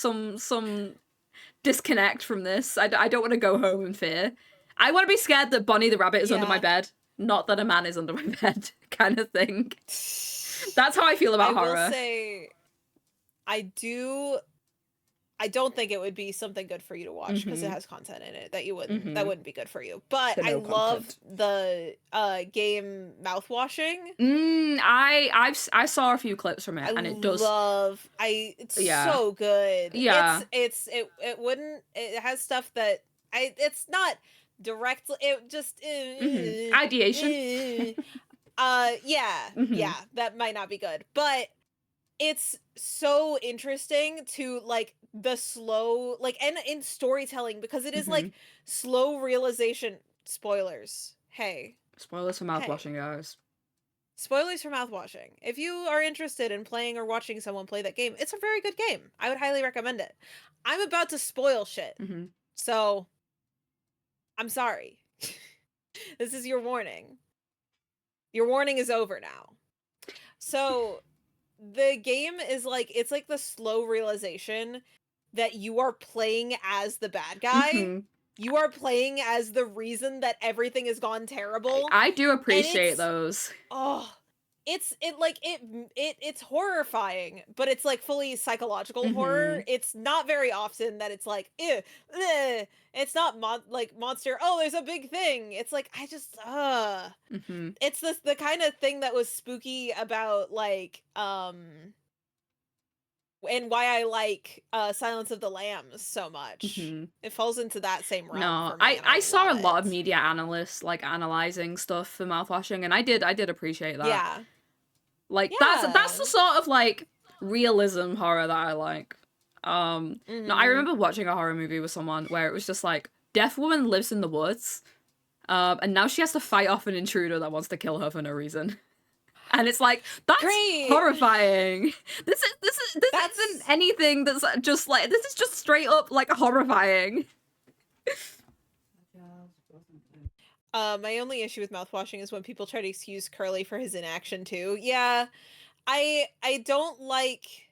disconnect from this. I don't want to go home in fear. I want to be scared that Bonnie the rabbit is under my bed, not that a man is under my bed, kind of thing. That's how I feel about horror. I will say, I don't think it would be something good for you to watch because it has content in it that that wouldn't be good for you. But I loved the game Mouthwashing. I saw a few clips from it, and it does. It's so good. Yeah, it has stuff that it's not directly. It just ideation. Yeah, that might not be good, but it's so interesting to like the slow, like, and in storytelling, because it is like slow realization. Spoilers. Hey. Spoilers for Mouthwashing, guys. Spoilers for Mouthwashing. If you are interested in playing or watching someone play that game, it's a very good game. I would highly recommend it. I'm about to spoil shit. So, I'm sorry. This is your warning. Your warning is over now. So, the game is like, it's like the slow realization that you are playing as the bad guy. You are playing as the reason that everything has gone terrible. I do appreciate those. Oh, it's horrifying, but it's like fully psychological horror. It's not very often that it's like, it's not monster. Oh, there's a big thing. It's like, I just, it's the kind of thing that was spooky about like, and why I like Silence of the Lambs so much. It falls into that same realm. No, for me, I saw a lot of media analysts like analyzing stuff for Mouthwashing, and I did appreciate that. Yeah. Like that's the sort of like realism horror that I like. No, I remember watching a horror movie with someone where it was just like, deaf woman lives in the woods, and now she has to fight off an intruder that wants to kill her for no reason. And it's like, that's Great. horrifying. This isn't anything that's just like, this is just straight up like horrifying. My only issue with mouthwashing is when people try to excuse Curly for his inaction too. Yeah, I don't like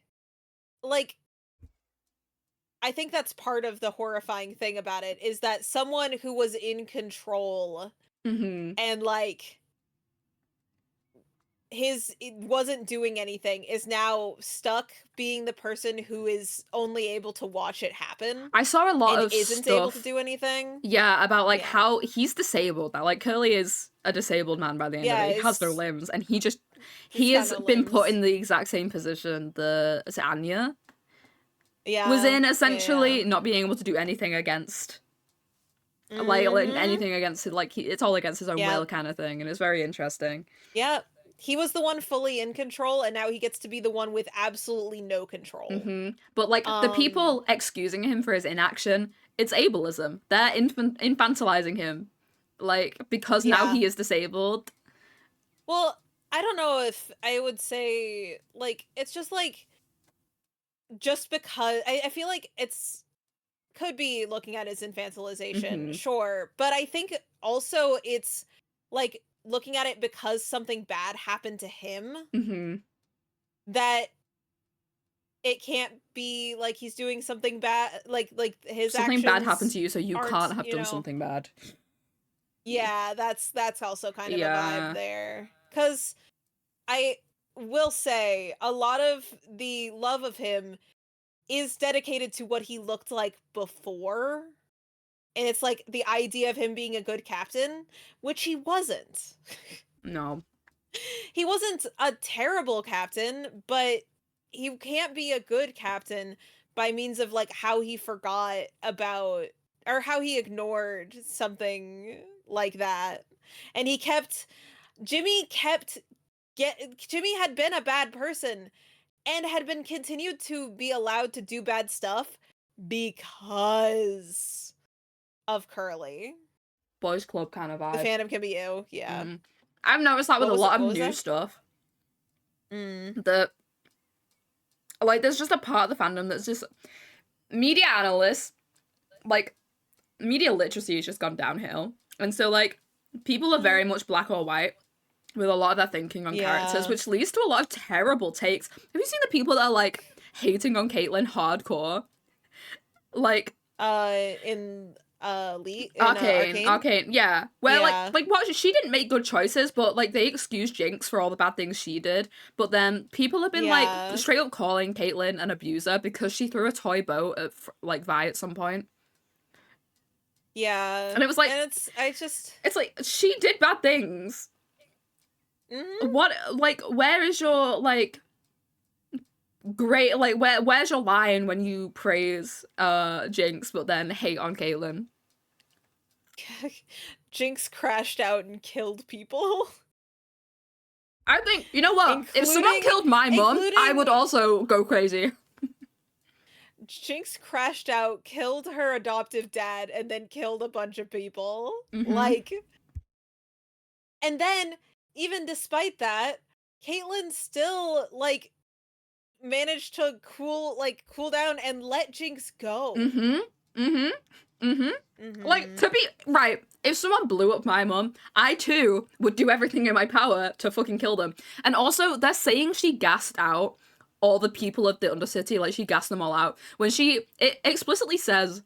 I think that's part of the horrifying thing about it, is that someone who was in control and like wasn't doing anything is now stuck being the person who is only able to watch it happen. I saw a lot of isn't stuff, able to do anything. Yeah, about like how he's disabled now. Like Curly is a disabled man by the end of it. He has no limbs, and he has been put in the exact same position is it Anya? Yeah. Was in, essentially not being able to do anything against like anything against it, like it's all against his own will kind of thing, and it's very interesting. Yeah. He was the one fully in control, and now he gets to be the one with absolutely no control. But like the people excusing him for his inaction, it's ableism. They're infantilizing him, like, because now he is disabled. Well, I don't know if I would say, like, it's just like, just because I feel like it's could be looking at his infantilization, sure, but I think also it's like looking at it because something bad happened to him, that it can't be like he's doing something bad, like his something bad happened to you, so you can't have done something bad. Yeah, that's also kind of a vibe there, because I will say a lot of the love of him is dedicated to what he looked like before, and it's like the idea of him being a good captain, which he wasn't. No. He wasn't a terrible captain, but he can't be a good captain by means of like how he forgot about, or how he ignored something like that. And Jimmy had been a bad person and had been continued to be allowed to do bad stuff because of Curly. Boys Club kind of vibe. The Phantom Can Be You, yeah. I've noticed that with a lot of new stuff. That, like, there's just a part of the fandom that's just media analysts, like, media literacy has just gone downhill. And so, like, people are very much black or white with a lot of their thinking on characters, which leads to a lot of terrible takes. Have you seen the people that are, like, hating on Caitlyn hardcore? Like, Arcane, yeah. Where, like, what, she didn't make good choices, but, like, they excused Jinx for all the bad things she did. But then people have been, like, straight up calling Caitlyn an abuser because she threw a toy boat at, like, Vi at some point. Yeah. And it was like, and it's like, she did bad things. What, like, where is your, like, great, like, where's your line when you praise Jinx but then hate on Caitlyn? Jinx crashed out and killed people. I think, you know what, if someone killed my mum, I would also go crazy. Jinx crashed out, killed her adoptive dad, and then killed a bunch of people. Like, and then, even despite that, Caitlyn still, like, managed to cool down and let Jinx go. Like, to be right, if someone blew up my mum, I too would do everything in my power to fucking kill them. And also, they're saying she gassed out all the people of the Undercity, like, she gassed them all out. When it explicitly says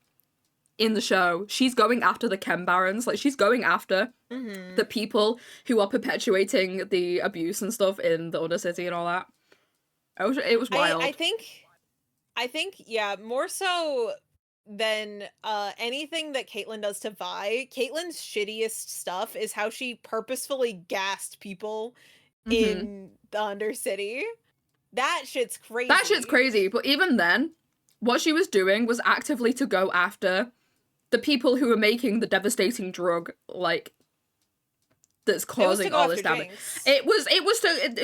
in the show, she's going after the Chem Barons, like, she's going after the people who are perpetuating the abuse and stuff in the Undercity and all that. It was wild. I think, yeah, more so than anything that Caitlyn does to Vi, Caitlyn's shittiest stuff is how she purposefully gassed people in the Undercity. That shit's crazy. That shit's crazy, but even then, what she was doing was actively to go after the people who were making the devastating drug, like, that's causing all this damage.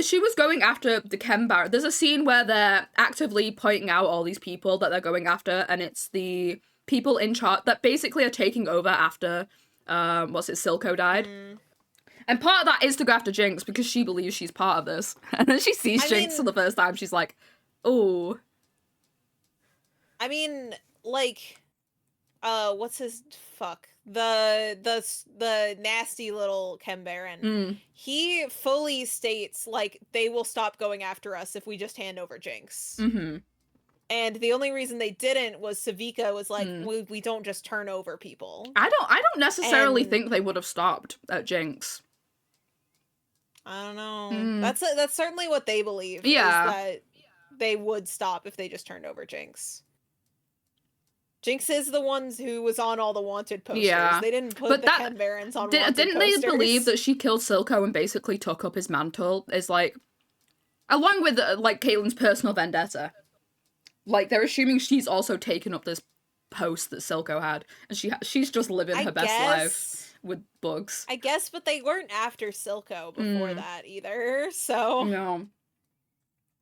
She was going after the Chem Baron. There's a scene where they're actively pointing out all these people that they're going after, and it's the people in charge that basically are taking over after, Silco died. And part of that is to go after Jinx because she believes she's part of this. And then she sees Jinx for the first time. She's like, oh. I mean, like, what's his fuck? The nasty little Kembaran. He fully states, like, they will stop going after us if we just hand over Jinx. Mm-hmm. And the only reason they didn't was Savika was like, we don't just turn over people. I don't necessarily think they would have stopped at Jinx. I don't know. That's certainly what they believe. Yeah. Is that they would stop if they just turned over Jinx. Jinx is the ones who was on all the wanted posters. Yeah. They didn't put the Ken Barons on wanted posters. Didn't they believe that she killed Silco and basically took up his mantle? Is like, along with like Caitlyn's personal vendetta. Like, they're assuming she's also taken up this post that Silco had, and she's just living her best life with bugs. I guess, but they weren't after Silco before that either, so... No.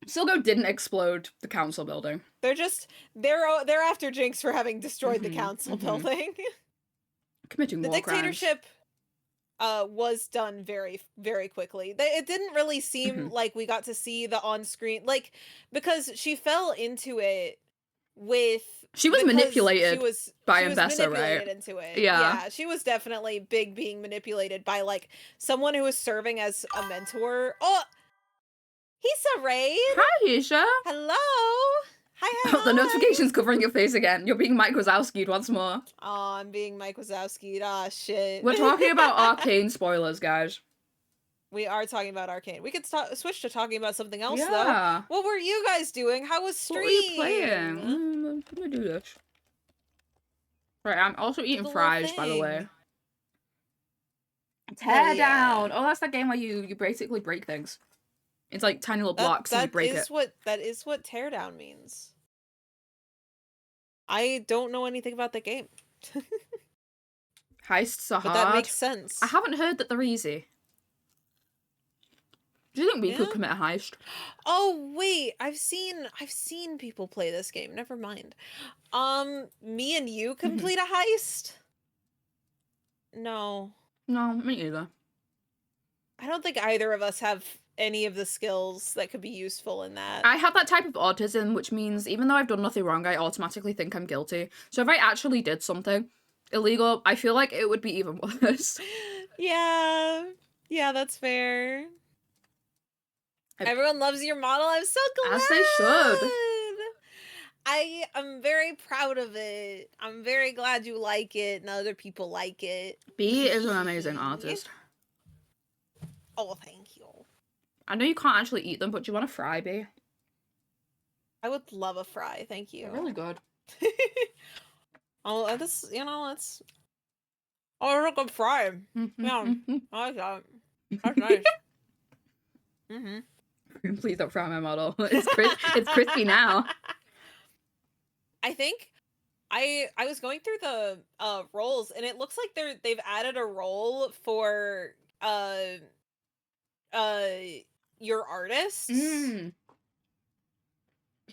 Silco didn't explode the council building. They're after Jinx for having destroyed the council building. Committing war crimes. The dictatorship was done very, very quickly. It didn't really seem like we got to see the on-screen, like, because she fell into it with... She was manipulated by Ambessa, right? Into it. Yeah, she was definitely being manipulated by, like, someone who was serving as a mentor. Oh! Hisa Raid! Hi, Hisha! Hello! Hi. The notification's covering your face again. You're being Mike Wazowski'd once more. Oh, I'm being Mike Wazowski'd. Ah, shit. We're talking about Arcane spoilers, guys. We are talking about Arcane. We could switch to talking about something else, though. What were you guys doing? How was stream? What were you playing? Let me do this. Right, I'm also eating fries, by the way. Tear down! Oh, that's that game where you basically break things. It's like tiny little blocks and you break it. That is what teardown means. I don't know anything about the game. Heists are hard. But that makes sense. I haven't heard that they're easy. Do you think we could commit a heist? Oh wait, I've seen people play this game. Never mind. Me and you complete a heist? No. No, me either. I don't think either of us have any of the skills that could be useful in that. I have that type of autism, which means even though I've done nothing wrong, I automatically think I'm guilty. So if I actually did something illegal, I feel like it would be even worse. Yeah, that's fair. Everyone loves your model. I'm so glad. As they should. I am very proud of it. I'm very glad you like it and other people like it. B is an amazing artist. Oh, thank you. I know you can't actually eat them, but do you want a fry, B? I would love a fry, thank you. They're really good. Oh, it's it's a good fry. Yeah, I like that. That's nice. Please don't fry my model. It's crispy now. I think I was going through the roles, and it looks like they've added a role for your artists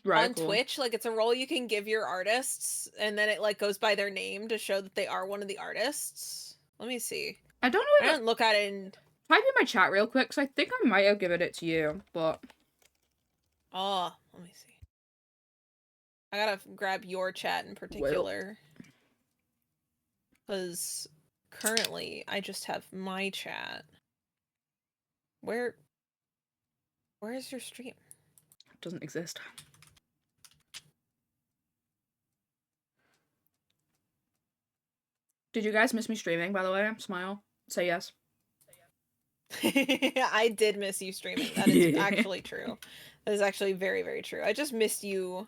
right, on Twitch. Like, it's a role you can give your artists, and then it like goes by their name to show that they are one of the artists. Let me see. I don't know. I didn't look at it. Type in my chat real quick, because I think I might have given it to you, but oh, let me see. I gotta grab your chat in particular, because currently I just have my chat. Where is your stream? It doesn't exist. Did you guys miss me streaming, by the way? Smile. Say yes. I did miss you streaming. That is actually true. That is actually very, very true. I just missed you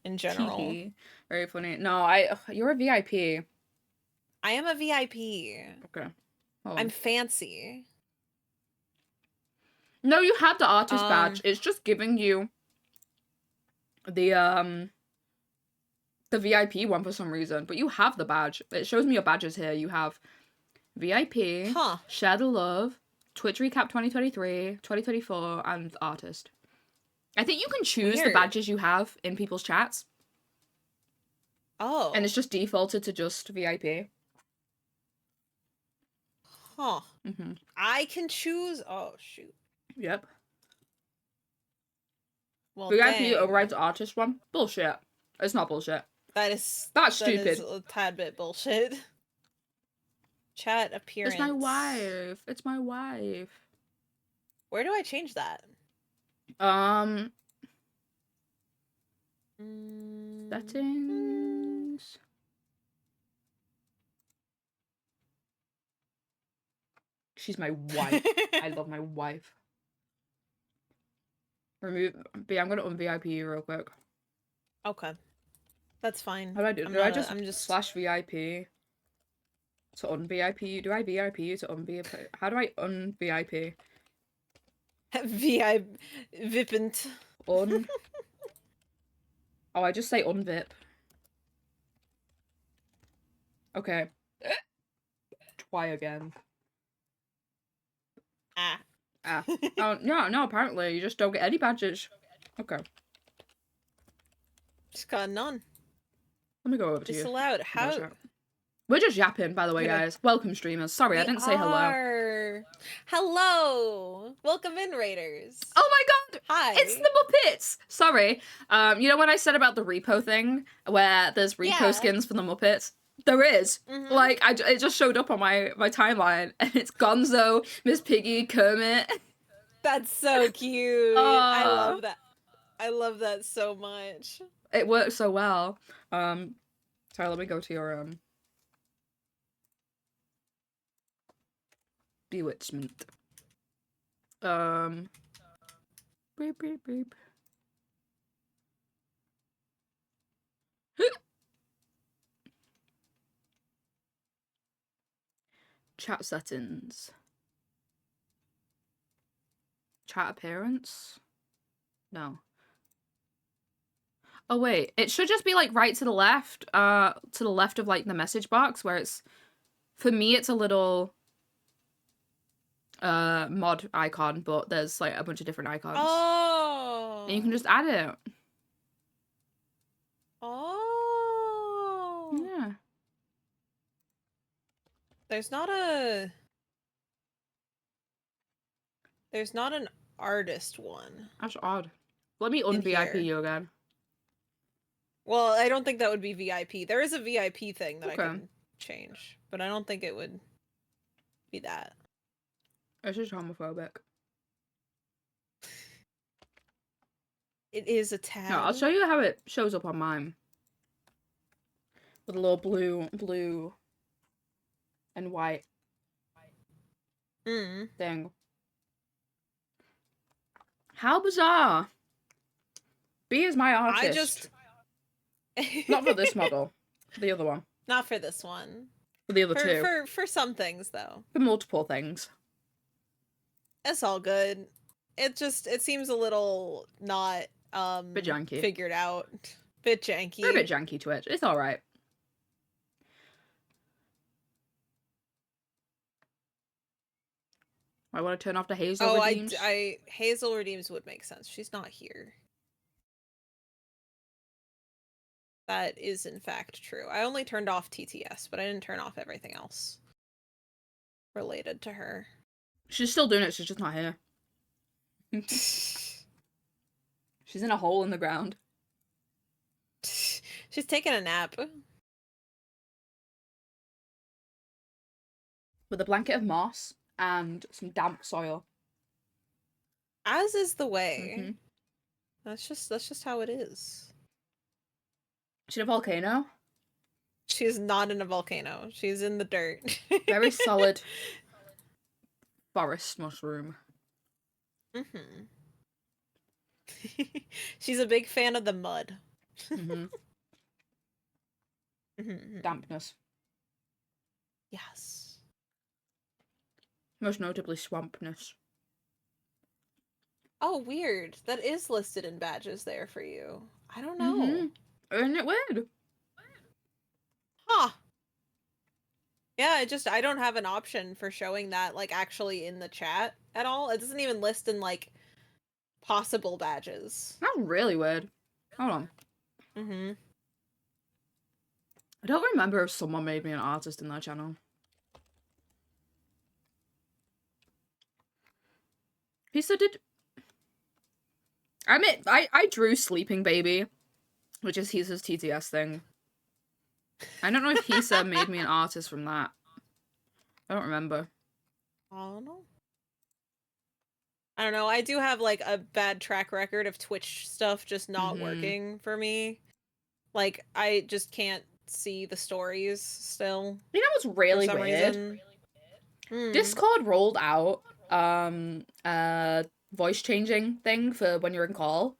in general. Very funny. No, you're a VIP. I am a VIP. Okay. I'm fancy. No, you have the artist badge. It's just giving you the VIP one for some reason. But you have the badge. It shows me your badges here. You have VIP, Share the Love, Twitch Recap 2023, 2024, and artist. I think you can choose the badges you have in people's chats. Oh. And it's just defaulted to just VIP. Huh. Mm-hmm. I can choose. Oh shoot. Yep. Well, VIP dang. overrides artist one. Bullshit. It's not bullshit. That's stupid. Is a tad bit bullshit. Chat appearance. It's my wife. It's my wife. Where do I change that? Settings. She's my wife. I love my wife. Remove. I'm gonna un-VIP you real quick. Okay. That's fine. How do I do? I'm just slash VIP to un-VIP you? Do I VIP you to un-VIP? How do I un-VIP? VIP Vipent. Un. Oh, I just say unvip. Okay. Try again. Ah. Oh, no, apparently you just don't get any badges. Okay. Just got none. Let me go over to you. Disallowed. How? We're just yapping, by the way, Can I- guys. Welcome, streamers. Sorry, I didn't say hello. Hello. Welcome in, Raiders. Oh my god! Hi. It's the Muppets! Sorry. You know when I said about the repo thing, where there's repo Yeah. skins for the Muppets? There is. Mhm. Like, it just showed up on my timeline, and it's Gonzo, Miss Piggy, Kermit. That's so cute. I love that. I love that so much. It works so well. Sorry, let me go to your, Bewitchment. Beep, beep, beep. Chat settings. Chat appearance? No. Oh wait, it should just be like right to the left of like the message box where it's, for me it's a little mod icon, but there's like a bunch of different icons. Oh. And you can just add it. Oh. Yeah. There's not an artist one. That's odd. Let me un-VIP here. you again. Well, I don't think that would be VIP. There is a VIP thing that Okay. I can change, but I don't think it would be that. It's just homophobic. It is a tab. No, I'll show you how it shows up on mine. With a little blue and white thing. How bizarre. B is my artist. Not for this model. For the other one. Not for this one. For the other two. For some things though. For multiple things. It's all good. It seems a little not Bit janky. figured out. Bit janky. They're a bit janky, Twitch. It's alright. I want to turn off the Hazel redeems. Hazel redeems would make sense. She's not here. That is in fact true. I only turned off TTS, but I didn't turn off everything else related to her. She's still doing it, she's just not here. She's in a hole in the ground. She's taking a nap. With a blanket of moss and some damp soil. As is the way. Mm-hmm. That's just how it is. She's in a volcano. She's not in a volcano. She's in the dirt. Very solid forest mushroom. Mm-hmm. She's a big fan of the mud. Mm-hmm. Mm-hmm. Dampness. Yes. Most notably swampness. Oh, weird. That is listed in badges there for you. I don't know. Mm-hmm. Isn't it weird? Huh. Yeah, I don't have an option for showing that, like, actually in the chat at all. It doesn't even list in, like, possible badges. That's really weird. Hold on. Mm-hmm. I don't remember if someone made me an artist in their channel. Hisa did... I drew Sleeping Baby, which is Hisa's TTS thing. I don't know if Hisa made me an artist from that. I don't remember. I don't know. I do have like a bad track record of Twitch stuff just not working for me. Like, I just can't see the stories still. You know what's really weird? Discord rolled out voice changing thing for when you're in call.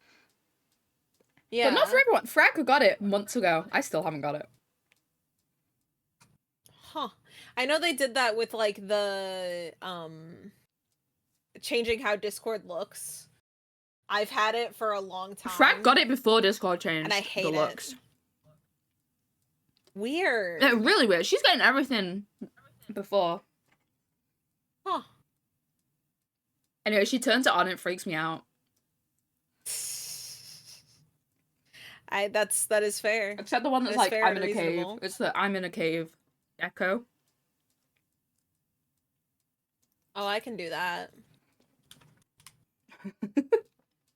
Yeah. But not for everyone. Frag got it months ago. I still haven't got it. Huh. I know they did that with like the changing how Discord looks. I've had it for a long time. Frag got it before Discord changed. And I hate the looks. it. Weird. Yeah, really weird. She's getting everything before. Huh. Anyway, she turns it on and it freaks me out. That is fair. Except the one that's like, I'm in a cave. It's the I'm in a cave echo. Oh, I can do that.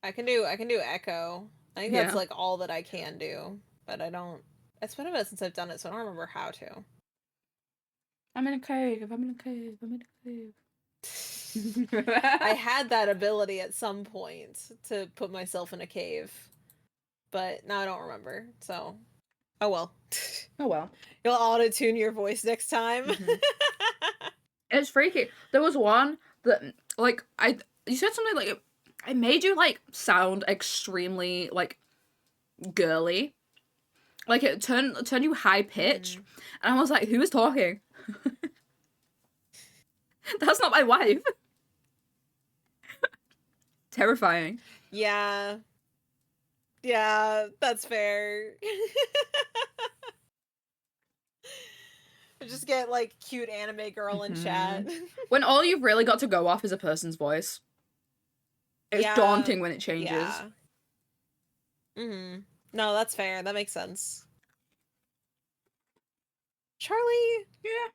I can do echo. I think that's like all that I can do. But I don't... It's been a bit since I've done it, so I don't remember how to. I'm in a cave. I'm in a cave. I'm in a cave. I had that ability at some point to put myself in a cave, but now I don't remember, so oh well. Oh well. You'll auto-tune your voice next time. It's freaky. There was one that, like, you said something like, it made you, like, sound extremely, like, girly. Like, it turned you high-pitched, and I was like, who is talking? That's not my wife. Terrifying. Yeah. Yeah, that's fair. Just get, like, cute anime girl in chat. When all you've really got to go off is a person's voice. It's daunting when it changes. Yeah. No, that's fair. That makes sense. Charlie? Yeah?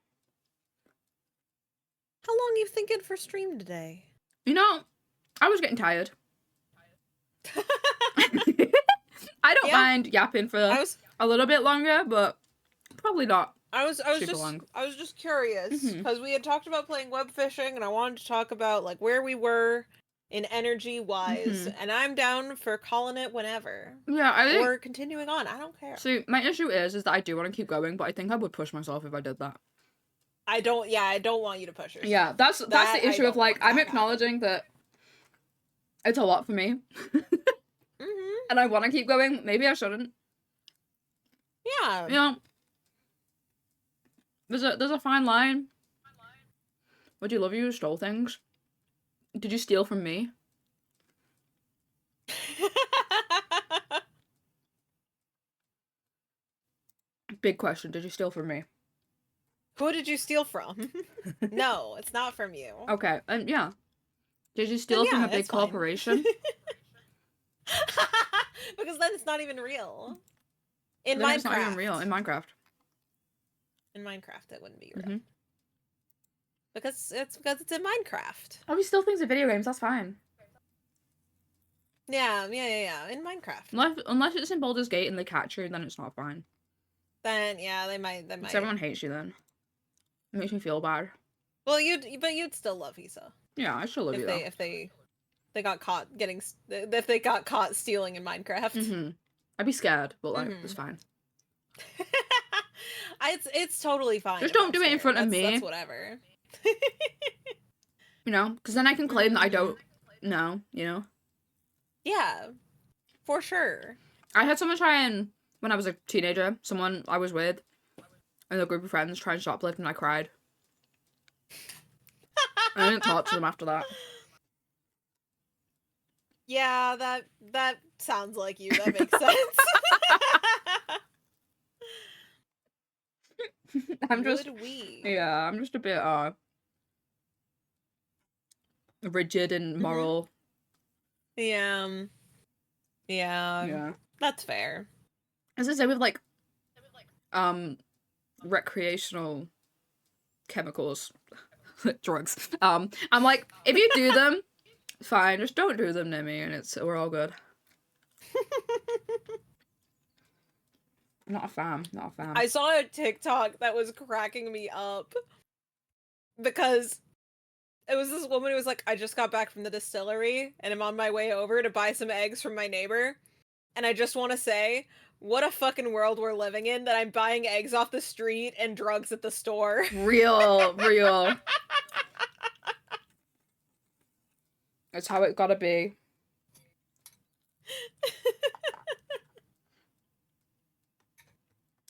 How long are you thinking for stream today? You know, I was getting tired. I don't mind yapping for a little bit longer, but probably not. I was just curious because we had talked about playing web fishing, and I wanted to talk about like where we were in energy wise, and I'm down for calling it whenever. Yeah, or continuing on. I don't care. See, my issue is that I do want to keep going, but I think I would push myself if I did that. I don't want you to push yourself. Yeah, that's the issue of like I'm acknowledging that it's a lot for me. And I want to keep going. Maybe I shouldn't. Yeah. You know, there's a fine line. Would you love you stole things? Did you steal from me? Big question. Did you steal from me? Who did you steal from? No, it's not from you. Okay, and yeah. Did you steal from a big corporation? Because then it's not even real. In Minecraft. It's not even real in Minecraft. In Minecraft, it wouldn't be real. Because it's in Minecraft. Oh, he still thinks of video games. That's fine. Yeah. In Minecraft. Unless it's in Baldur's Gate and they catch you, then it's not fine. Then yeah, they might. Because everyone hates you then. It makes me feel bad. Well, you'd still love Hisa. Yeah, I still love you. If they got caught stealing in Minecraft. I'd be scared, but like it's fine. It's totally fine. Just don't do it in front of me. That's whatever. You know, because then I can claim that I don't know. You know. Yeah, for sure. I had someone try and when I was a teenager, someone I was with, and a group of friends try and shoplift, and I cried. I didn't talk to them after that. Yeah, that sounds like you. That makes sense. I'm just a bit rigid and moral. Yeah. That's fair. As I say with like recreational chemicals, drugs. I'm like, if you do them, Fine, just don't do them near me, and we're all good. Not a fan. Not a fan. I saw a TikTok that was cracking me up because it was this woman who was like, I just got back from the distillery and I'm on my way over to buy some eggs from my neighbor. And I just want to say, what a fucking world we're living in that I'm buying eggs off the street and drugs at the store. Real. It's how it gotta be.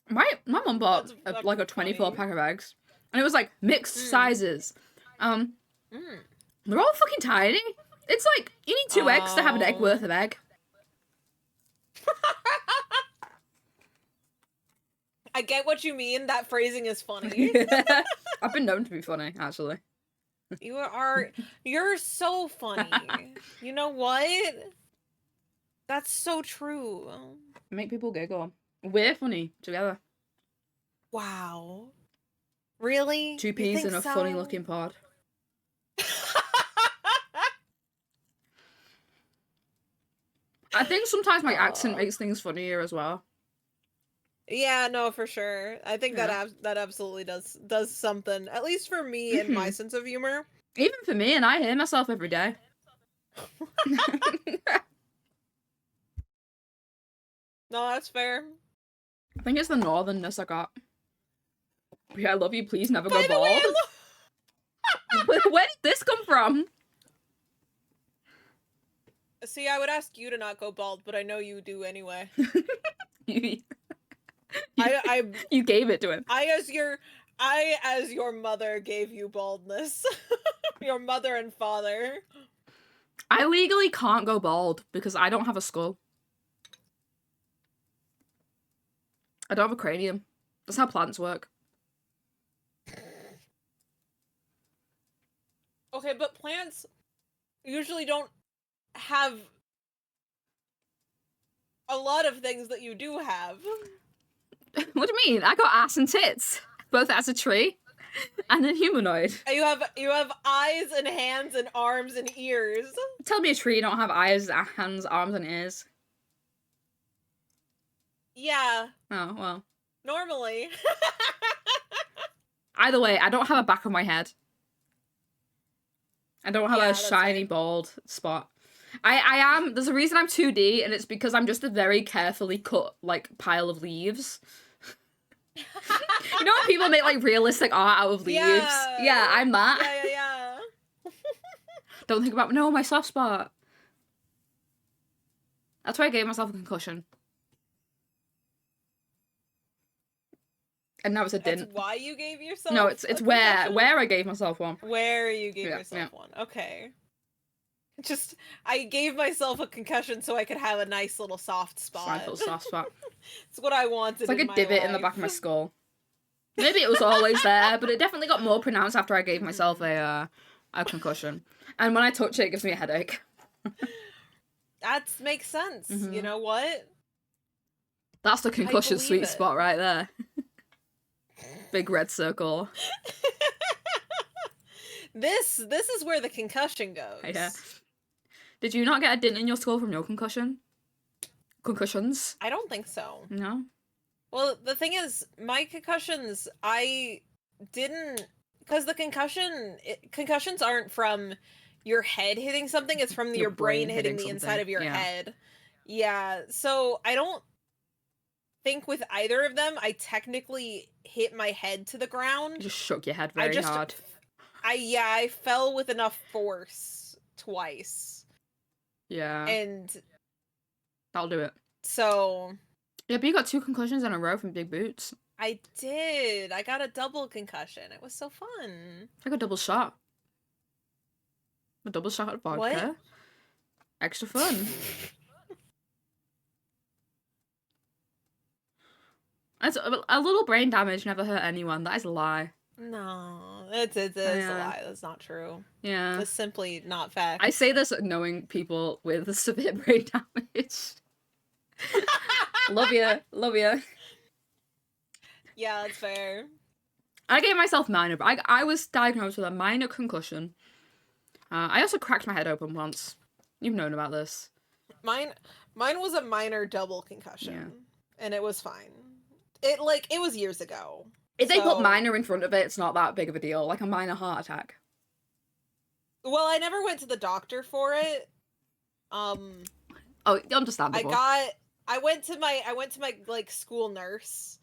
My mum bought like a 24 pack of eggs, and it was like mixed sizes. They're all fucking tiny. It's like you need 2 eggs to have an egg worth of egg. I get what you mean. That phrasing is funny. I've been known to be funny, actually. You're so funny. You know what? That's so true. Make people giggle. We're funny together. Wow. Really? 2 peas in a funny looking pod. I think sometimes my accent makes things funnier as well. Yeah, no, for sure. I think that absolutely does something. At least for me and my sense of humor. Even for me, and I hear myself every day. No, that's fair. I think it's the northernness I got. Yeah, I love you. Please never By go the way, bald. Where did this come from? See, I would ask you to not go bald, but I know you do anyway. You gave it to him. I as your mother gave you baldness. Your mother and father. I legally can't go bald because I don't have a skull. I don't have a cranium. That's how plants work. Okay, but plants usually don't have a lot of things that you do have. What do you mean? I got ass and tits, both as a tree and a humanoid. You have eyes and hands and arms and ears. Tell me a tree don't have eyes, hands, arms, and ears. Yeah. Oh, well. Normally. Either way, I don't have a back of my head. I don't have a shiny bald spot. I am, there's a reason I'm 2D, and it's because I'm just a very carefully cut, like, pile of leaves. You know when people make, like, realistic art out of leaves? Yeah, I'm that. Yeah. Don't think about, no, my soft spot. That's why I gave myself a concussion. And now it's a dint. That's why you gave yourself? No, it's where I gave myself one. Where you gave yourself one. Okay. Just, I gave myself a concussion so I could have a nice little soft spot. Nice little soft spot. It's what I wanted. It's like in a divot in the back of my skull. Maybe it was always there, but it definitely got more pronounced after I gave myself a concussion. And when I touch it, it gives me a headache. That makes sense. Mm-hmm. You know what? That's the concussion sweet spot right there. Big red circle. This is where the concussion goes. Yeah. Did you not get a dint in your skull from your concussion? Concussions? I don't think so. No? Well, the thing is, my concussions, I didn't... Because the concussions aren't from your head hitting something, it's from your brain hitting the inside of your head. Yeah, so I don't think with either of them, I technically hit my head to the ground. You just shook your head very hard. I fell with enough force twice. Yeah. And that'll do it. So yeah, but you got 2 concussions in a row from big boots. I did. I got a double concussion. It was so fun. I got a double shot. A double shot at vodka. What? Extra fun. That's a little brain damage never hurt anyone. That is a lie. No, it's a lie. That's not true. Yeah. It's simply not fact. I say this knowing people with severe brain damage. Love you. Yeah, that's fair. I gave myself minor, but I was diagnosed with a minor concussion I also cracked my head open once. You've known about this. Mine was a minor double concussion, and it was fine. It was years ago. If they put minor in front of it, it's not that big of a deal. Like a minor heart attack. Well, I never went to the doctor for it. Oh, understandable. I went to my like school nurse,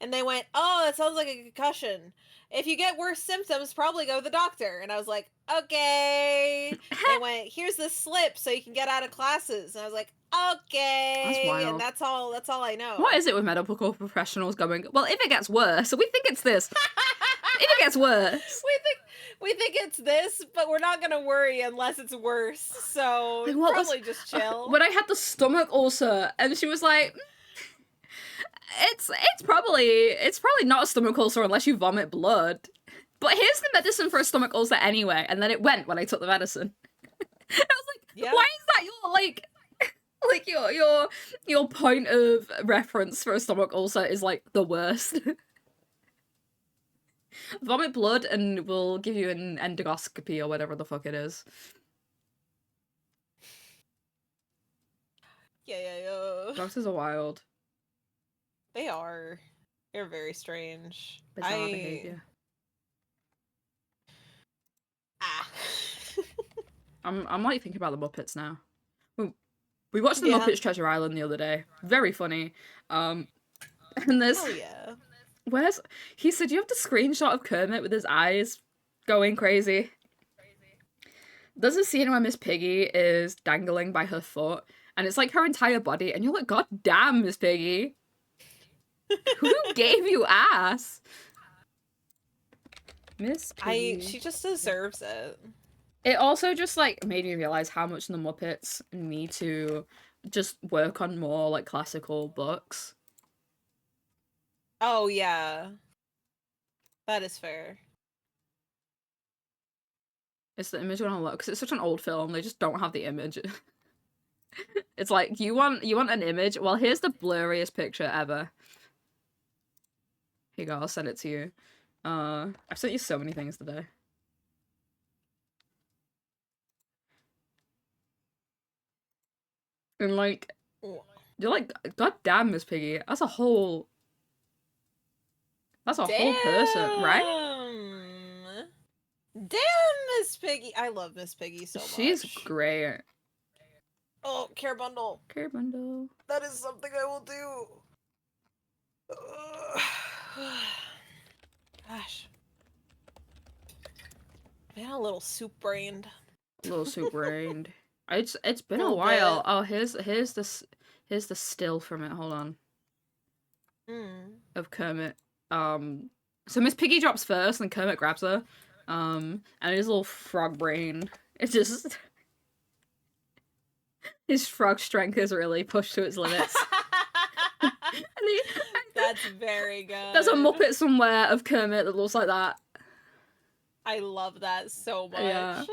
and they went, "Oh, that sounds like a concussion. If you get worse symptoms, probably go to the doctor." And I was like, "Okay." They went, "Here's the slip so you can get out of classes." And I was like, "Okay." That's wild. And that's all I know. What is it with medical professionals going, well, if it gets worse, so we think it's this. If it gets worse. We think it's this, but we're not gonna worry unless it's worse. So probably just chill. When I had the stomach ulcer, and she was like, it's probably not a stomach ulcer unless you vomit blood. But here's the medicine for a stomach ulcer anyway, and then it went when I took the medicine. I was like, why is that your point of reference for a stomach ulcer is like the worst? Vomit blood and we'll give you an endoscopy or whatever the fuck it is. Yeah. Doctors are wild. They are. They're very strange. Bizarre behavior. I'm like thinking about the Muppets now. We watched the Muppets Treasure Island the other day. Very funny. And there's... Oh, yeah. He said, you have the screenshot of Kermit with his eyes going crazy. There's a scene where Miss Piggy is dangling by her foot, and it's like her entire body, and you're like, God damn, Miss Piggy. Who gave you ass? Miss Piggy. She just deserves it. It also just, like, made me realize how much the Muppets need to just work on more, like, classical books. Oh, yeah. That is fair. It's the image when I look, because it's such an old film, they just don't have the image. It's like, you want an image? Well, here's the blurriest picture ever. Here you go, I'll send it to you. I've sent you so many things today. And like, you're like, God damn, Miss Piggy, that's a whole person, right? Damn, Miss Piggy. I love Miss Piggy so much. She's great. Oh, care bundle. Care bundle. That is something I will do. Gosh. Man, a little soup brained. It's been a while. Oh, here's the still from it. Hold on. Of Kermit. So Miss Piggy drops first, and Kermit grabs her. And his little frog brain. It's just his frog strength is really pushed to its limits. That's very good. There's a Muppet somewhere of Kermit that looks like that. I love that so much. Yeah,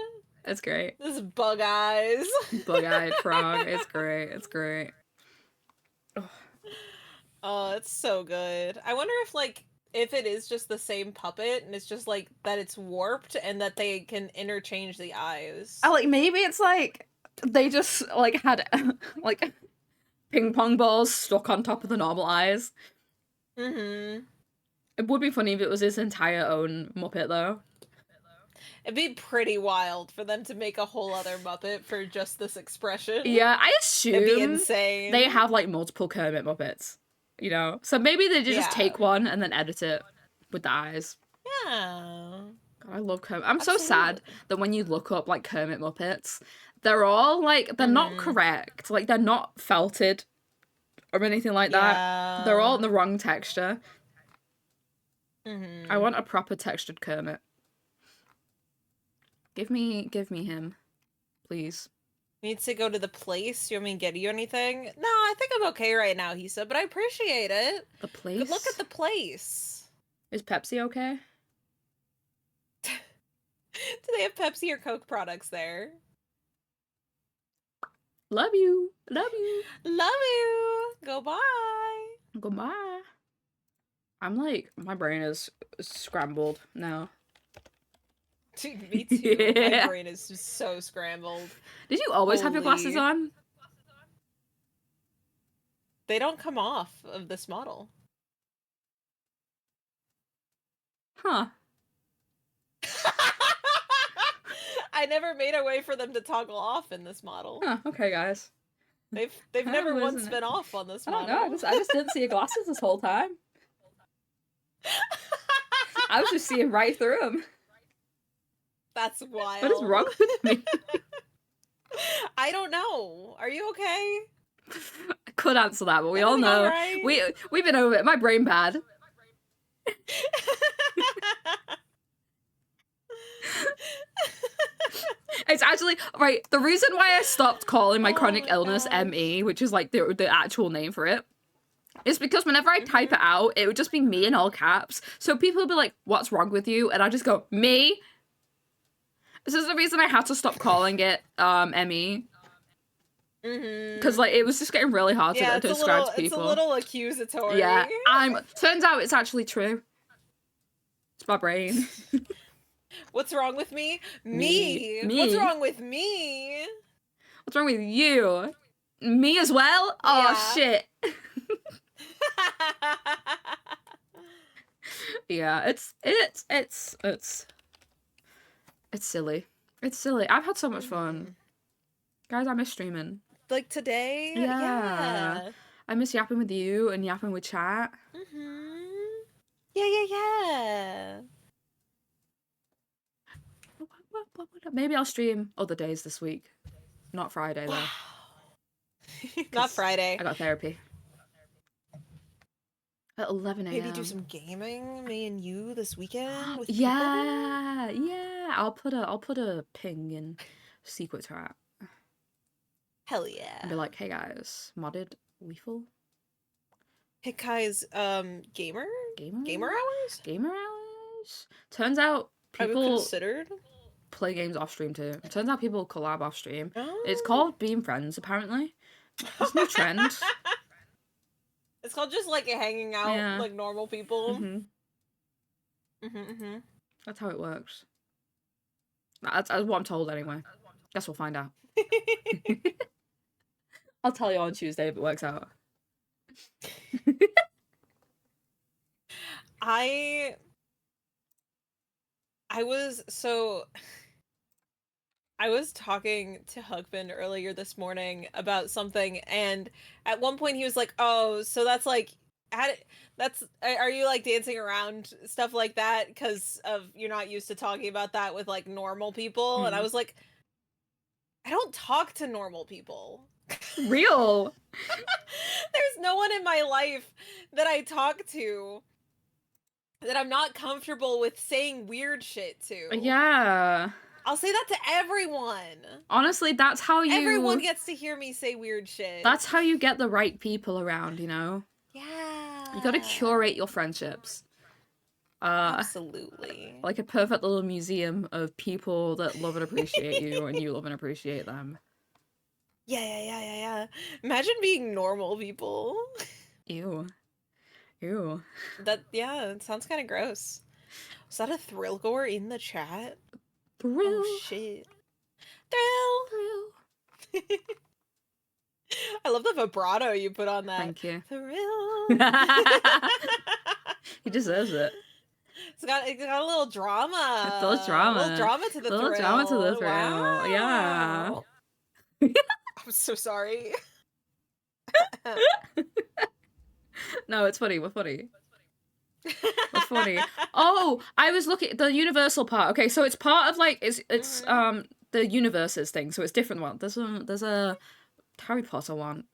it's great. This is bug eyes. Bug-eyed frog. It's great. It's great. Oh, it's so good. I wonder if it is just the same puppet and it's just like that it's warped and that they can interchange the eyes. Like maybe it's like they just like had like ping pong balls stuck on top of the normal eyes. Mm-hmm. It would be funny if it was his entire own Muppet though. It'd be pretty wild for them to make a whole other Muppet for just this expression. Yeah, I assume it'd be insane. They have like multiple Kermit Muppets, you know? So maybe they just take one and then edit it with the eyes. Yeah. God, I love Kermit. I'm so sad that when you look up like Kermit Muppets, they're all like, they're not correct. Like they're not felted or anything like that. They're all in the wrong texture. I want a proper textured Kermit. Give me him, please. Needs to go to the place. You want me to get you anything? No, I think I'm okay right now, he said, but I appreciate it. The place? Good look at the place. Is Pepsi okay? Do they have Pepsi or Coke products there? Love you. Love you. Love you. Goodbye. Goodbye. I'm like, my brain is scrambled now. Dude, me too. My brain is just so scrambled. Did you always have your glasses on? They don't come off of this model. Huh. I never made a way for them to toggle off in this model. Huh, okay, guys. They've never once been off on this model. I don't know. I just didn't see your glasses this whole time. I was just seeing right through them. That's wild. What is wrong with me? I don't know. Are you okay? I could answer that, but we all know right? we've been over it. My brain bad. It's actually right. The reason why I stopped calling my chronic illness ME, which is like the actual name for it, is because whenever I type it out, it would just be me in all caps. So people would be like, "What's wrong with you?" And I just go, "Me." This is the reason I had to stop calling it ME. Because like it was just getting really hard to describe to people. It's a little accusatory. Yeah, turns out it's actually true. It's my brain. What's wrong with me? Me. What's wrong with me? What's wrong with you? Me as well? Oh shit. Yeah, it's silly. It's silly. I've had so much fun. Guys, I miss streaming. Like today? Yeah. I miss yapping with you and yapping with chat. Yeah. Maybe I'll stream other days this week. Not Friday, though. Not Friday. I got therapy. At 11 a.m. Maybe do some gaming, me and you, this weekend with yeah. I'll put a ping in secret chat. Hell yeah. And be like, hey guys, modded Weeful? Hey guys, gamer hours? Gamer hours? Turns out people considered play games off stream too. Turns out people collab off stream. Oh. It's called being friends, apparently. It's no trend. It's called just like hanging out like normal people. That's how it works. That's what I'm told anyway. Guess we'll find out. I'll tell you on Tuesday if it works out. I was talking to Hugman earlier this morning about something, and at one point he was like, "Oh, so that's like, are you like dancing around stuff like that because of you're not used to talking about that with like normal people?" And I was like, I don't talk to normal people. Real. There's no one in my life that I talk to that I'm not comfortable with saying weird shit to. Yeah. I'll say that to everyone. Honestly, that's how you... Everyone gets to hear me say weird shit. That's how you get the right people around, you know? Yeah. You gotta curate your friendships. Absolutely. Like a perfect little museum of people that love and appreciate you and you love and appreciate them. Yeah. Imagine being normal people. Ew. It sounds kind of gross. Was that a thrill gore in the chat? Thrill. Oh shit. Thrill. I love the vibrato you put on that. Thank you. Thrill. He deserves it. It's got a little drama. A little drama. A little drama to the thrill. A little drama to the thrill. Wow. Yeah. I'm so sorry. No, it's funny. We're funny. We're funny. Oh, I was looking at the Universal part. Okay, so it's part of like it's the universes thing. So it's different one. There's a Harry Potter one.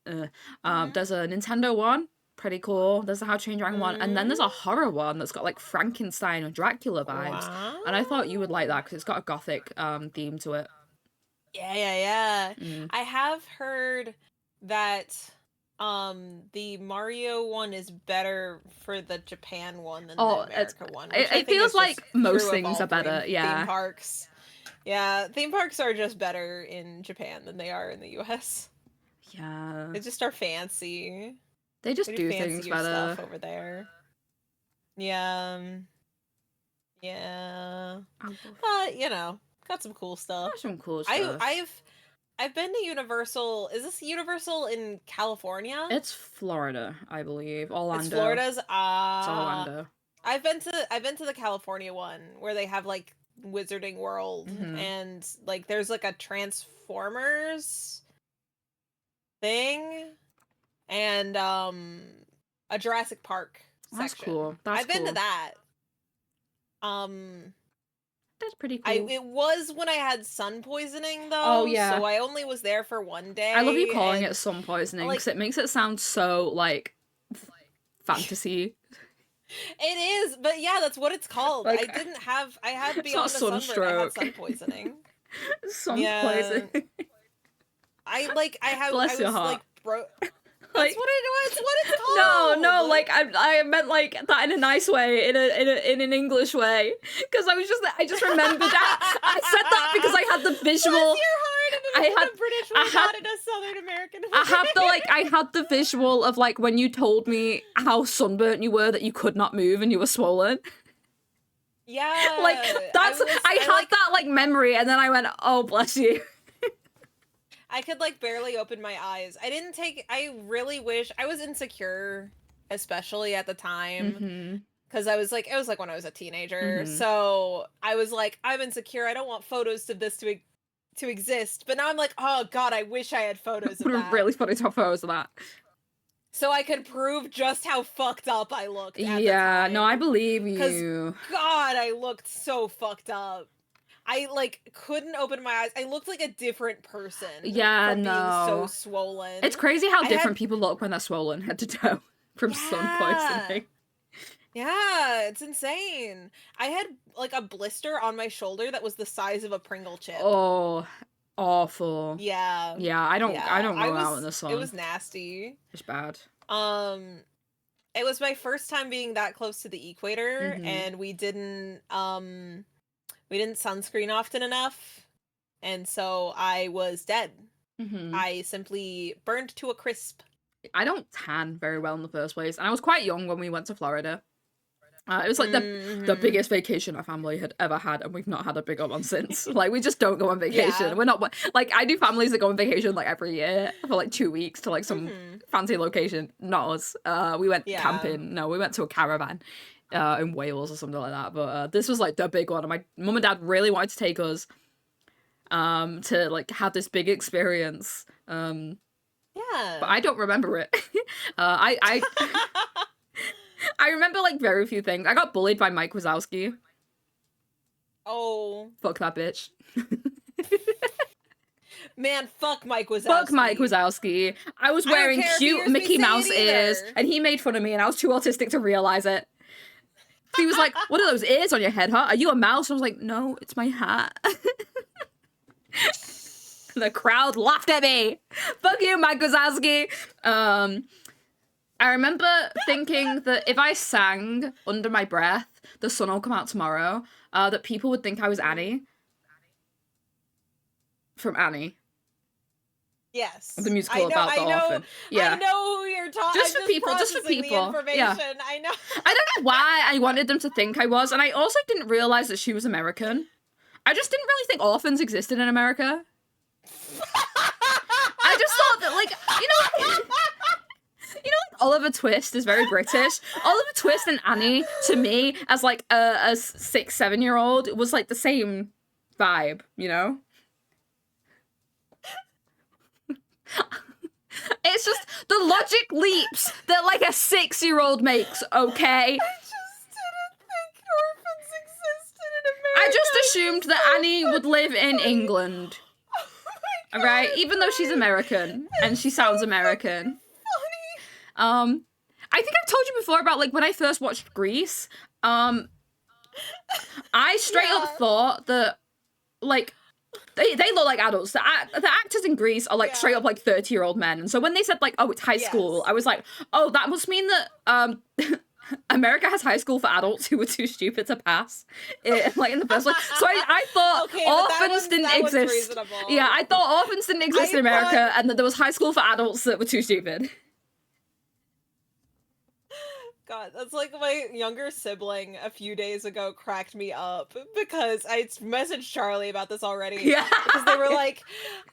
There's a Nintendo one. Pretty cool. There's a How to Train Your Dragon one, and then there's a horror one that's got like Frankenstein and Dracula vibes. Wow. And I thought you would like that because it's got a gothic theme to it. Yeah. I have heard that the Mario one is better for the Japan one than the America one. It feels like most things are better. Theme parks. Yeah, theme parks are just better in Japan than they are in the US. Yeah. They just are fancy. They just do things better stuff over there. Yeah. Yeah. Oh, But, you know, got some cool stuff. some cool stuff. I've been to Universal. Is this Universal in California? It's Florida, I believe. Orlando. It's Florida's. It's Orlando. I've been to the California one where they have like Wizarding World and like there's like a Transformers thing and a Jurassic Park section. That's cool. I've been to that. That's pretty cool. It was when I had sun poisoning though. Oh yeah. So I only was there for one day. I love you calling it sun poisoning because it makes it sound so like fantasy. It is, but yeah, that's what it's called. Like, I had beyond the sunburn, I had sun poisoning. Sun poisoning. I have Bless I was your heart. like bro Like, That's what it's called. No, like I meant like that in a nice way, in an English way, because I just remembered that I said that because I had the visual. Bless your heart, and I had a British way, not in a Southern American way. I had the visual of like when you told me how sunburnt you were, that you could not move and you were swollen. Yeah, Like I had that like memory, and then I went, oh bless you. I could like barely open my eyes. I really wish I was insecure, especially at the time. Because it was like when I was a teenager. So I was like, I'm insecure. I don't want photos of this to exist. But now I'm like, oh god, I wish I had photos of that. Really funny top photos of that. So I could prove just how fucked up I looked at the Yeah, time. no, I believe you. God, I looked so fucked up. I like couldn't open my eyes. I looked like a different person. Yeah, from no. being so swollen. It's crazy how different people look when they're swollen head to toe from sun poisoning. Yeah, it's insane. I had like a blister on my shoulder that was the size of a Pringle chip. Oh, awful. Yeah. Yeah, I don't go out in the sun. It was nasty. It's bad. It was my first time being that close to the equator, and we didn't sunscreen often enough, and so I was dead. I simply burned to a crisp. I don't tan very well in the first place, and I was quite young when we went to Florida. It was like the biggest vacation our family had ever had, and we've not had a bigger one since. Like, we just don't go on vacation. Yeah. We're not like, I do families that go on vacation like every year for like 2 weeks to like some fancy location. Not us. We went camping. No, we went to a caravan in Wales or something like that. But this was like the big one, and my mum and dad really wanted to take us to like have this big experience. But I don't remember it. I remember like very few things. I got bullied by Mike Wazowski. Oh. Fuck that bitch. Man, fuck Mike Wazowski. Fuck Mike Wazowski. I was wearing cute Mickey Mouse ears, and he made fun of me, and I was too autistic to realize it. He was like, what are those ears on your head, huh? Are you a mouse? I was like, no, it's my hat. The crowd laughed at me. Fuck you, Mike Wazowski. I remember thinking that if I sang under my breath, "The sun will come out tomorrow," that people would think I was Annie. From Annie. Yes. The musical about the orphan. Yeah. I know who you're talking about. Just for people. Yeah. I know. I don't know why I wanted them to think I was, and I also didn't realize that she was American. I just didn't really think orphans existed in America. I just thought that, like, like Oliver Twist is very British. Oliver Twist and Annie, to me, as like a 6-7-year-old, was like the same vibe, you know? It's just the logic leaps that like a 6-year-old makes, okay? I just didn't think orphans existed in America. I just assumed that Annie would live in England. Oh right? Even though she's American and she sounds American. Funny. I think I've told you before about like when I first watched Grease. I straight up thought that like they look like adults. The actors in Grease are like straight up like 30-year-old men. And so when they said like, oh, it's high school, I was like, oh, that must mean that America has high school for adults who were too stupid to pass it, like in the first one. So I thought orphans didn't exist. Yeah, I thought orphans didn't exist in America, and that there was high school for adults that were too stupid. God, that's like my younger sibling a few days ago cracked me up because I messaged Charlie about this already. Yeah. Because they were like,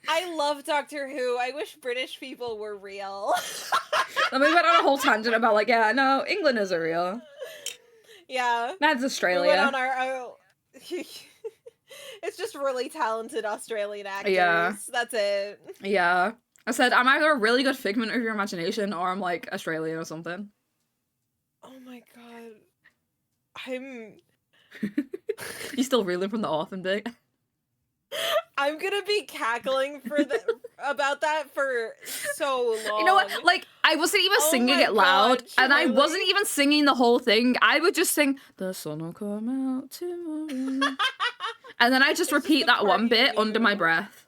I love Doctor Who. I wish British people were real. And we went on a whole tangent about like, yeah, no, England isn't real. Yeah. That's Australia. We went on our it's just really talented Australian actors. Yeah. That's it. Yeah. I said, I'm either a really good figment of your imagination or I'm like Australian or something. Oh my god. I'm You still reeling from the orphan bit? I'm gonna be cackling about that for so long. You know what? Like, I wasn't even singing my it loud, God, and I Charlie. wasn't even singing the whole thing. I would just sing, "The sun will come out tomorrow," and then I just repeat the that part one you bit under my knew. breath.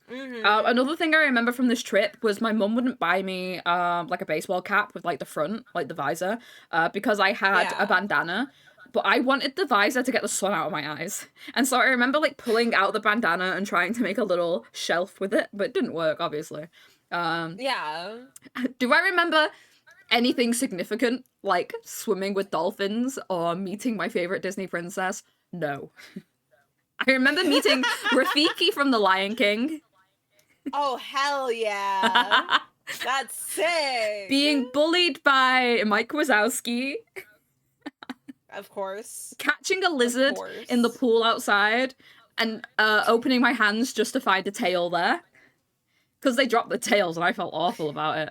Mhm. Another thing I remember from this trip was my mum wouldn't buy me like a baseball cap with like the front, like the visor, because I had Yeah. a bandana. But I wanted the visor to get the sun out of my eyes. And so I remember like pulling out the bandana and trying to make a little shelf with it, but it didn't work, obviously. Yeah. Do I remember anything significant, like swimming with dolphins or meeting my favorite Disney princess? No. I remember meeting Rafiki from The Lion King. Oh hell yeah. That's sick. Being bullied by Mike Wazowski. Of course. Catching a lizard in the pool outside and opening my hands just to find a tail there. Because they dropped the tails and I felt awful about it.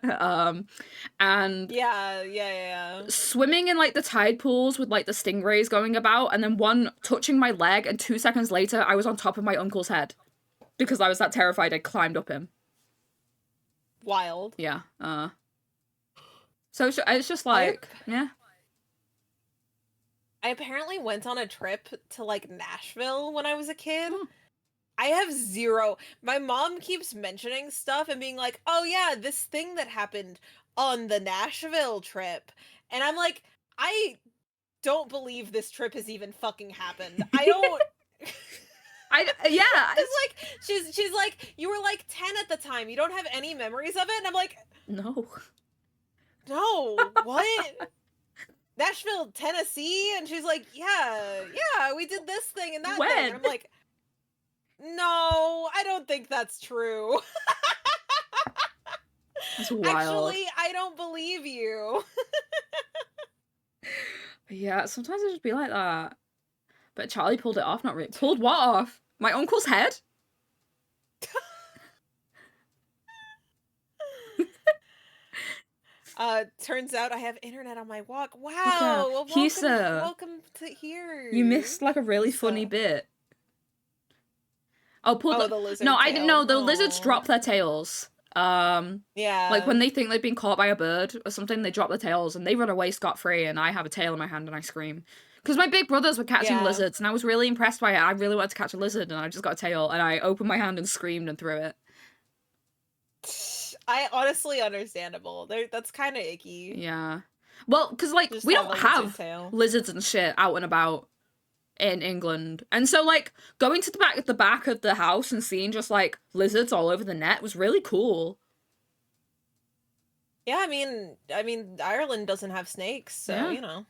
And yeah. swimming in like the tide pools with like the stingrays going about and then one touching my leg and 2 seconds later I was on top of my uncle's head. Because I was that terrified I climbed up him. Wild. Yeah. So it's just like, yeah. I apparently went on a trip to like Nashville when I was a kid. I have zero. My mom keeps mentioning stuff and being like, "Oh yeah, this thing that happened on the Nashville trip." And I'm like, "I don't believe this trip has even fucking happened. I don't Yeah. It's like she's like, "You were like 10 at the time. You don't have any memories of it?" And I'm like, No. "No, what?" Nashville, Tennessee? And she's like, yeah, we did this thing and that When? thing. And I'm like, no, I don't think that's true. That's wild. Actually, I don't believe you. Yeah, sometimes it just be like that. But Charlie pulled it off, not really. Pulled what off? My uncle's head? Turns out I have internet on my walk. Wow. Yeah. Well, Hisa, welcome to here. you missed like a really funny bit. Oh, pull the lizard No, tail. I didn't know. The lizards Aw. drop their tails. Yeah. Like when they think they've been caught by a bird or something, they drop their tails and they run away scot-free and I have a tail in my hand and I scream. Because my big brothers were catching lizards and I was really impressed by it. I really wanted to catch a lizard and I just got a tail and I opened my hand and screamed and threw it. I honestly understandable. That's kind of icky. Yeah. Well, because like Just we have don't a lizard have tail. lizards and shit out and about in England. And so like going to the back of the house and seeing just like lizards all over the net was really cool. Yeah, I mean Ireland doesn't have snakes, so Yeah. you know.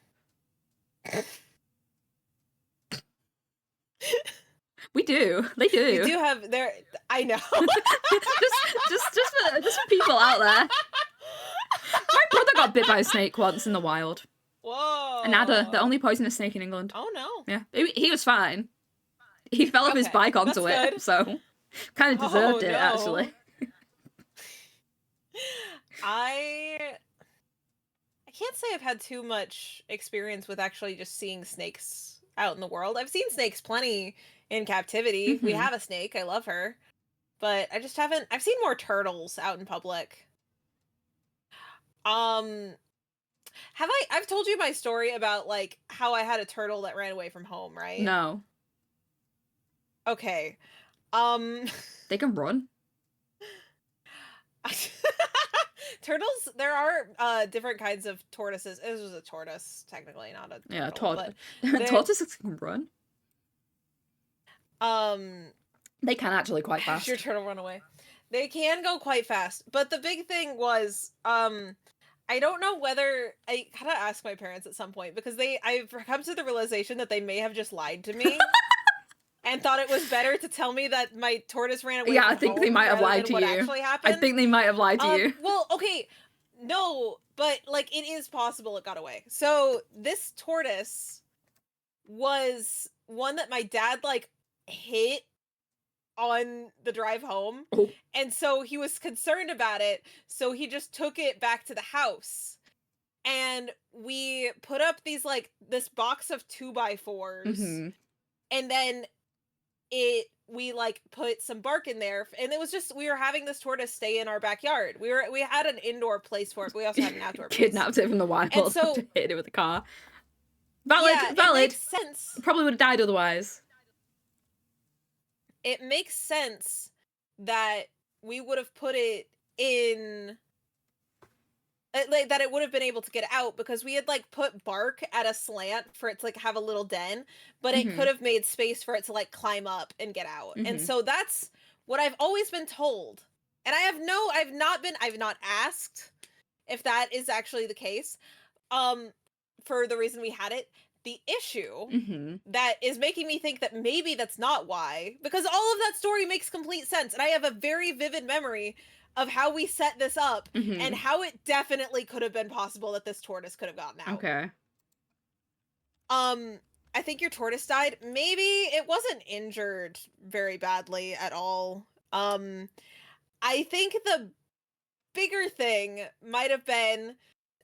We do. They do. You do have there. I know. just for people out there. My brother got bit by a snake once in the wild. Whoa. An adder, the only poisonous snake in England. Oh no. Yeah, he was fine. He fell off his Okay, bike onto that's it, good. so kind of deserved it no. actually. I can't say I've had too much experience with actually just seeing snakes out in the world. I've seen snakes plenty in captivity. We Mhm. have a snake. I love her. But I just haven't. I've seen more turtles out in public. I've told you my story about like how I had a turtle that ran away from home, right? No, Okay. they can run. Turtles, there are different kinds of tortoises. This was a tortoise, technically, not a Yeah, turtle, but tortoises can run. um They can actually quite Has fast. your turtle run away? They can go quite fast, but the big thing was, I don't know whether I gotta ask my parents at some point because I've come to the realization that they may have just lied to me and thought it was better to tell me that my tortoise ran away. Yeah, from I think home they might have rather lied than to what you. actually happened. I think they might have lied to you. Well, okay, no, but like it is possible it got away. So this tortoise was one that my dad like hit on the drive home. Oh. And so he was concerned about it, so he just took it back to the house. And we put up these like this box of 2x4s. And then we like put some bark in there, and it was just we were having this tortoise stay in our backyard. We had an indoor place for it, but we also had an outdoor place. Kidnapped it from the wild And so to hit it with a car. Valid. It makes sense. Probably would have died otherwise. It makes sense that we would have put it in like that it would have been able to get out because we had like put bark at a slant for it to like have a little den, but it could have made space for it to like climb up and get out. And so that's what I've always been told. And I've not asked if that is actually the case. For the reason we had it. The issue that is making me think that maybe that's not why, because all of that story makes complete sense. And I have a very vivid memory of how we set this up and how it definitely could have been possible that this tortoise could have gotten out. Okay. I think your tortoise died. Maybe it wasn't injured very badly at all. I think the bigger thing might have been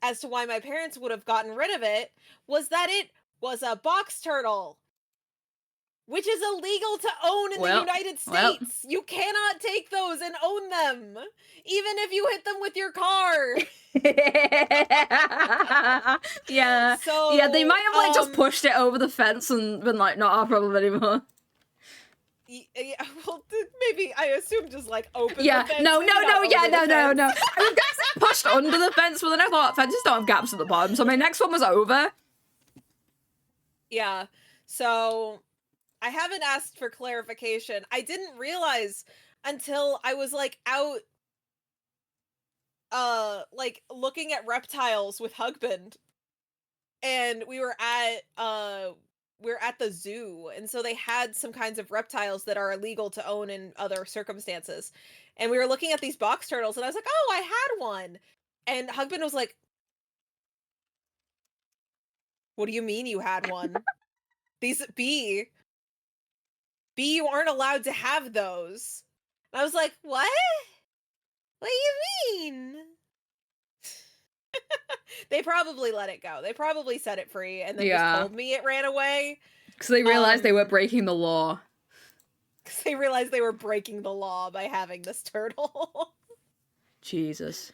as to why my parents would have gotten rid of it was that it was a box turtle, which is illegal to own in the United States. You cannot take those and own them, even if you hit them with your car. Yeah. So, yeah, they might have like just pushed it over the fence and been like, not our problem anymore. Yeah, well, maybe I assume just like open. Yeah, the fence. no. No. I mean, guys pushed under the fence, but then I thought fences don't have gaps at the bottom, so my next one was over. Yeah, so I haven't asked for clarification. I didn't realize until I was like out, like looking at reptiles with Husband, and we were at the zoo, and so they had some kinds of reptiles that are illegal to own in other circumstances. And we were looking at these box turtles, and I was like, "Oh, I had one." And Husband was like, "What do you mean you had one? B, you aren't allowed to have those." And I was like, "What? What do you mean?" They probably let it go. They probably set it free and then just told me it ran away. Because they realized they were breaking the law. Because they realized they were breaking the law by having this turtle. Jesus.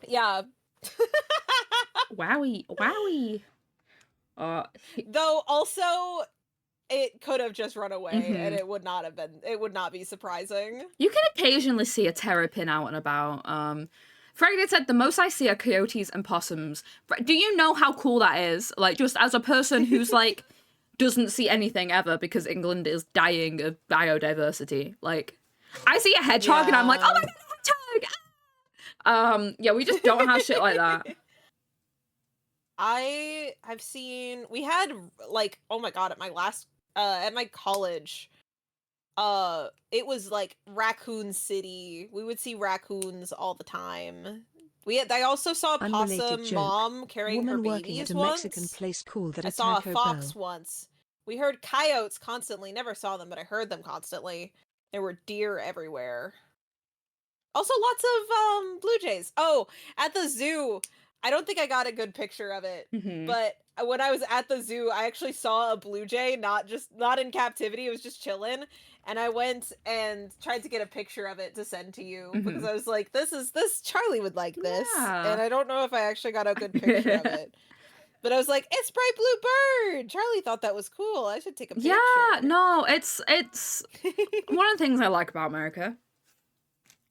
Yeah. Wowie. Though also it could have just run away and it would not be surprising. You can occasionally see a terrapin out and about. Freddy said, the most I see are coyotes and possums. Do you know how cool that is? Like, just as a person who's, like, doesn't see anything ever because England is dying of biodiversity. Like, I see a hedgehog and I'm like, oh my god, a hedgehog! Yeah, we just don't have shit like that. I have seen, we had, like, oh my god, at my college, it was like Raccoon City. We would see raccoons all the time. I also saw a possum mom carrying her babies at a once. Mexican place called I saw a fox once. We heard coyotes constantly. Never saw them, but I heard them constantly. There were deer everywhere. Also lots of blue jays. Oh, at the zoo. I don't think I got a good picture of it, but when I was at the zoo, I actually saw a blue jay, not in captivity. It was just chilling. And I went and tried to get a picture of it to send to you because I was like, this Charlie would like this. Yeah. And I don't know if I actually got a good picture of it. But I was like, it's Bright Blue Bird. Charlie thought that was cool. I should take a picture. Yeah, no, it's one of the things I like about America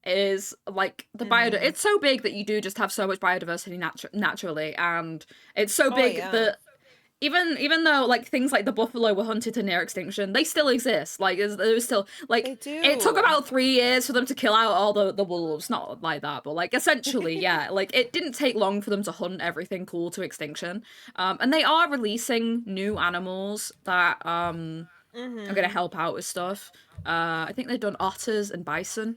is like the it's so big that you do just have so much biodiversity naturally, and it's so big that even though like things like the buffalo were hunted to near extinction, they still exist. Like there's still like They do. it took about 3 years for them to kill out all the wolves. Not like that, but like essentially, yeah. Like it didn't take long for them to hunt everything cool to extinction. And they are releasing new animals that are gonna help out with stuff. I think they've done otters and bison.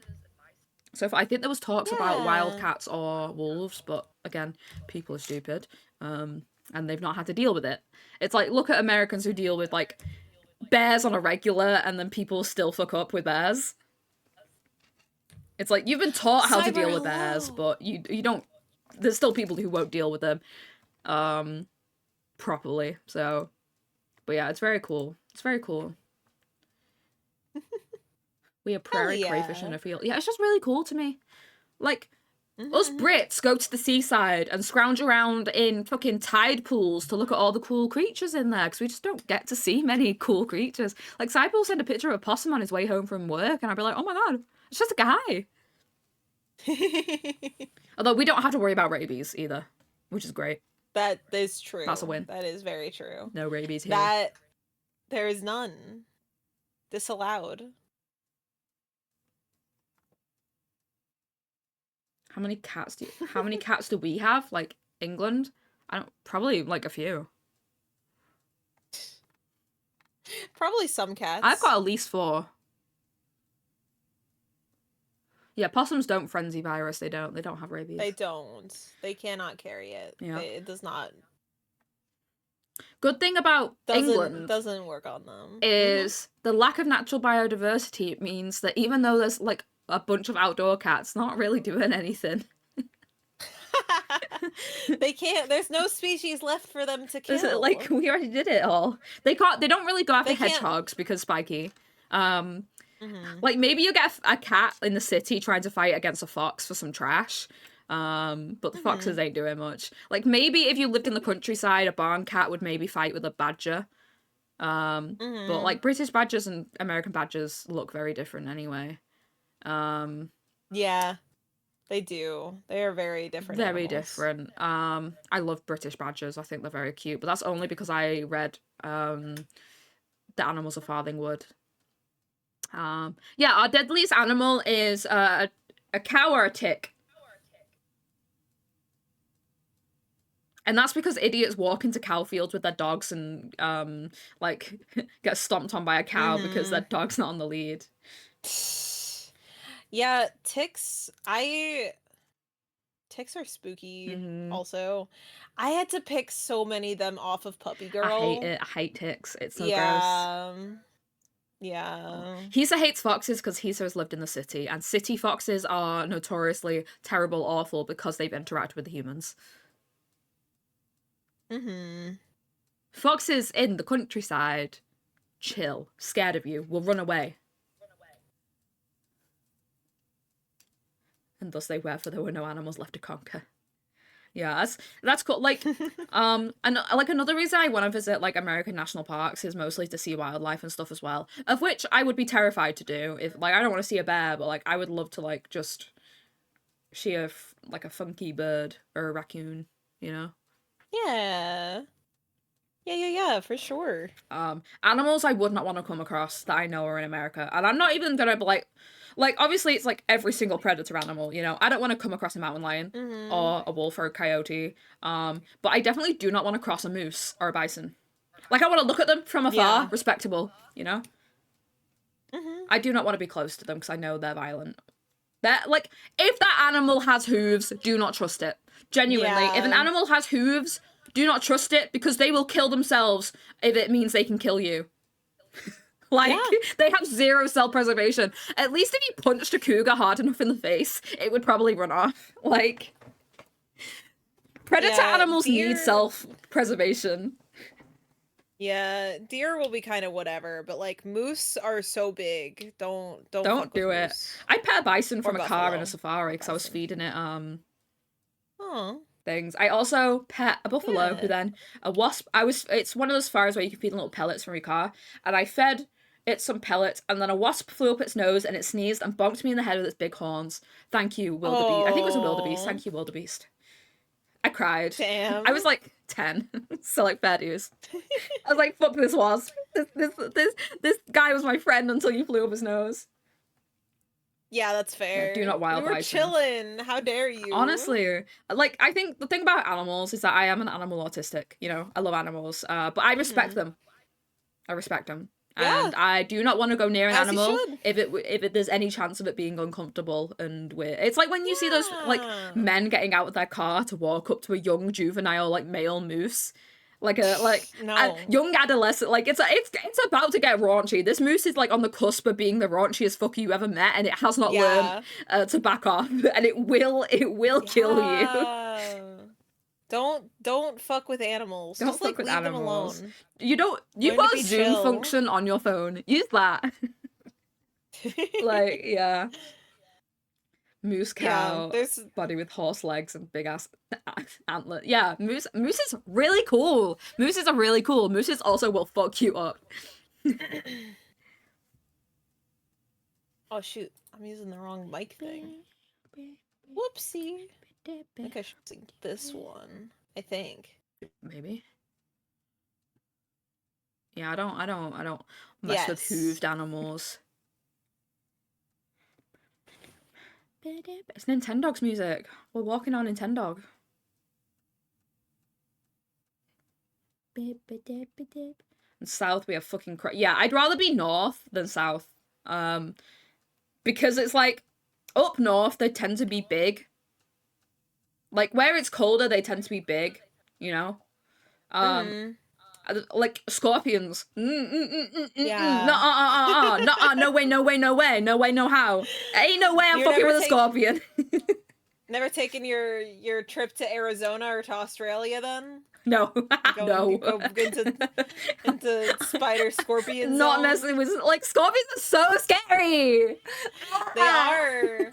So I think there was talks about wildcats or wolves, but again, people are stupid. And they've not had to deal with it. It's like, look at Americans who deal with, like, bears on a regular, and then people still fuck up with bears. It's like, you've been taught how to deal with bears, but you don't... There's still people who won't deal with them properly, so... But yeah, it's very cool. It's very cool. We have prairie crayfish in a field. Yeah, it's just really cool to me. Like... Us Brits go to the seaside and scrounge around in fucking tide pools to look at all the cool creatures in there, because we just don't get to see many cool creatures. Like, Sybil will send a picture of a possum on his way home from work, and I'd be like, oh my god, it's just a guy. Although we don't have to worry about rabies either, which is great. That is true. That's a win. That is very true. No rabies here. That there is none. Disallowed. How many cats do we have? Like, England? Probably, like, a few. Probably some cats. I've got at least 4. Yeah, possums don't frenzy virus. They don't have rabies. They don't. They cannot carry it. Yeah. It does not. Good thing about England doesn't work on them. Is the lack of natural biodiversity means that even though there's, like, a bunch of outdoor cats not really doing anything. They can't. There's no species left for them to kill. Like, we already did it all. They don't really go after hedgehogs because spiky. Like, maybe you get a cat in the city trying to fight against a fox for some trash. But the foxes ain't doing much. Like, maybe if you lived in the countryside, a barn cat would maybe fight with a badger. But like British badgers and American badgers look very different anyway. Yeah, they do. They are very different. Very different. I love British badgers. I think they're very cute, but that's only because I read The Animals of Farthingwood. Yeah, our deadliest animal is a cow or a tick. And that's because idiots walk into cow fields with their dogs and like get stomped on by a cow because their dog's not on the lead. Yeah, ticks are spooky also. I had to pick so many of them off of Puppy Girl. I hate it. I hate ticks. It's so gross. Yeah. Hisa hates foxes because Hisa has lived in the city, and city foxes are notoriously terrible, awful because they've interacted with the humans. Foxes in the countryside, chill, scared of you, will run away. And thus they were, for there were no animals left to conquer. Yeah, that's cool. Like, and like another reason I want to visit like American national parks is mostly to see wildlife and stuff as well. Of which I would be terrified to do if like I don't want to see a bear, but like I would love to like just see like a funky bird or a raccoon, you know? Yeah. Yeah, for sure. Animals I would not want to come across that I know are in America, and I'm not even gonna be like obviously it's like every single predator animal, you know. I don't want to come across a mountain lion or a wolf or a coyote, but I definitely do not want to cross a moose or a bison. Like I want to look at them from afar, respectable, you know. I do not want to be close to them because I know they're violent. Like if that animal has hooves, do not trust it. Genuinely, if an animal has hooves, do not trust it because they will kill themselves if it means they can kill you. Like, they have zero self-preservation. At least if you punched a cougar hard enough in the face, it would probably run off. Like, predator animals need self-preservation. Yeah, deer will be kind of whatever, but like moose are so big. Don't do it. Moose. I pet a bison from a car in a safari because I was feeding it things. I also pet a buffalo who then a wasp. It's one of those safaris where you can feed little pellets from your car, and I fed it some pellets, and then a wasp flew up its nose and it sneezed and bonked me in the head with its big horns. Thank you, wildebeest. I think it was a wildebeest. Thank you, wildebeest. I cried. Damn. I was like 10, so like fair dues. I was like, fuck this was. This guy was my friend until you flew up his nose. Yeah, that's fair. do not wild We were bite him. chilling. How dare you? Honestly, like, I think the thing about animals is that I am an animal autistic, you know? I love animals, but I respect them. I respect them. Yeah. And I do not want to go near an As you animal should. if there's any chance of it being uncomfortable and weird. It's like when you see those like men getting out of their car to walk up to a young juvenile like male moose, like a young adolescent. Like it's about to get raunchy. This moose is like on the cusp of being the raunchiest fucker you ever met, and it has not learned to back off, and it will kill you. Don't fuck with animals. Don't Just fuck like with leave animals. them alone. You've Learn got to a be Zoom chill. function on your phone. Use that. Like, yeah. Moose cow, there's body with horse legs and big ass antler. Yeah, moose is really cool. Mooses are really cool. Mooses also will fuck you up. Oh shoot, I'm using the wrong mic thing. Whoopsie. I think I should sing this one. I think. Maybe. Yeah, I don't mess with hooved animals. It's Nintendogs music. We're walking on Nintendog. And south we have fucking yeah, I'd rather be north than south. Because it's like up north they tend to be big. Like where it's colder they tend to be big, you know? Like scorpions. Yeah. No way, no how. Ain't no way I'm You're fucking never with a scorpion. Never taken your trip to Arizona or to Australia then? No. No. Go into spider scorpion Not zone? messing with, like, scorpions are so scary. They are.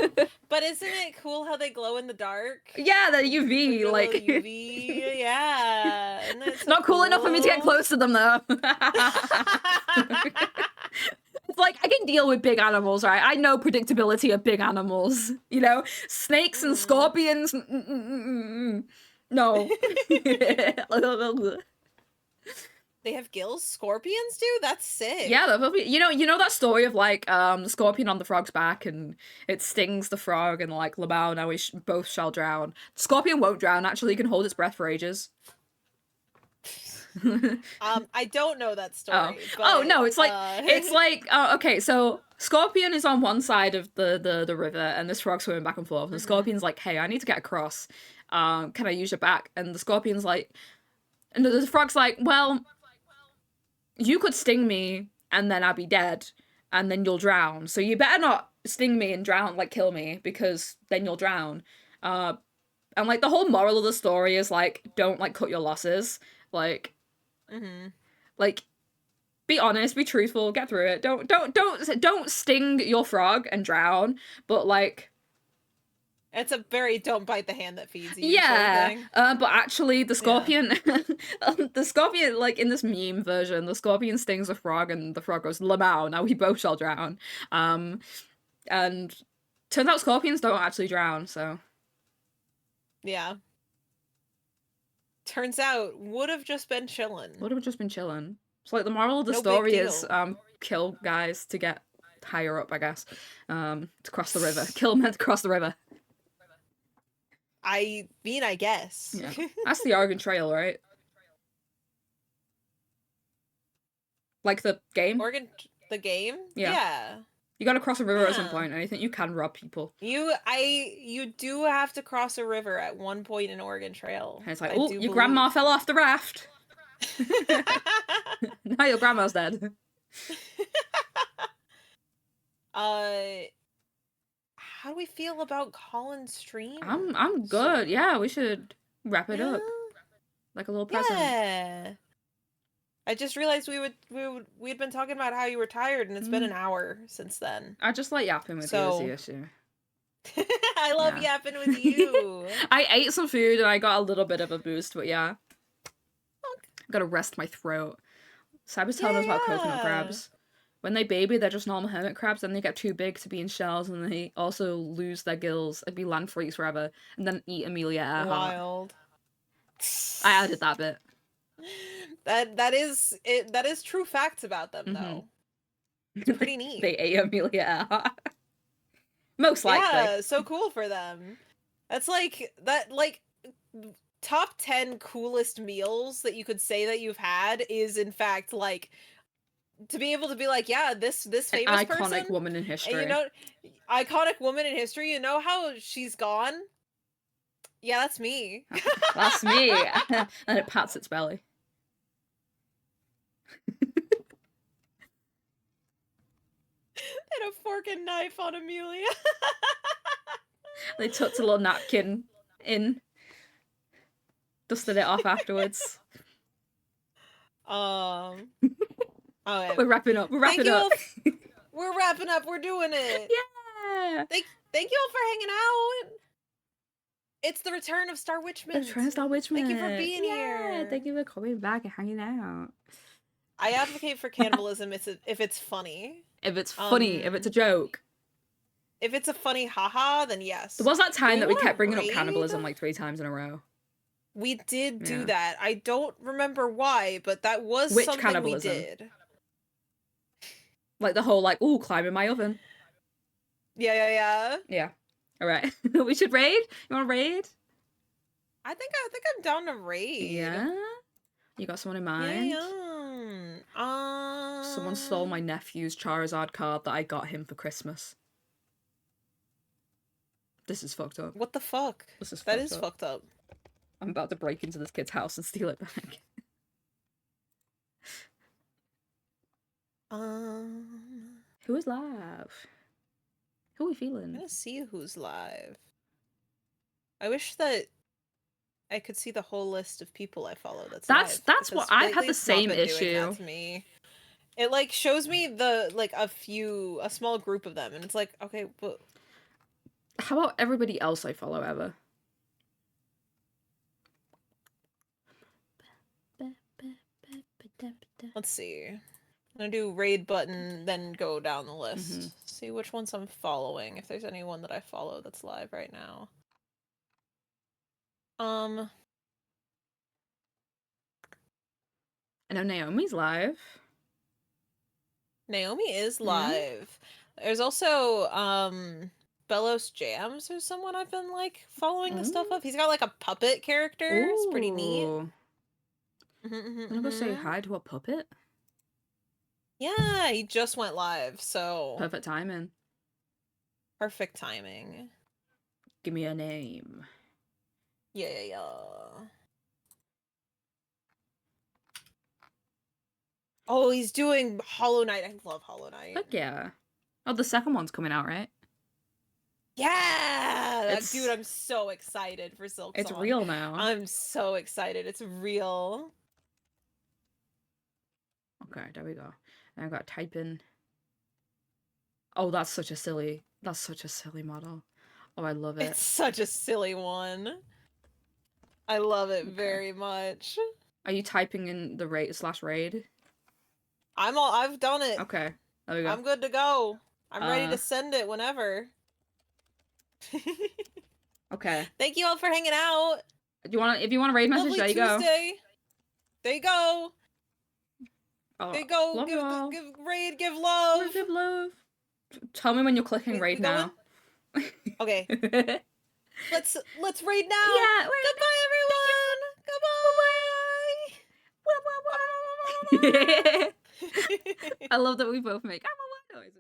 But isn't it cool how they glow in the dark? Yeah, the UV, Like like. the little UV, yeah. Isn't that so Not cool enough for me to get close to them, though. It's like, I can deal with big animals, right? I know predictability of big animals. You know? Snakes and scorpions. No. They have gills? Scorpions do? That's sick. Yeah, you know that story of like the scorpion on the frog's back and it stings the frog and like Lamau now we both shall drown. The scorpion won't drown, actually, it can hold its breath for ages. I don't know that story. Oh no, it's like okay, so Scorpion is on one side of the river and this frog's swimming back and forth and the Scorpion's like, hey, I need to get across. Can I use your back? And the Scorpion's like, and the frog's like, well, you could sting me and then I'll be dead and then you'll drown. So you better not sting me and drown, like kill me, because then you'll drown. And like the whole moral of the story is like, don't like cut your losses. Like, like, be honest, be truthful, get through it. Don't sting your frog and drown, but like, it's a very don't bite the hand that feeds you. yeah, sort of thing. but actually the scorpion, the scorpion, like in this meme version, the scorpion stings a frog and the frog goes, Lamau, now we both shall drown. And turns out scorpions don't actually drown, so. Yeah. Turns out, would have just been chillin'. Would have just been chilling. So like the moral of the No big story deal. is kill guys to get higher up, I guess. To cross the river. Kill men to cross the river. I mean, I guess. Yeah. That's the Oregon Trail, right? Like the game? The game? Yeah. You gotta cross a river at some Yeah. point, and I think you can rob people. You do have to cross a river at one point in Oregon Trail. And it's like, I oh, do your grandma fell off the raft. Now your grandma's dead. How do we feel about Colin Stream? I'm good. Yeah, we should wrap it up. Like a little present. Yeah. I just realized we'd been talking about how you were tired, and it's been an hour since then. I just like yapping with So- you is the issue. I love yapping with you. I ate some food and I got a little bit of a boost, but yeah. Gotta rest my throat. Cyber was telling us about coconut Yeah. crabs. When they baby, they're just normal hermit crabs, then they get too big to be in shells, and they also lose their gills and be land freeze forever, and then eat Amelia Earhart. Wild. I added that bit. That is true facts about them though. It's pretty neat. They ate Amelia Earhart. Most likely. Yeah, so cool for them. That's like top 10 coolest meals that you could say that you've had is in fact like to be able to be like, yeah, this famous An iconic person, woman in history. and, iconic woman in history. You know how she's gone? Yeah, that's me. That's me. And it pats its belly. And a fork and knife on Amelia. They tucked a little napkin in. Dusted it off afterwards. Okay. We're wrapping up. We're wrapping up. We're wrapping up. We're doing it. Yeah. Thank you all for hanging out. It's the return of Star Witchman. The return of Star Witchman. Thank you for being here. Thank you for coming back and hanging out. I advocate for cannibalism if it's funny. If it's funny, if it's a joke. If it's a funny haha, then yes. There was that time that we kept bringing up raid? cannibalism like 3 times in a row. We did do Yeah. that. I don't remember why, but that was Which something cannibalism? we did. Like the whole like, ooh, climb in my oven. Yeah. Yeah. Alright. We should raid? You wanna raid? I think I'm down to raid. Yeah? You got someone in mind? Yeah. Someone stole my nephew's Charizard card that I got him for Christmas. This is fucked up. What the fuck? This is That fucked is up. fucked up. I'm about to break into this kid's house and steal it back. Who is live? Who are we I'm feeling? gonna see who's live. I wish that I could see the whole list of people I follow. That's That's live, what because I've had lately the it's not same been doing issue. that to me. It like shows me the like a small group of them, and it's like, okay, but How about everybody else I follow ever? let's see. I'm gonna do raid button, then go down the list. Mhm. See which ones I'm following. If there's anyone that I follow that's live right now. I know Naomi's live. Naomi is Mhm. live. There's also Bellos Jams, who's someone I've been like following the stuff of. He's got like a puppet character. It's pretty neat. Ooh. I'm gonna go say hi to a puppet. Yeah, he just went live, so Perfect timing. perfect timing. Give me a name. Yeah. Oh, he's doing Hollow Knight. I love Hollow Knight. Fuck yeah. Oh, the second one's coming out, right? Yeah, It's- dude, I'm so excited for Silk It's Song. real now. I'm so excited. It's real. Okay, there we go. And I gotta type in. Oh, that's such a silly model. Oh, I love it. It's such a silly one. I love it very much. Are you typing in the raid? I've done it. Okay, there we go. I'm good to go. I'm ready Uh, to send it whenever. Okay. Thank you all for hanging out. If you want a raid message, Lovely there you go. Tuesday. There you go. Oh, There you go. love y'all. Give raid, give love. Give love. Tell me when you're clicking We raid now. Okay, Yeah. let's raid now. Wait. Goodbye, everyone. Goodbye. I love that we both make noises.